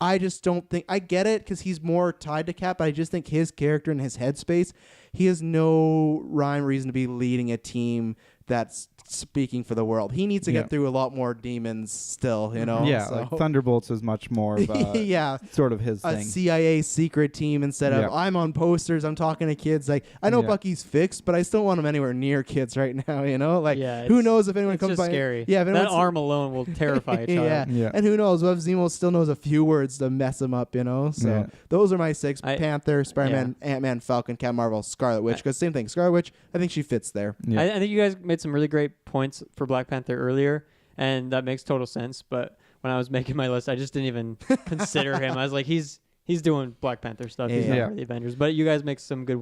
I just don't think I get it because he's more tied to Cap, but I just think his character and his headspace, he has no rhyme or reason to be leading a team that's speaking for the world. He needs to get through a lot more demons still, you know? Yeah, so. like Thunderbolts is much more of a sort of his a thing. CIA secret team instead of I'm on posters, I'm talking to kids. Like, I know Bucky's fixed, but I still want him anywhere near kids right now, you know? Like, who knows if anyone comes by. Scary. Yeah, if that arm alone will terrify a child. Yeah. And who knows? What if Zemo still knows a few words to mess him up, you know? So those are my 6. Panther, Spider-Man, Ant-Man, Falcon, Captain Marvel, Scarlet Witch. Because same thing. Scarlet Witch, I think she fits there. Yeah. I think you guys made some really great points for Black Panther earlier, and that makes total sense. But when I was making my list, I just didn't even consider him. I was like, he's doing Black Panther stuff. He's not for the Avengers. But you guys make some good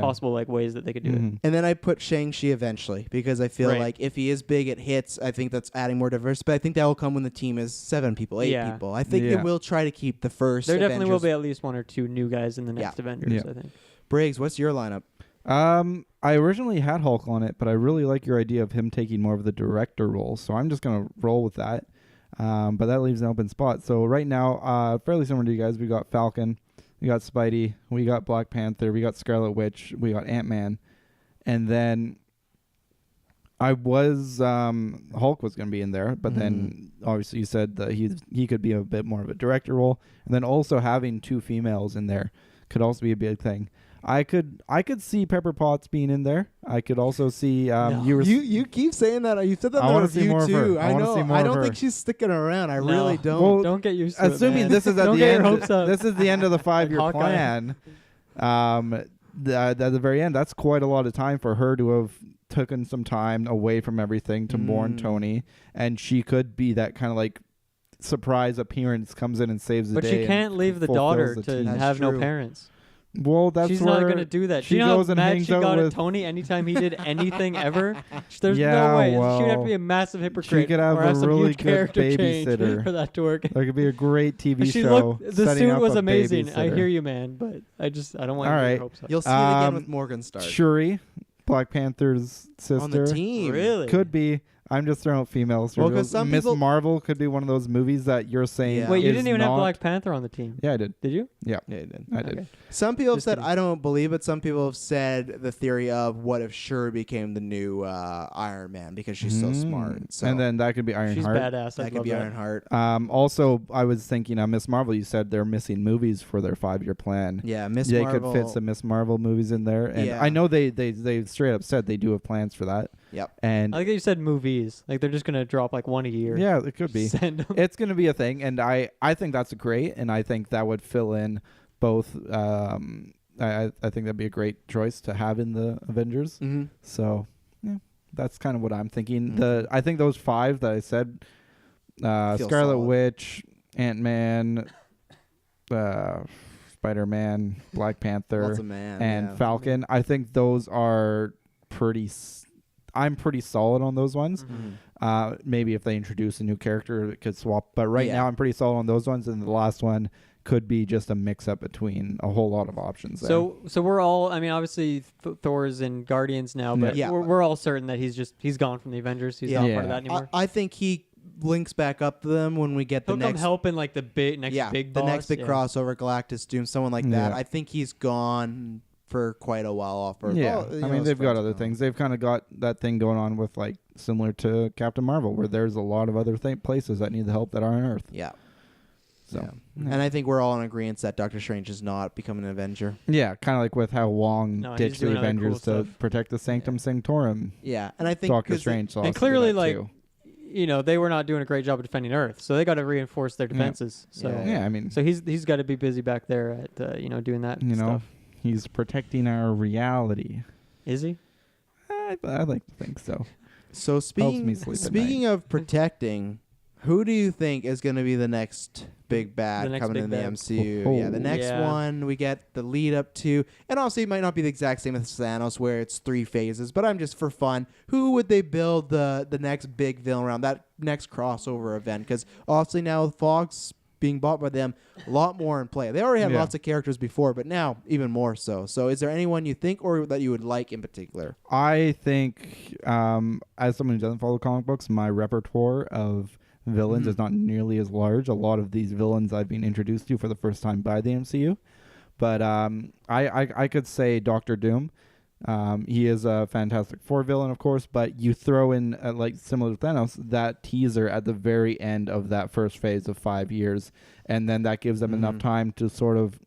possible like ways that they could do it. And then I put Shang-Chi eventually because I feel like if he is big, it hits. I think that's adding more diversity. But I think that will come when the team is 7 people, 8 people. I think they will try to keep the first There Avengers. definitely will be at least 1 or 2 new guys in the next Avengers, I think. Briggs, what's your lineup? I originally had Hulk on it, but I really like your idea of him taking more of the director role, so I'm just going to roll with that. But that leaves an open spot. So right now, fairly similar to you guys, we got Falcon, we got Spidey, we got Black Panther, we got Scarlet Witch, we got Ant-Man, and then I was Hulk was going to be in there, but then obviously you said that he could be a bit more of a director role, and then also having 2 females in there could also be a big thing. I could see Pepper Potts being in there. I could also see you keep saying that. You said that in the review too. I know. I don't think she's sticking around. I really don't. Well, don't get used to it. Assuming this is at the end. This is the end of the 5-year plan. At the very end, that's quite a lot of time for her to have taken some time away from everything to mourn Tony, and she could be that kind of like surprise appearance, comes in and saves the day. But she can't leave the daughter to have no parents. Well, she's not going to do that. She goes and hangs she out got with at Tony anytime he did anything ever. There's no way. She would have to be a massive hypocrite. She could have a really good babysitter for that to work. There could be a great TV show. The suit was amazing. I hear you, man, but I don't want to get your hopes up. You'll see it again with Morgenstern. Shuri, Black Panther's sister. On the team. Really? Could be. I'm just throwing out females. Well, because some Miss Marvel could be one of those movies that you're saying. Wait, you didn't even have Black Panther on the team. Yeah, I did. Did you? Yeah, you did. I did. Some people have said I don't believe it. Some people have said the theory of what if Shuri became the new Iron Man because she's so smart. So and then that could be Ironheart. She's badass. That could be Ironheart. Also, I was thinking Miss Marvel. You said they're missing movies for their 5-year plan. Yeah, They could fit some Miss Marvel movies in there, and I know they straight up said they do have plans for that. Yep. And I like that you said movies. Like they're just gonna drop like 1 a year. Yeah, it could be. Send them. It's gonna be a thing, and I think that's great, and I think that would fill in both. I think that'd be a great choice to have in the Avengers. So yeah, that's kind of what I'm thinking. I think those 5 that I said, Scarlet Witch, Ant-Man, Spider-Man, Black Panther, and Falcon. I think those are I'm pretty solid on those ones. Maybe if they introduce a new character, it could swap. But now I'm pretty solid on those ones, and the last one could be just a mix-up between a whole lot of options. So we're all. I mean, obviously Thor's in Guardians now, but we're all certain that he's gone from the Avengers. He's not part of that anymore. I think he links back up to them when we get the next. He'll come help in like the big next big boss. The next big crossover, Galactus, Doom, someone like that. I think he's gone for quite a while off. I mean, they've got other things. They've kind of got that thing going on with like similar to Captain Marvel, where there's a lot of other places that need the help that are on Earth. Yeah. So, and I think we're all in agreement that Doctor Strange is not becoming an Avenger. Yeah, kind of like with how Wong ditched the Avengers to protect the Sanctum Sanctorum. Yeah, and I think Doctor Strange and clearly like. They were not doing a great job of defending Earth, so they got to reinforce their defenses. So I mean, so he's got to be busy back there at doing that. Stuff. He's protecting our reality. Is he? I like to think so. So speaking of protecting, who do you think is going to be the next big bad coming in the MCU? The next one we get the lead up to, and obviously it might not be the exact same as Thanos where it's 3 phases, but I'm just for fun. Who would they build the next big villain around, that next crossover event? Because obviously now Fox being bought by them, a lot more in play. They already had lots of characters before, but now even more so. So is there anyone you think or that you would like in particular? I think, as someone who doesn't follow comic books, my repertoire of villains is not nearly as large. A lot of these villains I've been introduced to for the first time by the MCU. But I could say Doctor Doom. He is a Fantastic Four villain, of course, but you throw in, like similar to Thanos, that teaser at the very end of that first phase of 5 years, and then that gives them enough time to sort of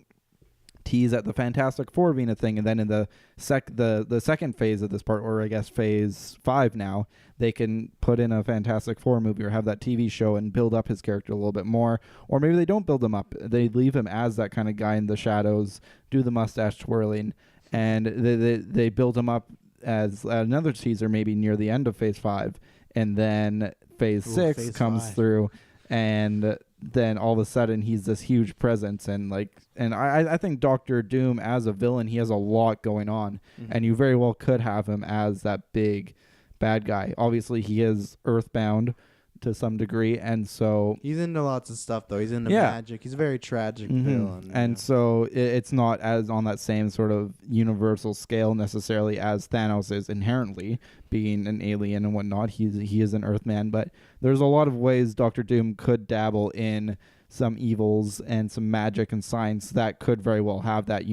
tease at the Fantastic Four being a thing, and then in the second phase of this part, or I guess phase 5 now, they can put in a Fantastic Four movie or have that TV show and build up his character a little bit more. Or maybe they don't build him up. They leave him as that kind of guy in the shadows, do the mustache twirling, and they build him up as another teaser maybe near the end of phase 5. And then phase 6 phase comes 5. through, and then all of a sudden he's this huge presence. And I think Doctor Doom as a villain, he has a lot going on, and you very well could have him as that big bad guy. Obviously he is earthbound to some degree, and so he's into lots of stuff though. He's into magic. He's a very tragic villain. And so it's not as on that same sort of universal scale necessarily as Thanos is inherently, being an alien and whatnot. He is an Earthman, but there's a lot of ways Doctor Doom could dabble in some evils and some magic and science that could very well have that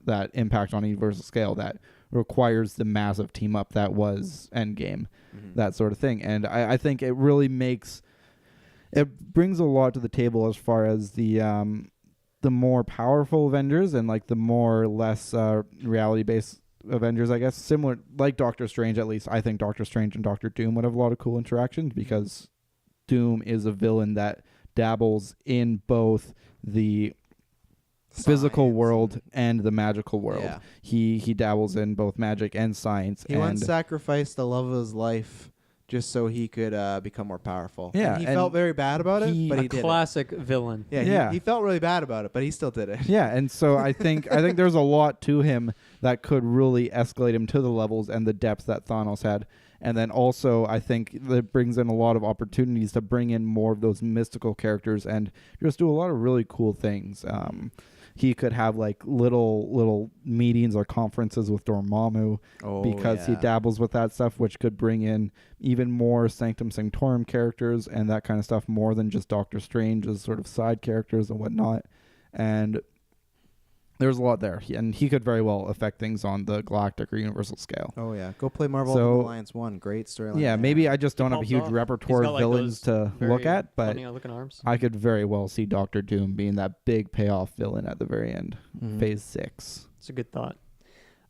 that impact on a universal scale that requires the massive team up that was Endgame, that sort of thing. And I think it really brings a lot to the table as far as the more powerful Avengers and like the more less reality based Avengers, I guess, similar like Doctor Strange. At least I think Doctor Strange and Doctor Doom would have a lot of cool interactions, because Doom is a villain that dabbles in both the physical world and the magical world. Yeah. He dabbles in both magic and science. He once sacrificed the love of his life just so he could become more powerful. Yeah, and he felt very bad about it, but he did classic villain. He felt really bad about it, but he still did it. Yeah, and so I think there's a lot to him that could really escalate him to the levels and the depth that Thanos had. And then also, I think that brings in a lot of opportunities to bring in more of those mystical characters and just do a lot of really cool things. He could have like little meetings or conferences with Dormammu, because he dabbles with that stuff, which could bring in even more Sanctum Sanctorum characters and that kind of stuff, more than just Doctor Strange as sort of side characters and whatnot. And there's a lot there, and he could very well affect things on the galactic or universal scale. Oh yeah, go play Marvel Alliance 1. Great storyline. Yeah, maybe I just don't have a huge repertoire of villains to look at, but I could very well see Doctor Doom being that big payoff villain at the very end, phase 6. It's a good thought.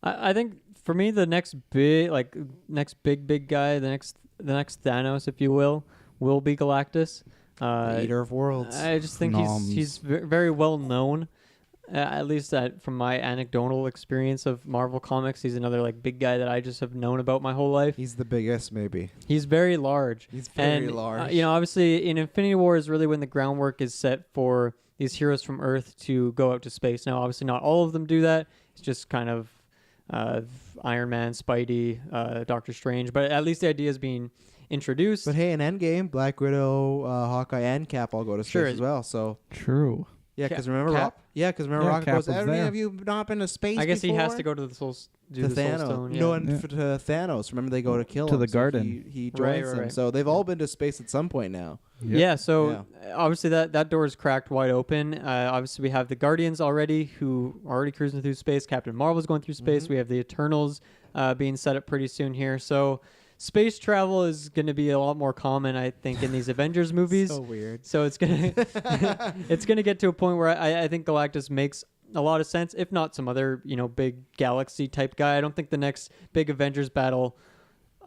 I think for me, the next big guy, the next Thanos, if you will be Galactus. Eater of Worlds. I just think he's very well known. At least from my anecdotal experience of Marvel Comics, he's another like big guy that I just have known about my whole life. He's the biggest, maybe. He's very large. He's very large. Obviously, in Infinity War is really when the groundwork is set for these heroes from Earth to go out to space. Now, obviously, not all of them do that. It's just kind of Iron Man, Spidey, Doctor Strange. But at least the idea is being introduced. But hey, in Endgame, Black Widow, Hawkeye, and Cap all go to space as well. So true. Yeah, because remember Rocket goes, have you not been to space I guess before? he has to go to the Soul Stone. Yeah. No, and to Thanos. Remember they go to kill him. To the garden. He joins them. So they've all been to space at some point now. Yep. Yeah, so obviously that door is cracked wide open. Obviously we have the Guardians already, who are already cruising through space. Captain Marvel's going through space. We have the Eternals being set up pretty soon here. So space travel is going to be a lot more common, I think, in these Avengers movies. So weird. So it's gonna get to a point where I think Galactus makes a lot of sense, if not some other big galaxy type guy. I don't think the next big Avengers battle,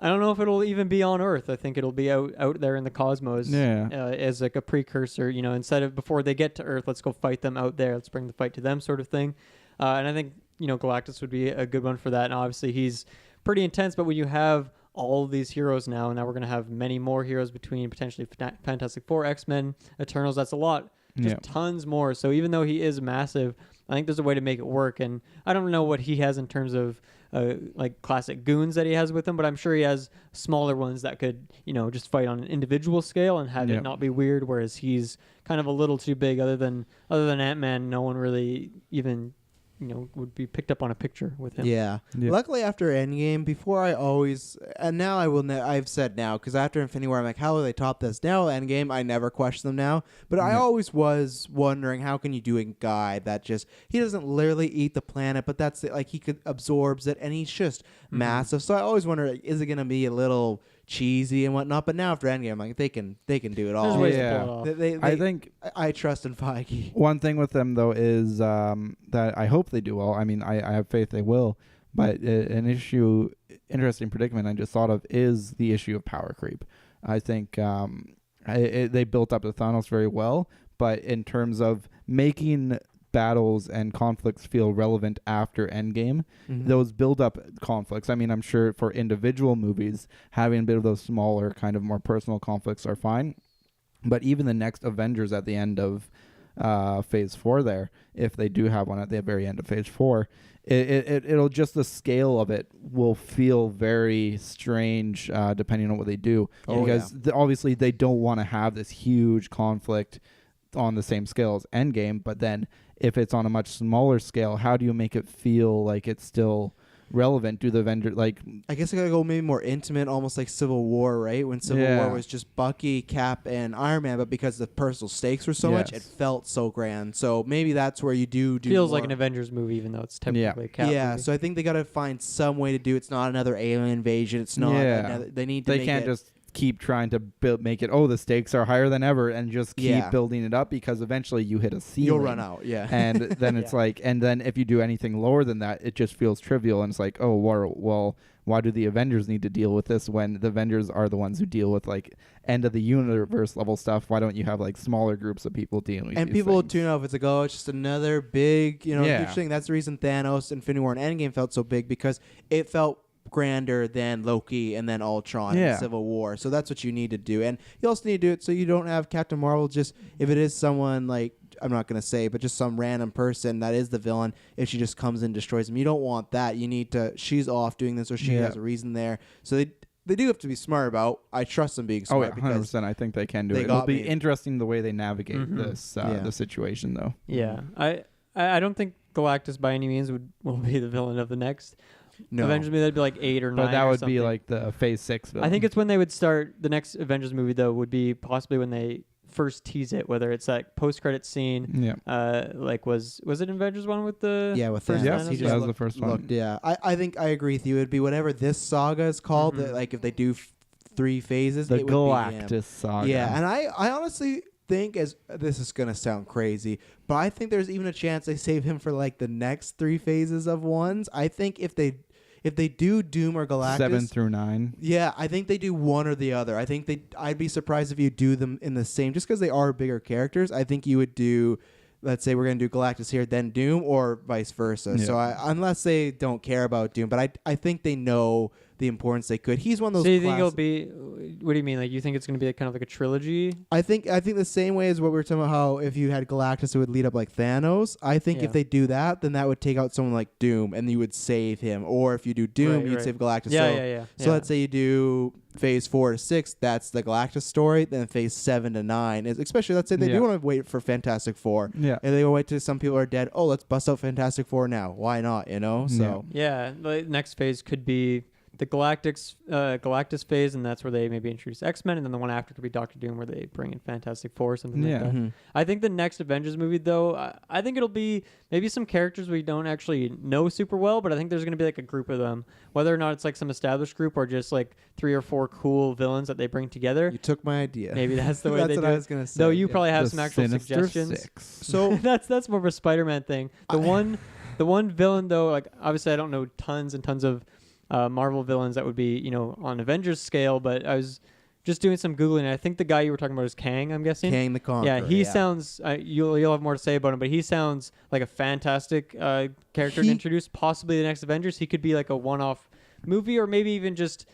I don't know if it'll even be on Earth. I think it'll be out there in the cosmos as like a precursor. Instead of before they get to Earth, let's go fight them out there. Let's bring the fight to them, sort of thing. And I think Galactus would be a good one for that. And obviously he's pretty intense, but when you have all of these heroes now we're going to have many more heroes between potentially Fantastic Four, X-Men, Eternals. That's a lot, just tons more. So even though he is massive, I think there's a way to make it work. And I don't know what he has in terms of like classic goons that he has with him, but I'm sure he has smaller ones that could just fight on an individual scale and have it not be weird. Whereas he's kind of a little too big. Other than Ant-Man, no one really even would be picked up on a picture with him. Yeah. Luckily, after Endgame, before I always, and now I will, I've said now, because after Infinity War, I'm like, how will they top this? Now, Endgame, I never question them now. But I always was wondering, how can you do a guy that just, he doesn't literally eat the planet, but that's like, he could absorbs it, and he's just massive. So I always wonder, like, is it going to be a little cheesy and whatnot? But now after Endgame, I'm like, they can do it all. There's ways to pull it off. I think I trust in Feige. one thing with them though is that I hope they do well. I mean, I have faith they will. But an interesting predicament I just thought of is the issue of power creep. I think they built up the Thanos very well, but in terms of making battles and conflicts feel relevant after Endgame, those build up conflicts. I mean, I'm sure for individual movies, having a bit of those smaller kind of more personal conflicts are fine. But even the next Avengers at the end of phase 4 there, if they do have one at the very end of phase 4, it'll just, the scale of it will feel very strange depending on what they do. Because obviously they don't want to have this huge conflict on the same scale as Endgame, but then if it's on a much smaller scale, how do you make it feel like it's still relevant? Do the Avengers, like, I guess I gotta go maybe more intimate, almost like Civil War, right? When Civil War was just Bucky, Cap, and Iron Man, but because the personal stakes were so much, it felt so grand. So maybe that's where you do feels more. like an Avengers movie, even though it's technically a Cap movie. So I think they gotta find some way to do. It's not another alien invasion. It's not. They need to. They can't just keep trying to make it, the stakes are higher than ever, and just keep building it up, because eventually you hit a ceiling. You'll run out, and then it's like, and then if you do anything lower than that, it just feels trivial, and it's like, well, why do the Avengers need to deal with this when the Avengers are the ones who deal with like end of the universe level stuff? Why don't you have like smaller groups of people dealing with and these people will things? tune out if it's like, it's just another big, huge thing. That's the reason Thanos, Infinity War, and Endgame felt so big, because it felt grander than Loki and then Ultron and Civil War. So that's what you need to do. And you also need to do it so you don't have Captain Marvel just, if it is someone like, I'm not going to say, but just some random person that is the villain, if she just comes and destroys him. You don't want that. You need to, she's off doing this, or she has a reason there. So they do have to be smart about. I trust them being smart. 100%. I think they can do it. It'll be interesting the way they navigate this the situation, though. Yeah. I don't think Galactus by any means will be the villain of the next Avengers movie. That'd be like 8 or 9. But that would something. be like the phase 6 villain. I think it's when they would start the next Avengers movie, though, would be possibly when they first tease it, whether it's that post-credit scene. Like was it Avengers 1 with the with first Thanos? Yes, that was the first one. I think I agree with you. It'd be whatever this saga is called. That, like if they do 3 phases, the it would Galactus be saga. Yeah, and I honestly think, as this is gonna sound crazy, but I think there's even a chance they save him for like the next 3 phases of ones. I think if they do Doom or Galactus 7 through 9. Yeah, I think they do one or the other. I think I'd be surprised if you do them in the same, just because they are bigger characters. I think you would do, let's say we're going to do Galactus here, then Doom, or vice versa. Yeah. So unless they don't care about Doom, but I think they know the importance they could. He's one of those. So you think it'll be? What do you mean? Like you think it's going to be kind of like a trilogy? I think the same way as what we were talking about. How if you had Galactus, it would lead up like Thanos. I think if they do that, then that would take out someone like Doom, and you would save him. Or if you do Doom, you'd save Galactus. So let's say you do phase 4 to 6. That's the Galactus story. Then phase 7 to 9 is, especially let's say they do want to wait for Fantastic Four. Yeah, and they will wait till some people are dead. Oh, let's bust out Fantastic Four now. Why not? So the next phase could be the Galactus phase, and that's where they maybe introduce X-Men, and then the one after could be Doctor Doom, where they bring in Fantastic Four, something like that. Mm-hmm. I think the next Avengers movie, though, I think it'll be maybe some characters we don't actually know super well, but I think there's going to be like a group of them, whether or not it's like some established group or just like 3 or 4 cool villains that they bring together. You took my idea. Maybe that's the way that's they what do I it. was gonna say. Though you probably have The some actual Sinister suggestions. Six. So that's more of a Spider-Man thing. The one villain, though, like obviously I don't know tons and tons of Marvel villains that would be, on Avengers scale, but I was just doing some Googling, and I think the guy you were talking about is Kang, I'm guessing. Kang the Conqueror. Yeah, he sounds, you'll have more to say about him, but he sounds like a fantastic character to introduce, possibly the next Avengers. He could be like a one-off movie, or maybe even just,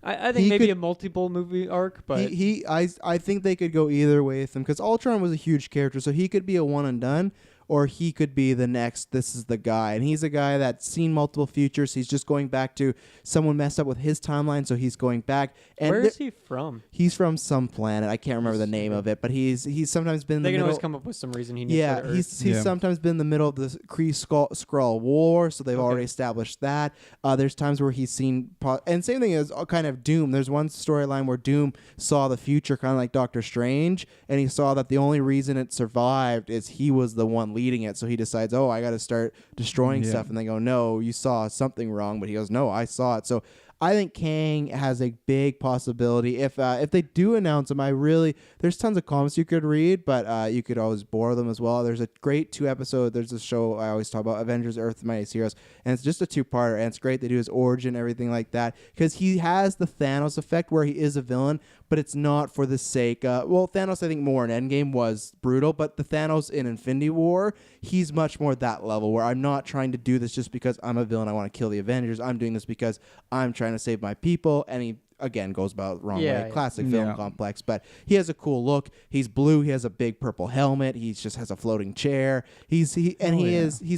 I think maybe a multiple movie arc, but I think they could go either way with him, because Ultron was a huge character, so he could be a one and done, or he could be the next, this is the guy. And he's a guy that's seen multiple futures. He's just going back to someone messed up with his timeline, so he's going back. And where is he from? He's from some planet. I can't remember the name of it, but he's sometimes been in the They can middle. always come up with some reason he needs Yeah, to he's sometimes been in the middle of the Kree-Skrull War, so they've already established that. There's times where he's seen, and same thing as kind of Doom. There's one storyline where Doom saw the future, kind of like Doctor Strange, and he saw that the only reason it survived is he was the one leading it. So he decides, I got to start destroying stuff, and they go, no, you saw something wrong, but he goes, no, I saw it. So I think Kang has a big possibility. If they do announce him, there's tons of comics you could read, but you could always borrow them as well. There's a great 2-episode. There's a show I always talk about, Avengers Earth's Mightiest Heroes, and it's just a 2-parter, and it's great. They do his origin, everything like that, because he has the Thanos effect where he is a villain, but it's not for the sake. Thanos, I think more in Endgame was brutal, but the Thanos in Infinity War, he's much more that level where I'm not trying to do this just because I'm a villain. I want to kill the Avengers. I'm doing this because I'm trying to save my people. And he again goes about the wrong way. Classic film complex, but he has a cool look. He's blue. He has a big purple helmet. He just has a floating chair. He's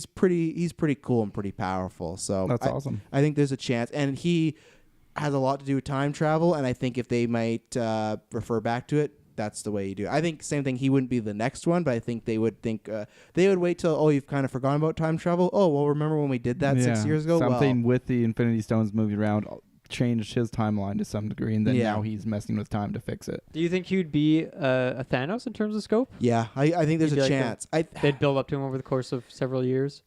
pretty cool and pretty powerful. So that's awesome. I think there's a chance, and he has a lot to do with time travel, and I think if they might refer back to it, that's the way you do it. I think same thing. He wouldn't be the next one, but I think they would wait till, you've kind of forgotten about time travel. Oh, well, remember when we did that 6 years ago? Something with the Infinity Stones moving around changed his timeline to some degree, and then now he's messing with time to fix it. Do you think he would be a Thanos in terms of scope? Yeah, I think there's a chance. They'd build up to him over the course of several years.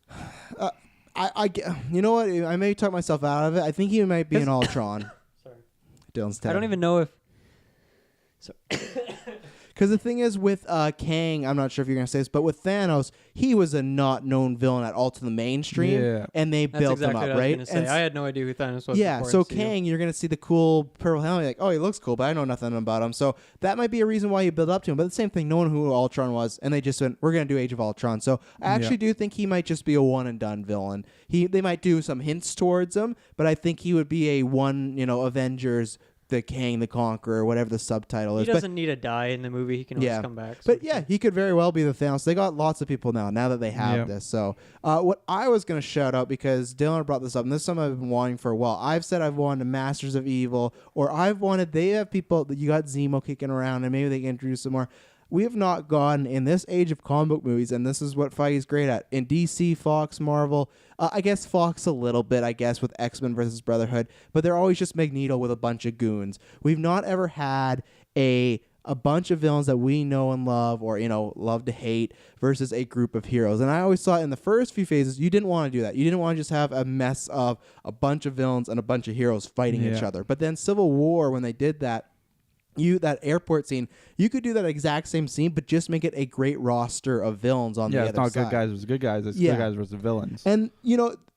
You know what? I may talk myself out of it. I think he might be an Ultron. Sorry. Dylan's I don't even know if... Because the thing is with Kang, I'm not sure if you're going to say this, but with Thanos, he was a not known villain at all to the mainstream, and they built him up, right? I had no idea who Thanos was. Yeah, so Kang, you're going to see the cool purple helmet, like, oh, he looks cool, but I know nothing about him. So that might be a reason why you build up to him. But the same thing, no one knew who Ultron was, and they just went, we're going to do Age of Ultron. So I actually do think he might just be a one-and-done villain. They might do some hints towards him, but I think he would be a Avengers, the Kang the Conqueror, whatever the subtitle is. He doesn't need to die in the movie. He can always come back. But he could very well be the Thanos. They got lots of people now that they have this. So what I was going to shout out, because Dylan brought this up, and this is something I've been wanting for a while. I've said I've wanted Masters of Evil, or they have people, you got Zemo kicking around, and maybe they can introduce some more. We have not gotten, in this age of comic book movies, and this is what Feige's great at, in DC, Fox, Marvel, I guess Fox a little bit, with X-Men versus Brotherhood, but they're always just Magneto with a bunch of goons. We've not ever had a bunch of villains that we know and love, or, love to hate, versus a group of heroes. And I always thought in the first few phases, you didn't want to do that. You didn't want to just have a mess of a bunch of villains and a bunch of heroes fighting each other. But then Civil War, when they did that, that airport scene, you could do that exact same scene, but just make it a great roster of villains on the other side. Yeah, it's not good guys versus good guys. It's good guys versus villains. And,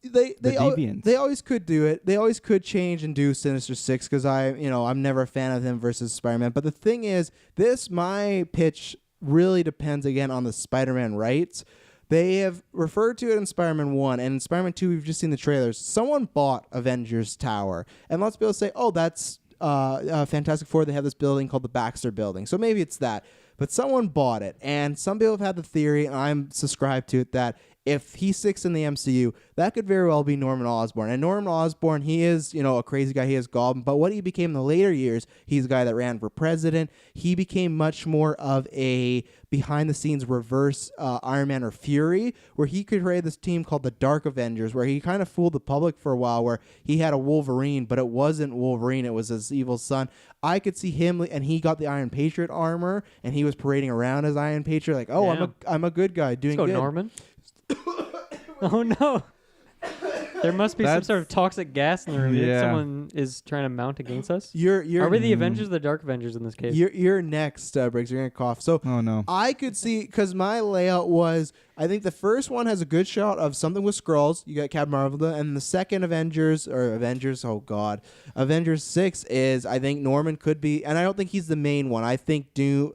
they always could do it. They always could change and do Sinister Six, because I'm never a fan of him versus Spider-Man. But the thing is, my pitch really depends, again, on the Spider-Man rights. They have referred to it in Spider-Man 1, and in Spider-Man 2, we've just seen the trailers. Someone bought Avengers Tower, and lots of people say, oh, that's Fantastic Four. They have this building called the Baxter Building, so maybe it's that. But someone bought it, and some people have had the theory, and I'm subscribed to it, that if he sticks in the MCU, that could very well be Norman Osborn. And Norman Osborn, he is, a crazy guy. He is Goblin. But what he became in the later years, he's a guy that ran for president. He became much more of a behind-the-scenes reverse Iron Man or Fury, where he could create this team called the Dark Avengers, where he kind of fooled the public for a while, where he had a Wolverine, but it wasn't Wolverine. It was his evil son. I could see him, and he got the Iron Patriot armor, and he was parading around as Iron Patriot, like, I'm a good guy doing good. Let's go, Norman. Oh no! There must be some sort of toxic gas in the room that someone is trying to mount against us. Are we the Avengers or the Dark Avengers in this case? You're next, Briggs. You're going to cough. So I could see, because my layout was, I think the first one has a good shot of something with Skrulls. You got Captain Marvel. And the second Avengers 6 is, I think Norman could be, and I don't think he's the main one. I think Doom,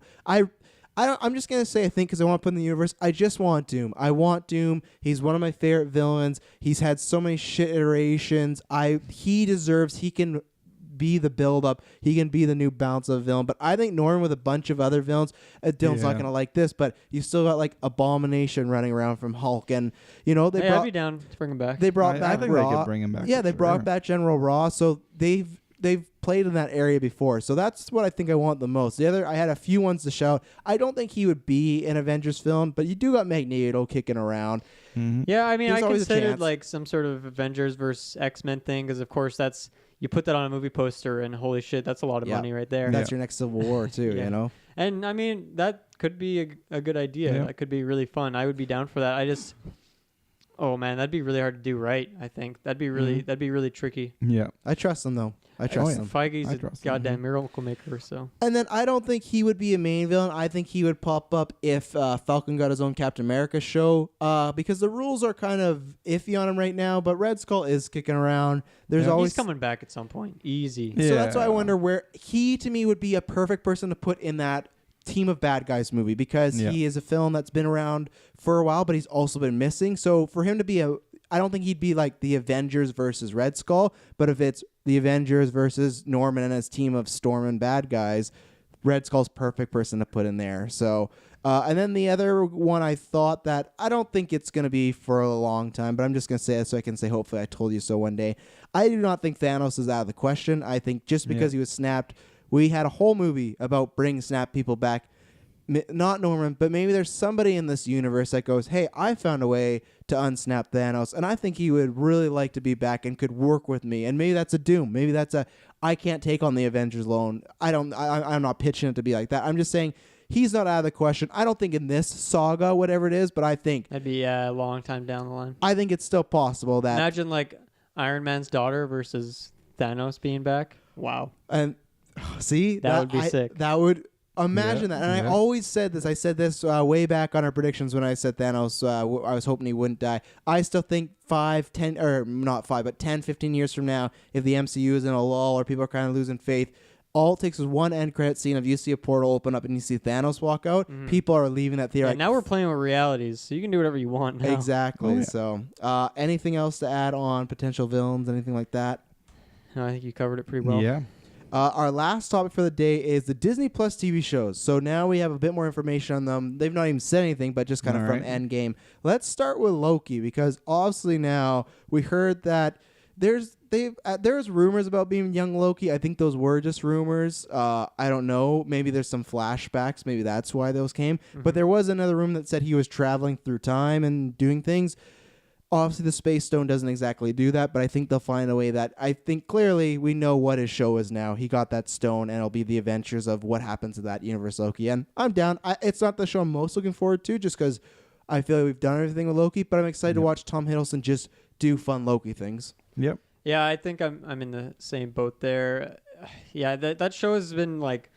I'm just going to say, I think, because I want to put in the universe, I just want Doom. I want Doom. He's one of my favorite villains. He's had so many shit iterations. He can be the build-up. He can be the new bounce of a villain. But I think Norman with a bunch of other villains, Dylan's not going to like this, but you still got like Abomination running around from Hulk. And, I'd be down to bring him back. They brought back I think Raw. they could bring him back. Yeah, they brought back General Raw. So they've played in that area before. So that's what I think I want the most. The other, I had a few ones to shout. I don't think he would be an Avengers film, but you do got Magneto kicking around. Mm-hmm. Yeah, I mean, There's I always a considered chance. like some sort of Avengers versus X-Men thing because, of course, you put that on a movie poster and holy shit, that's a lot of money right there. That's your next Civil War too, Yeah. And I mean, that could be a good idea. Yeah. That could be really fun. I would be down for that. Oh man, that'd be really hard to do right. I think that'd be really tricky. Yeah. I trust them though. I trust them. Feige's I a trust him. goddamn miracle maker. So. And then I don't think he would be a main villain. I think he would pop up if Falcon got his own Captain America show because the rules are kind of iffy on him right now. But Red Skull is kicking around. There's always he's coming back at some point. Easy. So that's why I wonder where he to me would be a perfect person to put in that Team of Bad Guys movie because he is a film that's been around for a while, but he's also been missing. So for him to be I don't think he'd be like the Avengers versus Red Skull, but if it's the Avengers versus Norman and his team of Storm and bad guys, Red Skull's perfect person to put in there. So, and then the other one I thought that I don't think it's going to be for a long time, but I'm just going to say it so I can say hopefully I told you so one day. I do not think Thanos is out of the question. I think just because he was snapped, we had a whole movie about bringing snap people back. Not Norman, but maybe there's somebody in this universe that goes, hey, I found a way to unsnap Thanos, and I think he would really like to be back and could work with me. And maybe that's a Doom. Maybe that's I can't take on the Avengers alone. I'm not pitching it to be like that. I'm just saying he's not out of the question. I don't think in this saga, whatever it is, but I think That'd be a long time down the line. I think it's still possible that Imagine like Iron Man's daughter versus Thanos being back. Wow. and see That would be sick. That would. Imagine that. And I yeah. always said this. I said this way back on our predictions when I said Thanos, I was hoping he wouldn't die. I still think 10, 15 years from now, if the MCU is in a lull or people are kind of losing faith, all it takes is one end credit scene of you see a portal open up and you see Thanos walk out. Mm-hmm. People are leaving that theory. Yeah, now we're playing with realities, so you can do whatever you want now. Exactly. Oh, yeah. So anything else to add on potential villains, anything like that? No, I think you covered it pretty well. Yeah. Our last topic for the day is the Disney Plus TV shows. So now we have a bit more information on them. They've not even said anything, but just kind of All from right. Endgame. Let's start with Loki because obviously now we heard that there's rumors about being young Loki. I think those were just rumors. I don't know. Maybe there's some flashbacks. Maybe that's why those came. Mm-hmm. But there was another rumor that said he was traveling through time and doing things. Obviously, the Space Stone doesn't exactly do that, but I think they'll find a way that I think clearly we know what his show is now. He got that stone, and it'll be the adventures of what happens to that universe Loki. And I'm down. It's not the show I'm most looking forward to just because I feel like we've done everything with Loki, but I'm excited to watch Tom Hiddleston just do fun Loki things. Yep. Yeah, I think I'm in the same boat there. Yeah, that show has been like,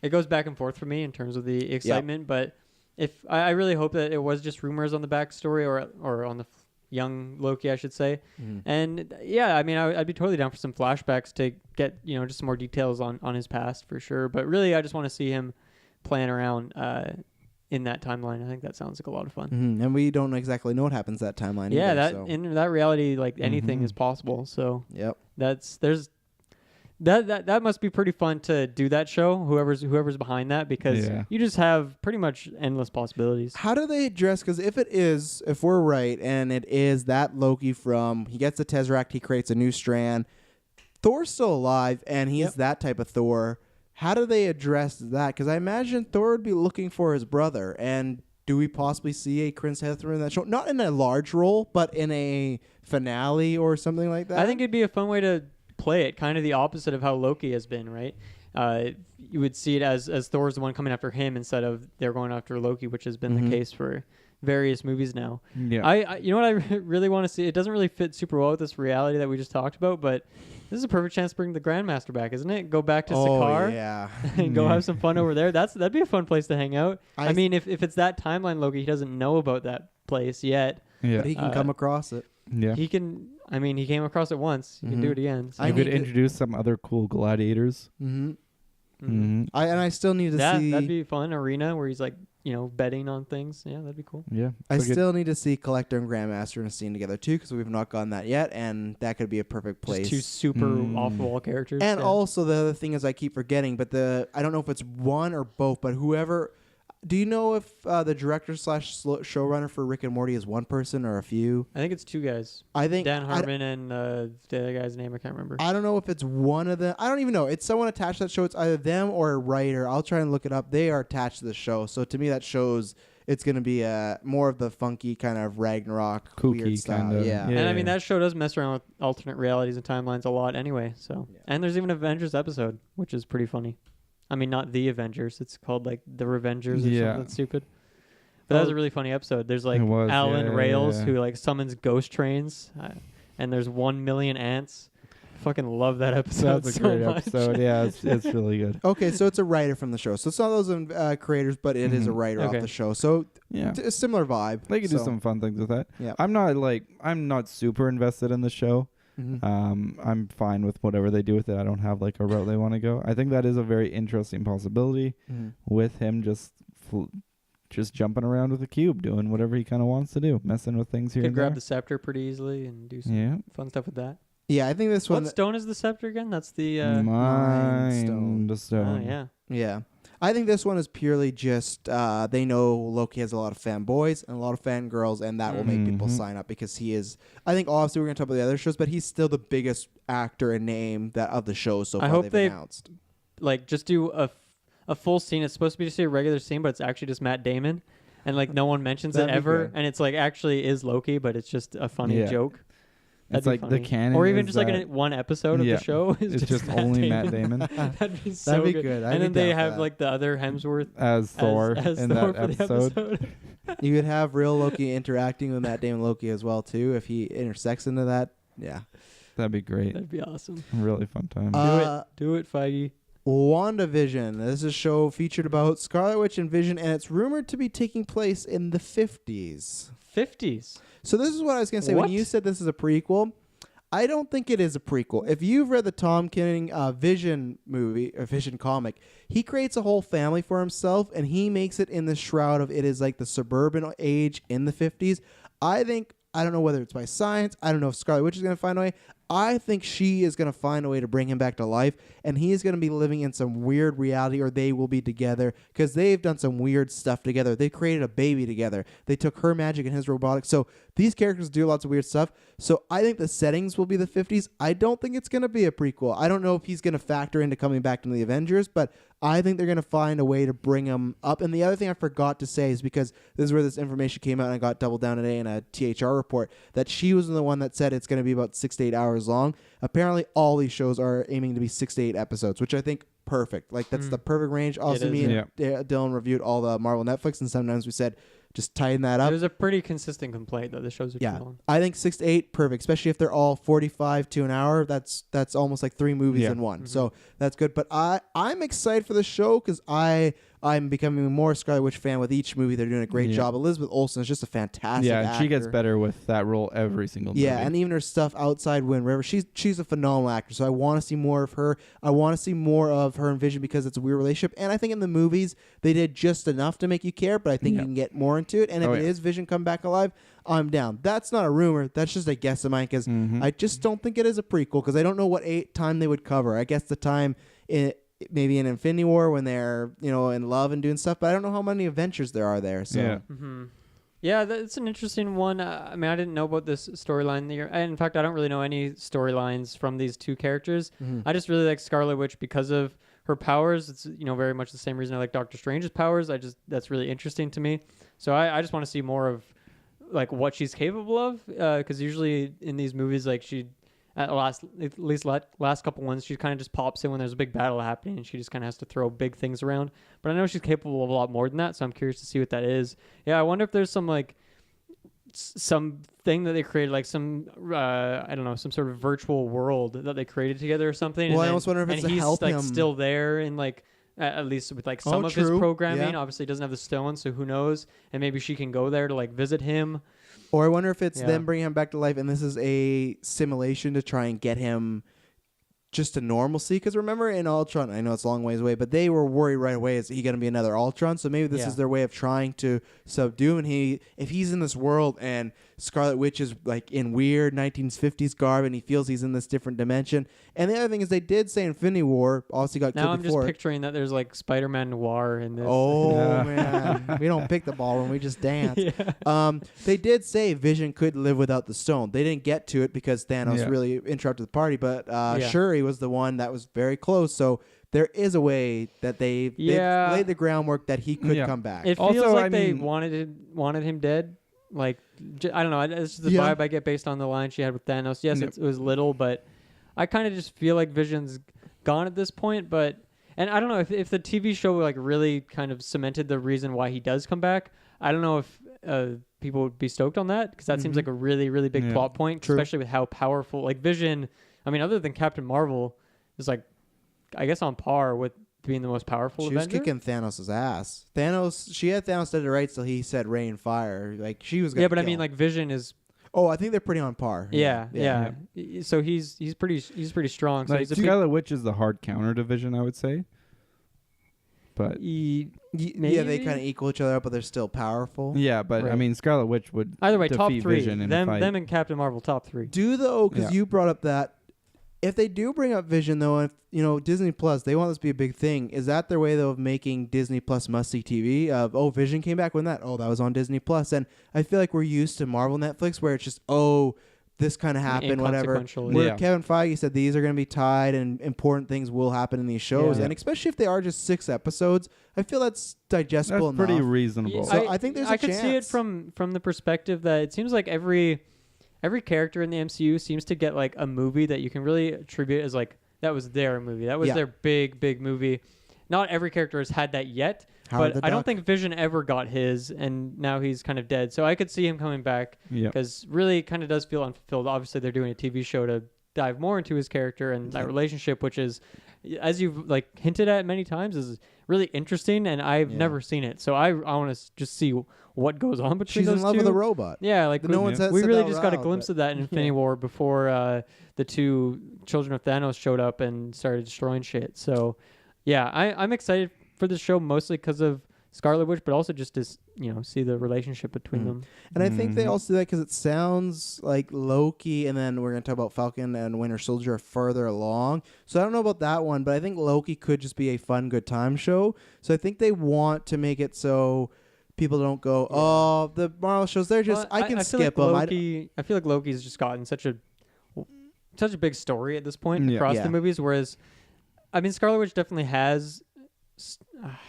it goes back and forth for me in terms of the excitement. But if I really hope that it was just rumors on the backstory or on the young Loki, I should say. And yeah, I mean, I'd be totally down for some flashbacks to get just some more details on his past for sure. But really, I just want to see him playing around in that timeline. I think that sounds like a lot of fun. Mm-hmm. And we don't exactly know what happens that timeline. Yeah, either, in that reality, like anything is possible. So Yep. That must be pretty fun to do that show. Whoever's behind that, because you just have pretty much endless possibilities. How do they address? Because if we're right, and it is that Loki he gets the Tesseract, he creates a new strand. Thor's still alive, and he's that type of Thor. How do they address that? Because I imagine Thor would be looking for his brother. And do we possibly see a Chris Hemsworth in that show? Not in a large role, but in a finale or something like that. I think it'd be a fun way to play it, kind of the opposite of how Loki has been, right? You would see it as Thor's the one coming after him instead of they're going after Loki, which has been the case for various movies now. Yeah. I you know what I really want to see? It doesn't really fit super well with this reality that we just talked about, but this is a perfect chance to bring the Grandmaster back, isn't it? Go back to Sakaar yeah. and go have some fun over there. That'd be a fun place to hang out. I mean, if it's that timeline Loki, he doesn't know about that place yet. Yeah. But he can come across it. Yeah. He can. I mean, he came across it once. He can do it again. So. You could introduce some other cool gladiators. Mm-hmm. Mm-hmm. I still need to see. That'd be fun. Arena where he's like, betting on things. Yeah, that'd be cool. Yeah. I So good. still need to see Collector and Grandmaster in a scene together too, because we've not gotten that yet, and that could be a perfect place. Just two super off-the-wall characters. And yeah. also the other thing is I keep forgetting, but I don't know if it's one or both, but whoever. Do you know if the director / showrunner for Rick and Morty is one person or a few? I think it's two guys. I think Dan Harmon and the other guy's name I can't remember. I don't know if it's one of them. I don't even know. It's someone attached to that show. It's either them or a writer. I'll try and look it up. They are attached to the show. So to me, that shows it's going to be more of the funky kind of Ragnarok Kooky weird style. kinda. Yeah. Yeah. And I mean, that show does mess around with alternate realities and timelines a lot anyway. So, And there's even an Avengers episode, which is pretty funny. I mean, not the Avengers. It's called like the Revengers or something stupid. But that was a really funny episode. There's like Alan Rails who like summons ghost trains, and there's 1 million ants. Fucking love that episode. That's a so great much. episode. Yeah, it's really good. Okay, so it's a writer from the show. So it's not those creators, but it is a writer off the show. So Yeah. a similar vibe. They could do some fun things with that. Yeah. I'm not super invested in the show. Mm-hmm. I'm fine with whatever they do with it. I don't have like a route they want to go. I think that is a very interesting possibility with him just jumping around with a cube, doing whatever he kind of wants to do, messing with things here Could and grab there. the scepter pretty easily and do some fun stuff with that. Yeah, I think this one. What stone is the scepter again? That's the Mind Stone. Oh yeah. Yeah. I think this one is purely just they know Loki has a lot of fanboys and a lot of fangirls, and that will make people sign up because he is. I think obviously we're going to talk about the other shows, but he's still the biggest actor and name of the show so far. I hope they've announced. Like just do a full scene. It's supposed to be just a regular scene, but it's actually just Matt Damon, and like no one mentions it ever, good. and it's like actually is Loki, but it's just a funny joke. It's That'd be like funny. the canon, or even is just like that one episode of the show is it's just only Matt Damon That'd be so That'd be good. good. And then they have like the other Hemsworth as Thor as in Thor that for the episode. You could have real Loki interacting with Matt Damon Loki as well too if he intersects into that. Yeah, That'd be great. That'd be awesome. Really fun time. Do it, Feige. WandaVision. This is a show featured about Scarlet Witch and Vision, and it's rumored to be taking place in the 50s. 50s. So this is what I was going to say. What? When you said this is a prequel, I don't think it is a prequel. If you've read the Tom King Vision movie, or Vision comic, he creates a whole family for himself, and he makes it in the shroud of it is like the suburban age in the 50s. I don't know whether it's by science. I don't know if Scarlet Witch is going to find a way. I think she is going to find a way to bring him back to life, and he is going to be living in some weird reality, or they will be together, because they've done some weird stuff together. They created a baby together. They took her magic and his robotics. So these characters do lots of weird stuff. So I think the settings will be the 50s. I don't think it's going to be a prequel. I don't know if he's going to factor into coming back to the Avengers, but I think they're going to find a way to bring him up. And the other thing I forgot to say is because this is where this information came out and I got doubled down today in a THR report, that she was the one that said it's going to be about 6 to 8 hours long. Apparently, all these shows are aiming to be 6 to 8 episodes, which I think perfect. Like, that's the perfect range. Also, me and Dylan reviewed all the Marvel Netflix, and sometimes we said, just tighten that up. There's a pretty consistent complaint that the shows are too long. I think 6 to 8, perfect, especially if they're all 45 to an hour. That's almost like 3 movies in one. So that's good. But I'm excited for the show because I'm becoming more Scarlet Witch fan with each movie. They're doing a great job. Elizabeth Olsen is just a fantastic actor. She gets better with that role every single movie. Yeah, and even her stuff outside Wind River, she's a phenomenal actor. So I want to see more of her. I want to see more of her and Vision because it's a weird relationship. And I think in the movies they did just enough to make you care, but I think you can get more into it. And if it is Vision come back alive, I'm down. That's not a rumor. That's just a guess of mine because I just don't think it is a prequel because I don't know what time they would cover. I guess the time maybe in Infinity War when they're in love and doing stuff, but I don't know how many adventures there are there. So yeah, that's an interesting one. I mean, I didn't know about this storyline. In fact, I don't really know any storylines from these two characters. I just really like Scarlet Witch because of her powers. It's very much the same reason I like Doctor Strange's powers. That's really interesting to me. So I just want to see more of like what she's capable of because usually in these movies, like she at least last couple ones, she kind of just pops in when there's a big battle happening and she just kind of has to throw big things around. But I know she's capable of a lot more than that, so I'm curious to see what that is. Yeah, I wonder if there's some like some thing that they created, like some I don't know, some sort of virtual world that they created together or something. Well, I almost wonder if it's to help like him. Still there in like at least with like some of his programming. Yeah. Obviously, he doesn't have the stone, so who knows? And maybe she can go there to like visit him. Or I wonder if it's them bringing him back to life, and this is a simulation to try and get him just to normalcy. Because remember in Ultron, I know it's a long ways away, but they were worried right away, is he going to be another Ultron? So maybe this is their way of trying to subdue him. And if he's in this world and Scarlet Witch is like in weird 1950s garb and he feels he's in this different dimension. And the other thing is they did say Infinity War obviously got killed before. Now I'm just picturing that there's like Spider-Man Noir in this. Oh, man. We don't pick the ballroom. We just dance. They did say Vision could live without the stone. They didn't get to it because Thanos really interrupted the party. But Shuri was the one that was very close. So there is a way that they've laid the groundwork that he could come back. It feels like they wanted him dead. Like, I don't know. It's just the vibe I get based on the line she had with Thanos. Yes, it was little, but I kind of just feel like Vision's gone at this point. But and I don't know if the TV show like really kind of cemented the reason why he does come back. I don't know if people would be stoked on that, because that seems like a really, really big plot point, especially with how powerful like Vision. I mean, other than Captain Marvel, is like, I guess, on par with being the most powerful She Avenger. was kicking Thanos' ass. She had Thanos dead to rights till he said rain and fire. Like, she was gonna but kill. I mean, like, Vision is. Oh, I think they're pretty on par. Yeah. So he's pretty strong. So Like, he's a Scarlet Witch is the hard counter to Vision, I would say. But they kind of equal each other up, but they're still powerful. yeah, but I mean, Scarlet Witch would either way top defeat 3. Vision in a fight. Them and Captain Marvel top 3. Because you brought up that if they do bring up Vision, though, if Disney Plus, they want this to be a big thing. Is that their way though of making Disney Plus must-see TV? Of Vision came back when that was on Disney Plus, and I feel like we're used to Marvel Netflix where it's just this kind of happened, whatever. Where Kevin Feige said these are going to be tied and important things will happen in these shows. And especially if they are just 6 episodes, I feel that's digestible enough. That's pretty reasonable. So I think there's a chance. I could see it from the perspective that it seems like every character in the MCU seems to get like a movie that you can really attribute as like, that was their movie. That was their big movie. Not every character has had that yet. But I don't think Vision ever got his, and now he's kind of dead. So I could see him coming back because really kind of does feel unfulfilled. Obviously, they're doing a TV show to dive more into his character and that relationship, which is, as you've like hinted at many times, is really interesting, and I've never seen it. So I want to just see what goes on between those two. She's in love with a robot. Yeah, like no one's we really just got a glimpse of that in Infinity War before the 2 children of Thanos showed up and started destroying shit. So yeah, I'm excited for this show mostly because of Scarlet Witch, but also just to see the relationship between them. And I think they also do that because it sounds like Loki, and then we're going to talk about Falcon and Winter Soldier are further along. So I don't know about that one, but I think Loki could just be a fun, good time show. So I think they want to make it so people don't go, oh, the Marvel shows, they're just, I can skip them. I feel like Loki's just gotten such a big story at this point across the movies, whereas, I mean, Scarlet Witch definitely has,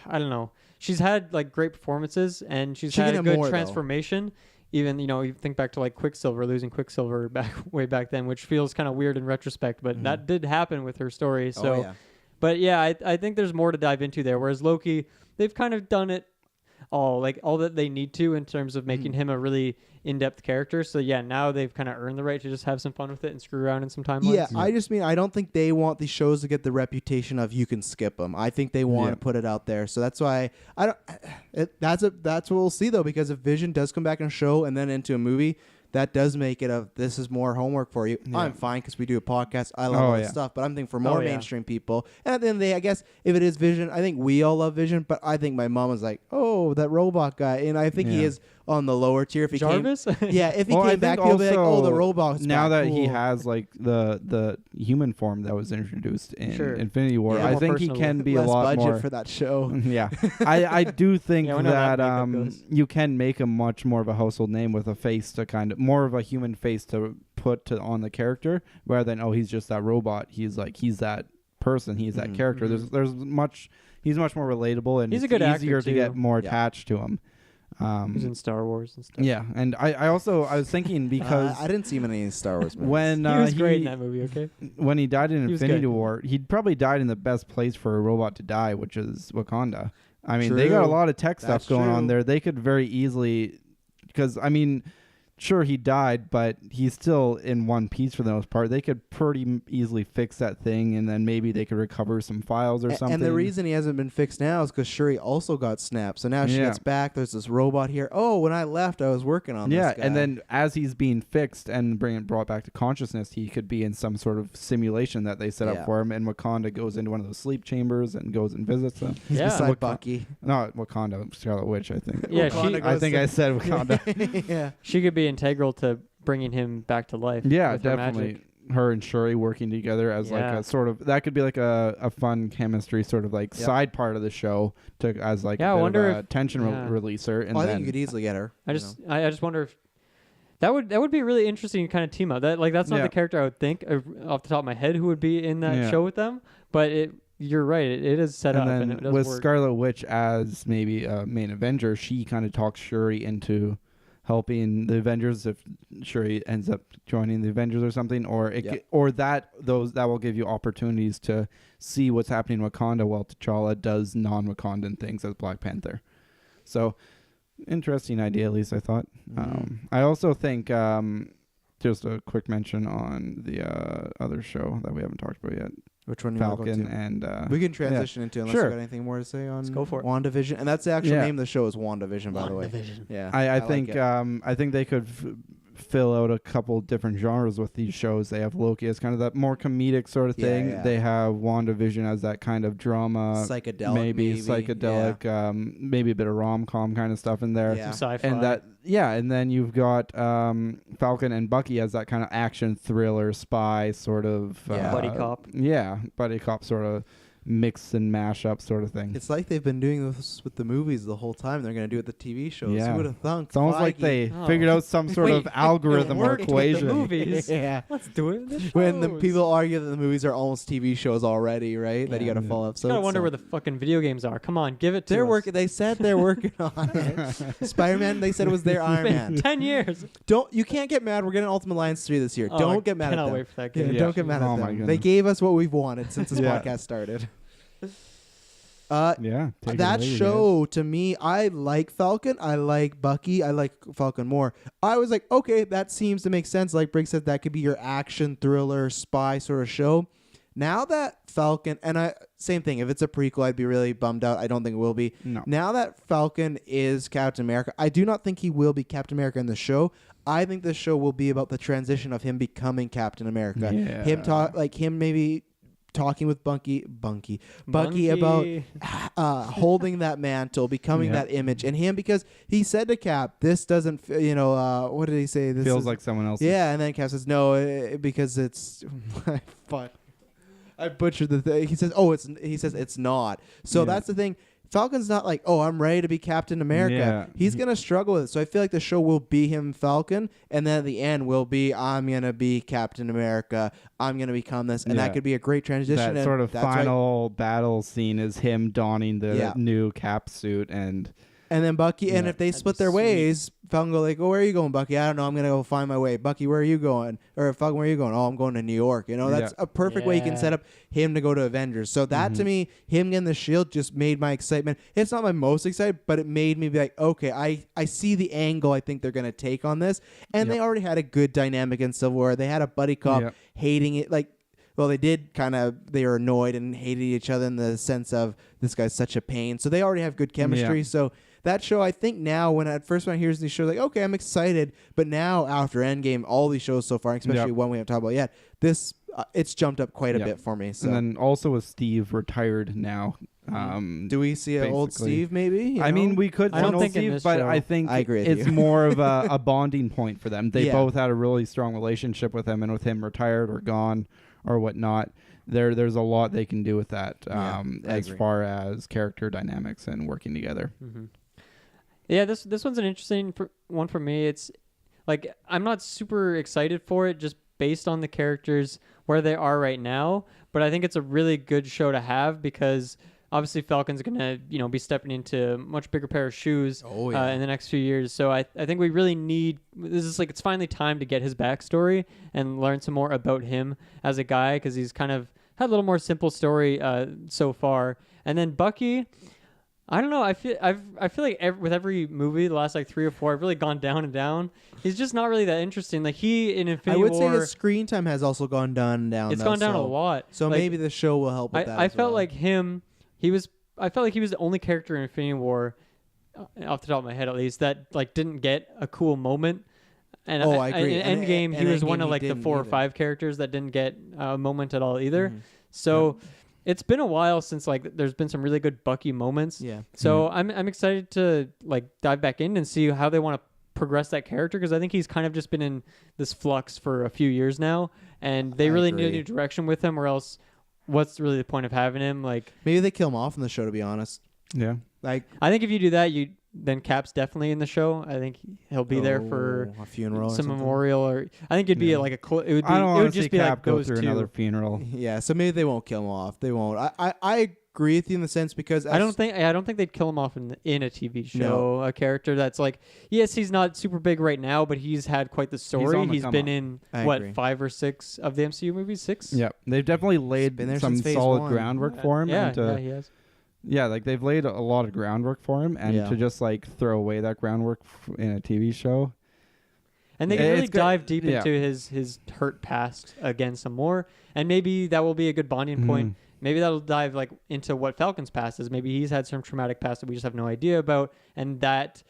I don't know, she's had like great performances and she's had a good transformation. Even you think back to like Quicksilver, losing Quicksilver way back then, which feels kind of weird in retrospect, but that did happen with her story. So, but yeah, I think there's more to dive into there. Whereas Loki, they've kind of done it all that they need to in terms of making him a really in-depth character. So yeah, now they've kind of earned the right to just have some fun with it and screw around in some timelines. Yeah, I just mean I don't think they want these shows to get the reputation of you can skip them. I think they want to put it out there. So that's why that's what we'll see though, because if Vision does come back in a show and then into a movie, that does make it this is more homework for you. I'm fine because we do a podcast. I love all that stuff, but I'm thinking for more mainstream people. And at the end of the day, I guess if it is Vision, I think we all love Vision, but I think my mom was like, oh, that robot guy. And I think he is on the lower tier. If he Jarvis? If he came back, people be like, oh, the robot's now back. that he Cool. has like the human form that was introduced in Infinity War, I think he can be a less lot budget more for that show. I do think that you you can make him much more of a household name with a face to kind of more of a human face to put on the character, rather than he's just that robot. He's that person. He's that character. He's much more relatable, and he's it's a good easier actor to get more attached to him. He's in Star Wars and stuff. Yeah, and I was thinking because I didn't see him in any Star Wars movies. when he was great in that movie. Okay, when he died in Infinity good. War, he'd probably died in the best place for a robot to die, which is Wakanda. I mean, they got a lot of tech stuff going on there. They could very easily, because I mean, sure, he died, but he's still in one piece for the most part. They could pretty easily fix that thing, and then maybe they could recover some files or something. And the reason he hasn't been fixed now is because Shuri also got snapped. So now she gets back. There's this robot here. Oh, when I left, I was working on this guy. And then as he's being fixed and brought back to consciousness, he could be in some sort of simulation that they set up for him. And Wakanda goes into one of those sleep chambers and goes and visits them. He's beside Bucky. No, Wakanda, Scarlet Witch, I think. Yeah, I think I said Wakanda. Yeah. She could be integral to bringing him back to life. Yeah, with her definitely. magic. Her and Shuri working together as like a sort of, that could be like a fun chemistry sort of like side part of the show as like I a bit wonder of a if, tension releaser. And I then think you could easily get her. I just wonder if that would be a really interesting kind of team up. That's not the character I would think off the top of my head who would be in that show with them, but you're right. It is set up, and it does with work. Scarlet Witch as maybe a main Avenger, she kind of talks Shuri into helping the Avengers if Shuri ends up joining the Avengers or something, or that will give you opportunities to see what's happening in Wakanda while T'Challa does non-Wakandan things as Black Panther. So interesting idea, at least I thought. I also think just a quick mention on the other show that we haven't talked about yet. Which one? Falcon and we can transition into unless you got anything more to say on. Let's go for it. WandaVision, and that's the actual name of the show is WandaVision, by the way. Yeah, I think I think they could fill out a couple different genres with these shows. They have Loki as kind of that more comedic sort of thing. Yeah. They have WandaVision as that kind of drama, psychedelic, maybe psychedelic, maybe a bit of rom-com kind of stuff in there. Yeah. Some sci-fi. And then you've got Falcon and Bucky as that kind of action thriller spy sort of buddy cop. Yeah, buddy cop sort of mix and mash up sort of thing. It's like they've been doing this with the movies the whole time. They're going to do it with the TV shows. Yeah. Who would have thunk? It's almost like they figured out some sort of algorithm or equation. The movies. Yeah. Let's do it. The When the people argue that the movies are almost TV shows already, right? That you got to follow up. So I gotta wonder where the fucking video games are. Come on, give it to us. They said they're working on it. Spider-Man, they said it was their Iron Man. 10 years. You can't get mad. We're getting Ultimate Alliance 3 this year. Don't get mad at them. Cannot wait for that game. Don't get mad at my them. goodness. They gave us what we've wanted since this podcast started. That show to me, I like Falcon, I like Bucky, I like Falcon more. I was like, okay, that seems to make sense. Like Briggs said, that could be your action thriller spy sort of show. Now that Falcon, and same thing, if it's a prequel, I'd be really bummed out. I don't think it will be. No. Now that Falcon is Captain America, I do not think he will be Captain America in the show. I think the show will be about the transition of him becoming Captain America. Yeah. Him maybe talking with Bucky about holding that mantle, becoming that image, and him, because he said to Cap, "This doesn't, what did he say? This feels like someone else." Yeah, and then Cap says, "No, because it's." Fuck, I butchered the thing. He says, "It's not." So that's the thing. Falcon's not like, oh, I'm ready to be Captain America. Yeah. He's going to struggle with it. So I feel like the show will be him Falcon, and then at the end will be, I'm going to be Captain America. I'm going to become this. And that could be a great transition. That sort of final battle scene is him donning the new Cap suit and then Bucky, and if they split their ways, Falcon go like, oh, where are you going, Bucky? I don't know. I'm going to go find my way. Bucky, where are you going? Or Falcon, where are you going? Oh, I'm going to New York. That's a perfect way you can set up him to go to Avengers. So that to me, him getting the shield just made my excitement. It's not my most excited, but it made me be like, okay, I see the angle I think they're going to take on this. And they already had a good dynamic in Civil War. They had a buddy cop hating it. Well, they were annoyed and hated each other in the sense of this guy's such a pain. So they already have good chemistry. So that show, I think now, when I hear these shows, like, okay, I'm excited. But now, after Endgame, all these shows so far, especially one we haven't talked about yet, this it's jumped up quite a bit for me. So. And then also with Steve retired now. Do we see an old Steve maybe? I mean, we could. I don't think Steve, but I think I agree with it's you. more of a bonding point for them. They both had a really strong relationship with him, and with him retired or gone or whatnot, there's a lot they can do with that as far as character dynamics and working together. Mm-hmm. Yeah, this one's an interesting one for me. It's like I'm not super excited for it just based on the characters where they are right now, but I think it's a really good show to have because obviously Falcon's gonna be stepping into a much bigger pair of shoes in the next few years. So I think we really need it's finally time to get his backstory and learn some more about him as a guy because he's kind of had a little more simple story so far. And then Bucky. I don't know. I feel like with every movie, the last like 3 or 4, I've really gone down and down. He's just not really that interesting. Like he in Infinity I would War, say his screen time has also gone down and down. it's though, gone down so, a lot. So Like, maybe the show will help with that. I as felt well. like him. I felt like he was the only character in Infinity War, off the top of my head at least, that like didn't get a cool moment. And I agree. In And Endgame, he was one Endgame, of he like the didn't 4 or either. 5 characters that didn't get a moment at all either. Mhm. So it's been a while since like there's been some really good Bucky moments. Yeah. So I'm excited to like dive back in and see how they want to progress that character, because I think he's kind of just been in this flux for a few years now, and they I really need a agree. new direction with him, or else what's really the point of having him? Like Maybe they kill him off in the show, to be honest. Yeah. Like I think if you do that, then Cap's definitely in the show. I think he'll be there for a funeral or some something. memorial, or I think it'd be Yeah. like a it would be I don't it want would to see just be Cap like go those through two. another funeral. Yeah, so maybe they won't kill him off. They won't. I agree with you in the sense because I don't think they'd kill him off in a TV show. No. A character that's like, yes, he's not super big right now, but he's had quite the story. on the He's come been up. in I what agree. 5 or 6 of the MCU movies? 6. Yep. They've definitely laid been there some since phase solid 1. groundwork for him. Yeah, and yeah, he has. yeah, like they've laid a lot of groundwork for him, and Yeah. to just like throw away that groundwork in a TV show. And they Yeah, can really it's good. dive deep Yeah. into his hurt past again some more, and maybe that will be a good bonding point. Maybe that'll dive like into what Falcon's past is. Maybe he's had some traumatic past that we just have no idea about, and that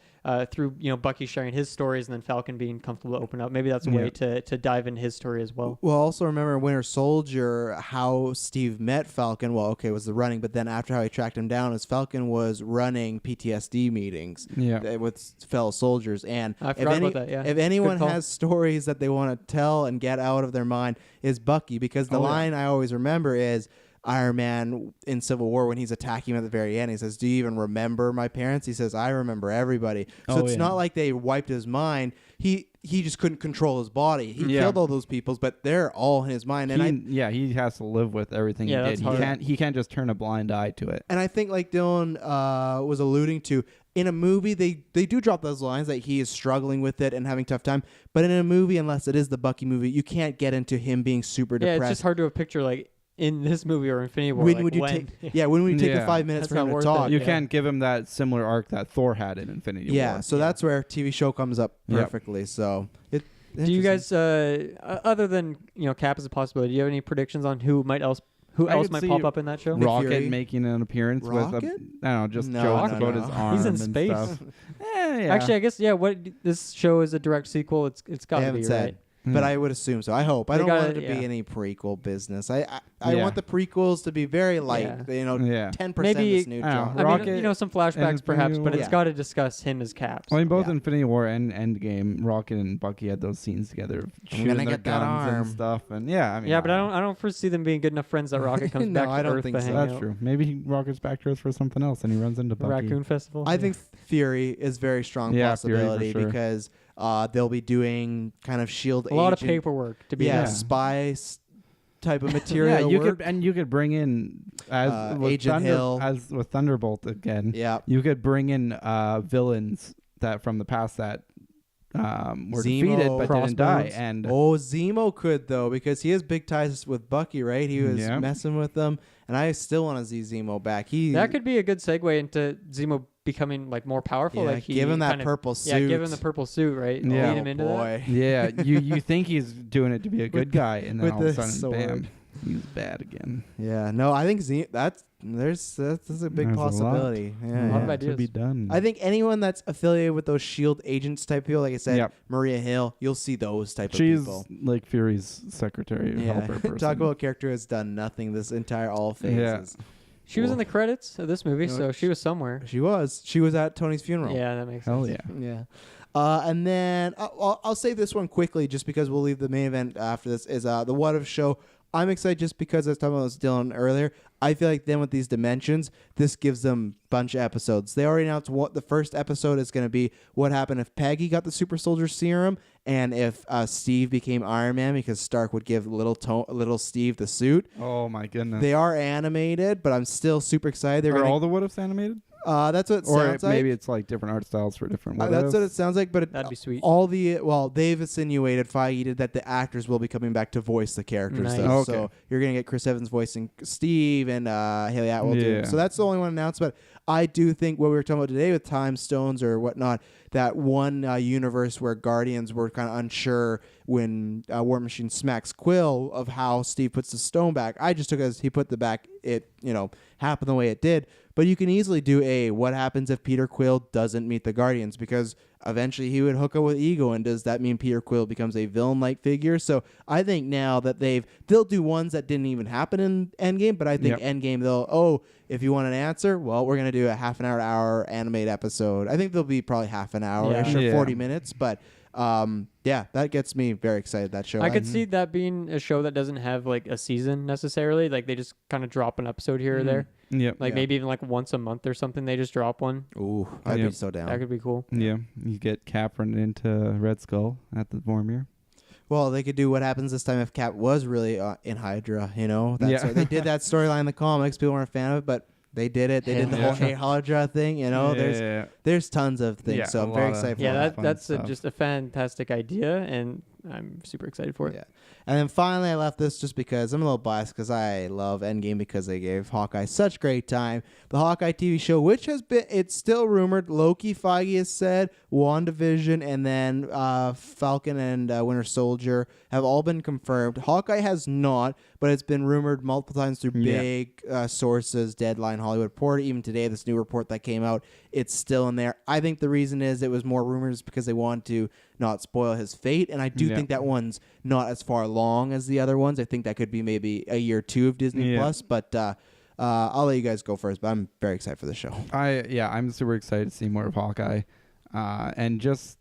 through Bucky sharing his stories and then Falcon being comfortable to open up. Maybe that's a way to dive into his story as well. Well, also remember Winter Soldier, how Steve met Falcon. Well, okay, was the running, but then after how he tracked him down, is Falcon was running PTSD meetings with fellow soldiers. And I forgot about that. Yeah, if anyone Good call. has stories that they want to tell and get out of their mind, is Bucky, because the line I always remember is Iron Man in Civil War when he's attacking him at the very end. He says, "Do you even remember my parents?" He says, "I remember everybody." So it's not like they wiped his mind. He just couldn't control his body. He killed all those people, but they're all in his mind. And he has to live with everything he that's did. hard. He can't just turn a blind eye to it. And I think, like Dylan was alluding to, in a movie, they do drop those lines that he is struggling with it and having a tough time. But in a movie, unless it is the Bucky movie, you can't get into him being super Yeah, depressed. it's just hard to picture like in this movie or Infinity War. When like, would you when? take? Yeah, when would you take the 5 minutes That's for him not to worth talk? it. You Yeah. can't give him that similar arc that Thor had in Infinity War. So that's where TV show comes up Yep. perfectly. So Do you guys, other than Cap as a possibility, do you have any predictions on who I else could might see pop up in that show? Nick Rocket Fury? making an appearance with Rocket? I don't know, just No, jokes no, about no. his arm He's in and space. stuff. Yeah. Actually, I guess what this show is a direct sequel. It's got They to be haven't said, right. but I would assume so. I hope. I They don't want it gotta- to be yeah. any prequel business. I Yeah. want the prequels to be very light. Yeah. 10% Maybe- this new I don't genre. know. I Rocket mean, some flashbacks and perhaps, Infinity but War. it's got to discuss him as Cap. I mean, both Yeah. Infinity War and Endgame, Rocket and Bucky had those scenes together, shooting gonna their get that guns arm. and stuff. And yeah, I mean, Yeah, but I don't foresee them being good enough friends that Rocket comes No, back to I don't Earth think to so. hang That's out. true. Maybe Rocket's back to Earth for something else, and he runs into Bucky. Raccoon Festival. I Yeah. think Fury is very strong Yeah, Fury for possibility sure. because they'll be doing kind of shield a lot of agent- paperwork to be Yeah, done. spice type of Yeah, material. you work. could bring in as with Agent Hill. as with Thunderbolt again. Yeah. You could bring in villains that from the past that were Zemo, defeated but didn't die. Crossbones. And Zemo could though because he has big ties with Bucky, right? He was Yeah. messing with them, and I still want to see Zemo back. That could be a good segue into Zemo becoming like more powerful. Yeah, like he give him that kind of- purple Yeah, suit. give him the purple suit, right? Yeah. Lead him into that. yeah, you think he's doing it to be a good guy, and then with all of a the sudden, sword. bam, he's bad again. Yeah, no, I think that's a big There's a lot. possibility. A lot Yeah, of yeah. to ideas. be done. I think anyone that's affiliated with those shield agents type people, like I said, Yep. Maria Hill, you'll see those type She's of people. like Fury's secretary, helper person. Talk about a character who has done nothing this entire all phases. She was in the credits of this movie, You know, so she was somewhere. She was at Tony's funeral. Yeah, that makes Hell sense. yeah. Yeah. And then I'll say this one quickly just because we'll leave the main event after this is the What If show. I'm excited just because I was talking about this Dylan earlier. I feel like then with these dimensions, this gives them a bunch of episodes. They already announced what the first episode is going to be. What happened if Peggy got the super soldier serum and if Steve became Iron Man because Stark would give little Steve the suit. Oh my goodness. They are animated, but I'm still super excited. Are all the What Ifs animated? That's what it Or sounds like. maybe it's like different art styles for different. That's what it sounds like. But That'd be sweet. they've insinuated Feige did that the actors will be coming back to voice the characters. Nice. Though. Okay. So you're gonna get Chris Evans voicing Steve and Haley Atwell too. So that's the only one announced. But I do think what we were talking about today with time stones or whatnot, that one universe where Guardians were kind of unsure when War Machine smacks Quill of how Steve puts the stone back. I just took it as he put the back. It happened the way it did. But you can easily do what happens if Peter Quill doesn't meet the Guardians, because eventually he would hook up with Ego, and does that mean Peter Quill becomes a villain-like figure? So I think now that they'll do ones that didn't even happen in Endgame, but I think Endgame if you want an answer, well, we're going to do a half an hour animated episode. I think they'll be probably half an hour or 40 minutes, but that gets me very excited, that show. I could see that being a show that doesn't have like a season necessarily. Like they just kind of drop an episode here or there. Yep. Like maybe even like once a month or something, they just drop one. Ooh, I'd be so down. That could be cool. Yeah. You get Cap running into Red Skull at the Vormir. Well, they could do what happens this time if Cap was really in Hydra, They did that storyline in the comics. People weren't a fan of it, but they did it. They did the whole Hey Hydra thing, There's tons of things, so I'm very excited for that. That's just a fantastic idea, and I'm super excited for it. Yeah. And then finally, I left this just because I'm a little biased because I love Endgame because they gave Hawkeye such great time. The Hawkeye TV show, which it's still rumored. Loki, Feige has said, WandaVision, and then Falcon and Winter Soldier have all been confirmed. Hawkeye has not, but it's been rumored multiple times through big sources, Deadline, Hollywood Reporter. Even today, this new report that came out, it's still in there. I think the reason is it was more rumors because they want to not spoil his fate, and I do think that one's not as far along as the other ones. I think that could be maybe a year or two of Disney Plus, but I'll let you guys go first, but I'm very excited for the show. I'm super excited to see more of Hawkeye, and just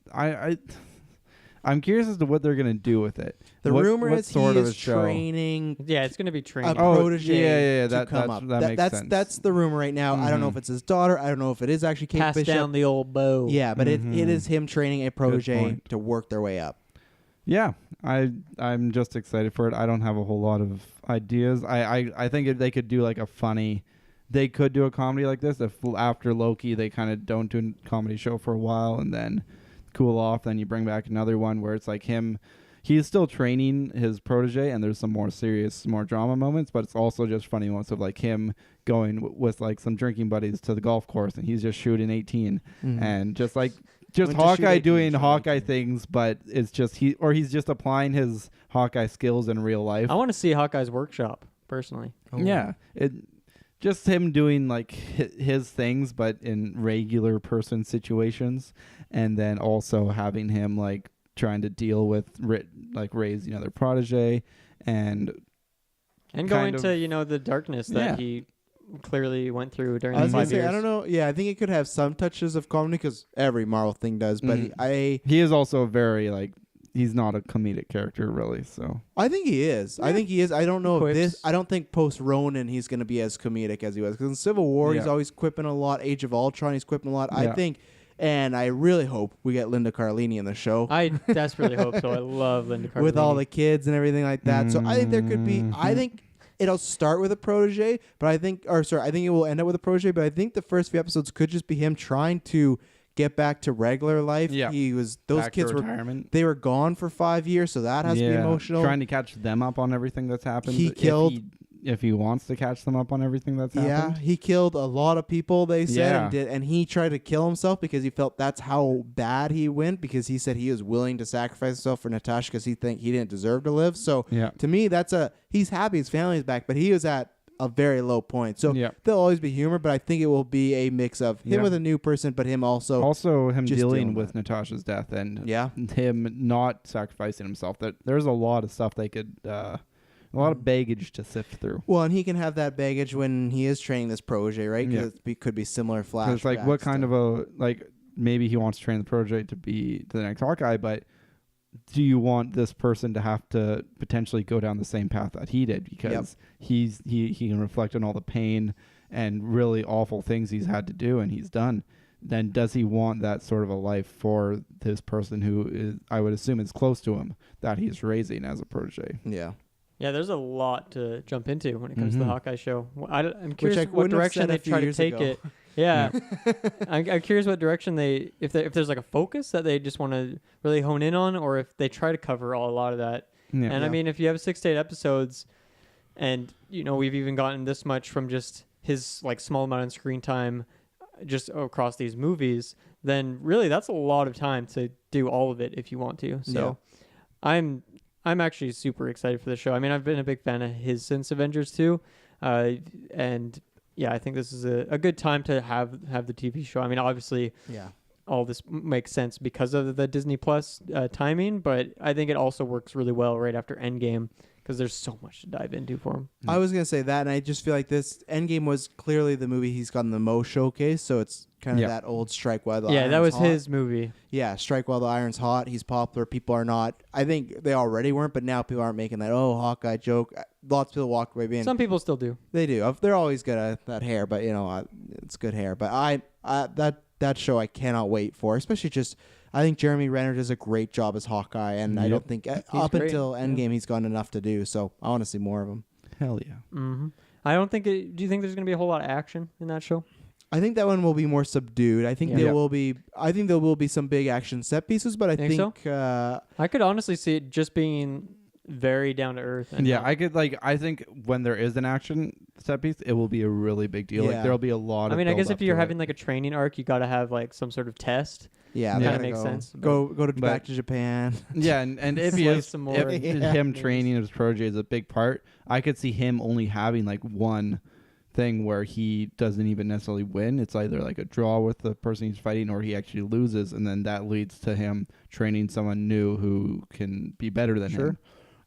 I'm curious as to what they're gonna do with it. The rumor is he is training. Yeah, it's gonna be training a protege. That makes sense. That's the rumor right now. I don't know if it's his daughter. I don't know if it is actually Kate Bishop. Pass down the old bow. Yeah, but it is him training a protege to work their way up. Yeah, I'm just excited for it. I don't have a whole lot of ideas. I think if they could do like they could do a comedy like this if after Loki they kind of don't do a comedy show for a while and then cool off, then you bring back another one where it's like he's still training his protege and there's some more serious, more drama moments, but it's also just funny moments of like him going with like some drinking buddies to the golf course and he's just shooting 18 and just Hawkeye doing Hawkeye things, but it's just he's just applying his Hawkeye skills in real life. I want to see Hawkeye's workshop personally. Yeah, just him doing like his things, but in regular person situations, and then also having him like trying to deal with like raising another protege and going to the darkness that he clearly went through during the 5 years. I don't know. Yeah, I think it could have some touches of comedy because every Marvel thing does. But he is also very like he's not a comedic character really. So I think he is. Yeah. I think he is. I don't know Quips. if this. I don't think post Ronin he's going to be as comedic as he was because in Civil War he's always quipping a lot. Age of Ultron he's quipping a lot. I think. And I really hope we get Linda Cardellini in the show. I desperately hope so. I love Linda Cardellini. With all the kids and everything like that. So I think there could be. I think it'll start with a protege, but I think it will end up with a protege. But I think the first few episodes could just be him trying to get back to regular life. Yeah, those back kids to retirement. They were gone for 5 years, so that has to be emotional. Trying to catch them up on everything that's happened. He killed. If he wants to catch them up on everything that's happened. Yeah, he killed a lot of people, they said, and he tried to kill himself because he felt that's how bad he went, because he said he was willing to sacrifice himself for Natasha because he didn't deserve to live. So to me, he's happy his family's back, but he was at a very low point. So there'll always be humor, but I think it will be a mix of him with a new person, but him also him dealing with Natasha's death and him not sacrificing himself. That there's a lot of stuff they could... a lot of baggage to sift through. Well, and he can have that baggage when he is training this protege, right? Because it could be similar flashbacks. It's like what kind of maybe he wants to train the protege to be the next Hawkeye, but do you want this person to have to potentially go down the same path that he did? Because he can reflect on all the pain and really awful things he's had to do and he's done. Then does he want that sort of a life for this person who is, I would assume, is close to him that he's raising as a protege? Yeah. Yeah, there's a lot to jump into when it comes to the Hawkeye show. I'm curious what direction they try to take it. Yeah. I'm curious what direction if there's like a focus that they just want to really hone in on, or if they try to cover a lot of that. Yeah. And I mean, if you have 6 to 8 episodes, and we've even gotten this much from just his like small amount of screen time just across these movies, then really that's a lot of time to do all of it if you want to. So I'm actually super excited for the show. I mean, I've been a big fan of his since Avengers 2, and yeah, I think this is a good time to have the TV show. I mean, obviously, all this makes sense because of the Disney Plus timing, but I think it also works really well right after Endgame, because there's so much to dive into for him. I was going to say that, and I just feel like this Endgame was clearly the movie he's gotten the most showcase, so it's kind of that old strike while the iron's that was hot. his movie. Yeah, strike while the iron's hot. He's popular. People are not. I think they already weren't, but now people aren't making that, Hawkeye joke. Lots of people walk away being... Some people still do. They do. They're always good at that hair, but, it's good hair. But that show I cannot wait for, especially just... I think Jeremy Renner does a great job as Hawkeye, and I don't think up great. until Endgame he's gotten enough to do. So I want to see more of him. Hell yeah. Mm-hmm. I don't think. Do you think there's going to be a whole lot of action in that show? I think that one will be more subdued. I think there will be. I think there will be some big action set pieces, but I think so? I could honestly see it just being very down to earth. I think when there is an action set piece, it will be a really big deal. Like there'll be a lot. I mean, I guess if you're having like a training arc, you got to have like some sort of test. Yeah, that makes sense. Back to Japan. Yeah, and if him training his protege is a big part, I could see him only having like one thing where he doesn't even necessarily win. It's either like a draw with the person he's fighting, or he actually loses, and then that leads to him training someone new who can be better than him.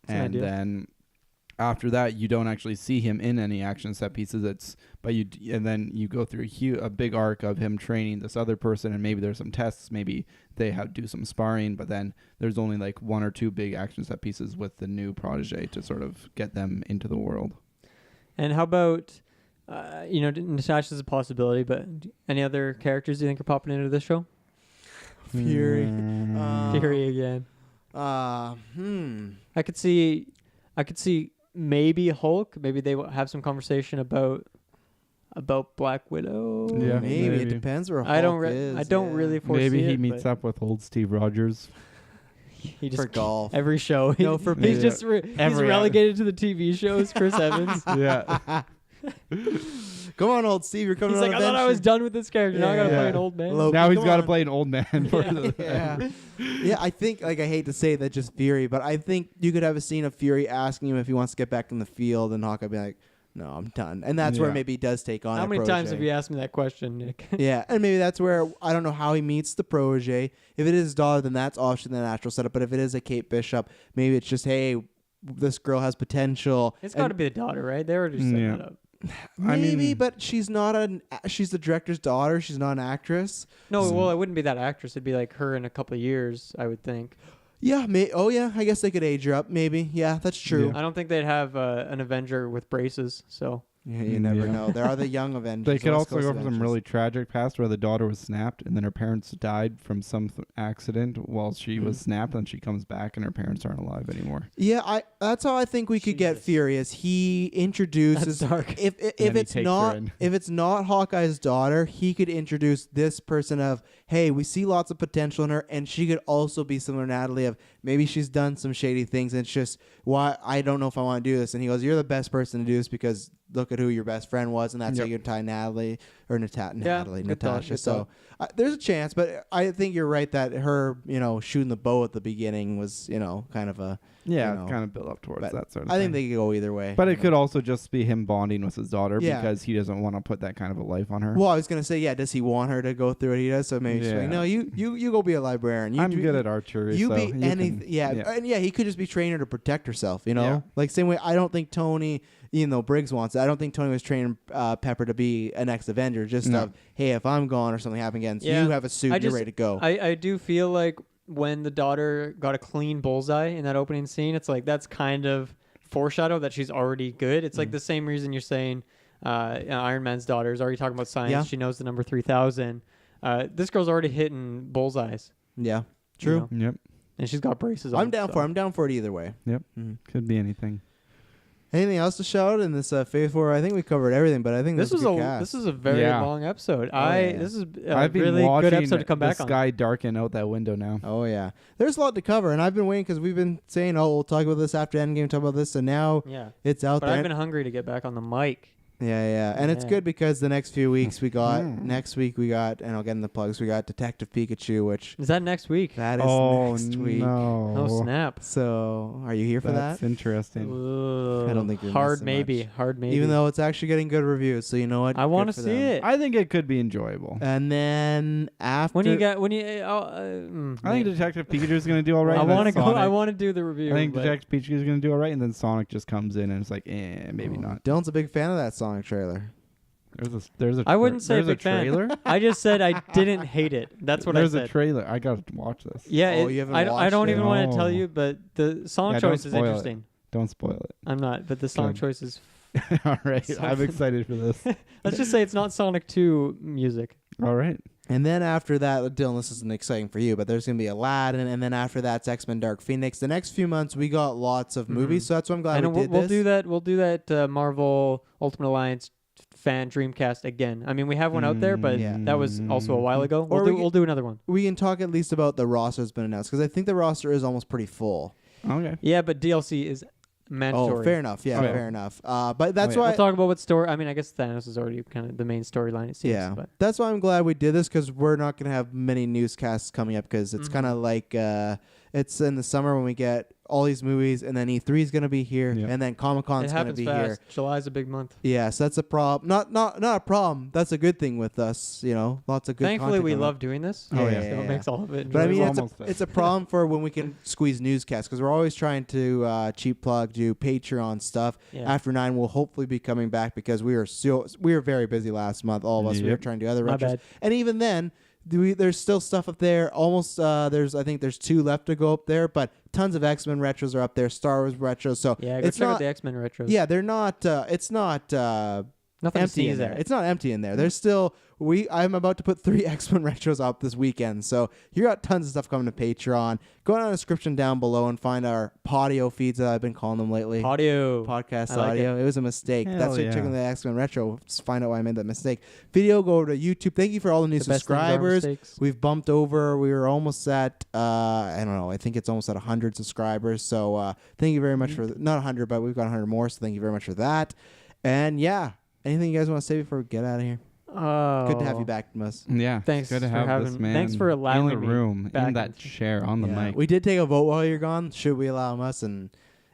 And then after that, you don't actually see him in any action set pieces. And then you go through a big arc of him training this other person, and maybe there's some tests, maybe they do some sparring, but then there's only like 1 or 2 big action set pieces with the new protege to sort of get them into the world. And how about, Natasha's a possibility, but any other characters do you think are popping into this show? Fury. Fury again. I could see maybe Hulk. Maybe they will have some conversation about Black Widow. Yeah, maybe. It depends where Hulk is. I don't really foresee maybe he meets up with old Steve Rogers. He just for golf. Every show. No, for he's just he's relegated to the TV shows. Chris Evans. Yeah. Come on, old Steve. You're coming. He's like, I thought I was done with this character. Now I gotta play an old man. Loki, now he's got to play an old man. Yeah. I think, I hate to say that, just Fury, but I think you could have a scene of Fury asking him if he wants to get back in the field, and Hawkeye be like, no, I'm done. And that's where maybe he does take on. How many times have you asked me that question, Nick? Yeah, and maybe that's where I don't know how he meets the protege. If it is his daughter, then that's obviously the natural setup. But if it is a Kate Bishop, maybe it's just, hey, this girl has potential. It's got to be the daughter, right? They already set that up. Maybe, but she's the director's daughter. She's not an actress. No, well, it wouldn't be that actress. It'd be like her in a couple of years, I would think. Yeah. I guess they could age her up. Maybe. Yeah, that's true. Yeah. I don't think they'd have an Avenger with braces. So yeah, you never know. There are the young Avengers. They could also go for some really tragic past where the daughter was snapped, and then her parents died from some accident while she was snapped, and she comes back, and her parents aren't alive anymore. Yeah, that's how I think we could get Fury. Is he introduces if it's not Hawkeye's daughter, he could introduce this person of, hey, we see lots of potential in her, and she could also be similar to Natalie of maybe she's done some shady things, and it's just why I don't know if I want to do this. And he goes, you're the best person to do this because look at who your best friend was, and that's how you tie Natasha. So there's a chance, but I think you're right that her, shooting the bow at the beginning was, kind of a kind of built up towards that sort of thing. I think they could go either way. But it could also just be him bonding with his daughter because he doesn't want to put that kind of a life on her. Well, I was gonna say, does he want her to go through what he does? So maybe she's like, no, you go be a librarian. I'm good at archery. You be anything. And he could just be training her to protect herself. Like same way. I don't think Tony. Briggs wants it. I don't think Tony was training Pepper to be an ex-Avenger. Hey, if I'm gone or something happens again, you have a suit, you're ready to go. I do feel like when the daughter got a clean bullseye in that opening scene, it's like that's kind of foreshadow that she's already good. It's like the same reason you're saying Iron Man's daughter is already talking about science. Yeah. She knows the number 3000. This girl's already hitting bullseyes. Yeah, true. Yep. And she's got braces on. I'm down for it either way. Yep. Could be anything. Anything else to shout in this Phase 4? I think we covered everything, but I think This was was a good a cast. this is a very Yeah. long episode. yeah. This is a I've been really watching good episode to come the back on. sky darken out that window now. Oh yeah, there's a lot to cover, and I've been waiting because we've been saying, "Oh, we'll talk about this after Endgame, talk about this," and now Yeah, it's out but there. I've been hungry to get back on the mic. Yeah, and it's Yeah. good because the next few weeks we got Mm. next week we got, and I'll get in the plugs. We got Detective Pikachu, which Is that next week? that is Oh next week. no! Oh snap! So, are you here for That's that? interesting. I don't think you're hard missing maybe. much. Hard maybe. Even though it's actually getting good reviews, so you know what? I want to Good for see them. it. I think it could be enjoyable. And then after When you I think Detective Pikachu is going to do all right. I and then want to go. Sonic- I want to do the review. I think but Detective Pikachu is going to do all right, and then Sonic just comes in and it's like, maybe not. Dylan's a big fan of that Sonic trailer. There's a I wouldn't say there's big a fan. trailer. I just said I didn't hate it. That's what There's I a said. trailer. I got to watch this. Yeah, Oh, you haven't I watched don't it? even want to tell No. you, but the song Yeah, don't choice is spoil it. interesting. Don't spoil it. I'm not, but the song Good. choice is. All right, I'm Sorry. excited for this. Let's just say it's not Sonic 2 music. All right. And then after that, Dylan, this isn't exciting for you, but there's going to be Aladdin, and then after that's X-Men Dark Phoenix. The next few months, we got lots of movies, so that's why I'm glad And we did we'll this. do that. We'll do that Marvel Ultimate Alliance fan Dreamcast again. I mean, we have one out there, but Yeah. that was also a while ago. Or We'll do another one. We can talk at least about the roster that's been announced, because I think the roster is almost pretty full. Okay. Yeah, but DLC is mandatory. Oh, fair enough. Yeah, Oh, yeah. fair enough. But that's Oh, yeah. why... We'll talk about what story. I mean, I guess Thanos is already kind of the main storyline. It seems. Yeah, But that's why I'm glad we did this, because we're not going to have many newscasts coming up, because it's kind of like it's in the summer when we get all these movies, and then E3 is going to be here, Yeah. and then Comic-Con's it going to happens be fast. here. July's a big month. Yeah, so that's a problem. Not a problem. That's a good thing with us, you know. Lots of good Thankfully, content we coming up. love doing this. Oh, yeah. So it makes all of it. But I mean, It's it's almost a, there. it's a problem for when we can squeeze newscasts, because we're always trying to cheap plug, do Patreon stuff. Yeah. After 9, we'll hopefully be coming back, because we were very busy last month. All of us, we were Yep. trying to do other My retros, bad. and even then, there's still stuff up there. Almost I think there's 2 left to go up there, but tons of X-Men retros are up there, Star Wars retros. So Yeah, go it's check out not. the X-Men retros. Yeah, they're not. It's not. Nothing to Empty in see there. It's not empty in there. There's still I'm about to put 3 X-Men retros up this weekend. So you got tons of stuff coming to Patreon. Go down the description down below and find our Podio feeds that I've been calling them lately. Audio. Podcast I like audio. It was a mistake. Hell That's yeah. checking the X-Men retro. Find out why I made that mistake. Video, go to YouTube. Thank you for all the new The best things are subscribers. mistakes. We've bumped over. We were almost at I don't know. I think it's almost at 100 subscribers. So thank you very much for not 100, but we've got 100 more. So thank you very much for that. And yeah, anything you guys want to say before we get out of here? Oh. Good to have you back, Mus. Yeah. Thanks Good to for have having this me. man. Thanks for allowing in the me room, back in that into- chair on the Yeah. mic. We did take a vote while you're gone. Should we allow Mus? And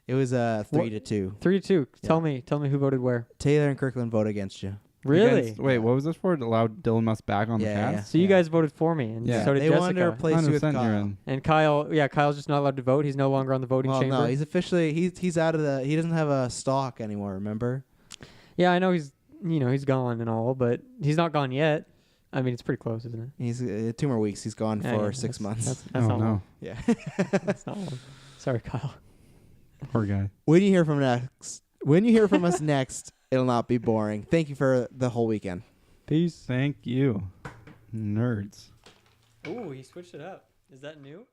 it was 3-2. 3-2. Yeah. Tell me who voted where. Taylor and Kirkland vote against you. Really? Against- wait, what was this for? To allow Dylan Muss back on the Yeah, cast? So you guys voted for me, and Yeah. so did They wanted to Jessica. replace you with 100% you're Kyle. in. And Kyle. Yeah, Kyle's just not allowed to vote. He's no longer on the voting Well, chamber. no, he's officially he's out of the. He doesn't have a stock anymore. Remember? Yeah, I know he's gone and all, but he's not gone yet. I mean, it's pretty close, isn't it? He's 2 more weeks. He's gone Yeah, for yeah, 6 that's- months. That's Oh, not no. long. Yeah. That's not long. Sorry, Kyle. Poor guy. When you hear from us next, it'll not be boring. Thank you for the whole weekend. Peace. Thank you, nerds. Oh, he switched it up. Is that new?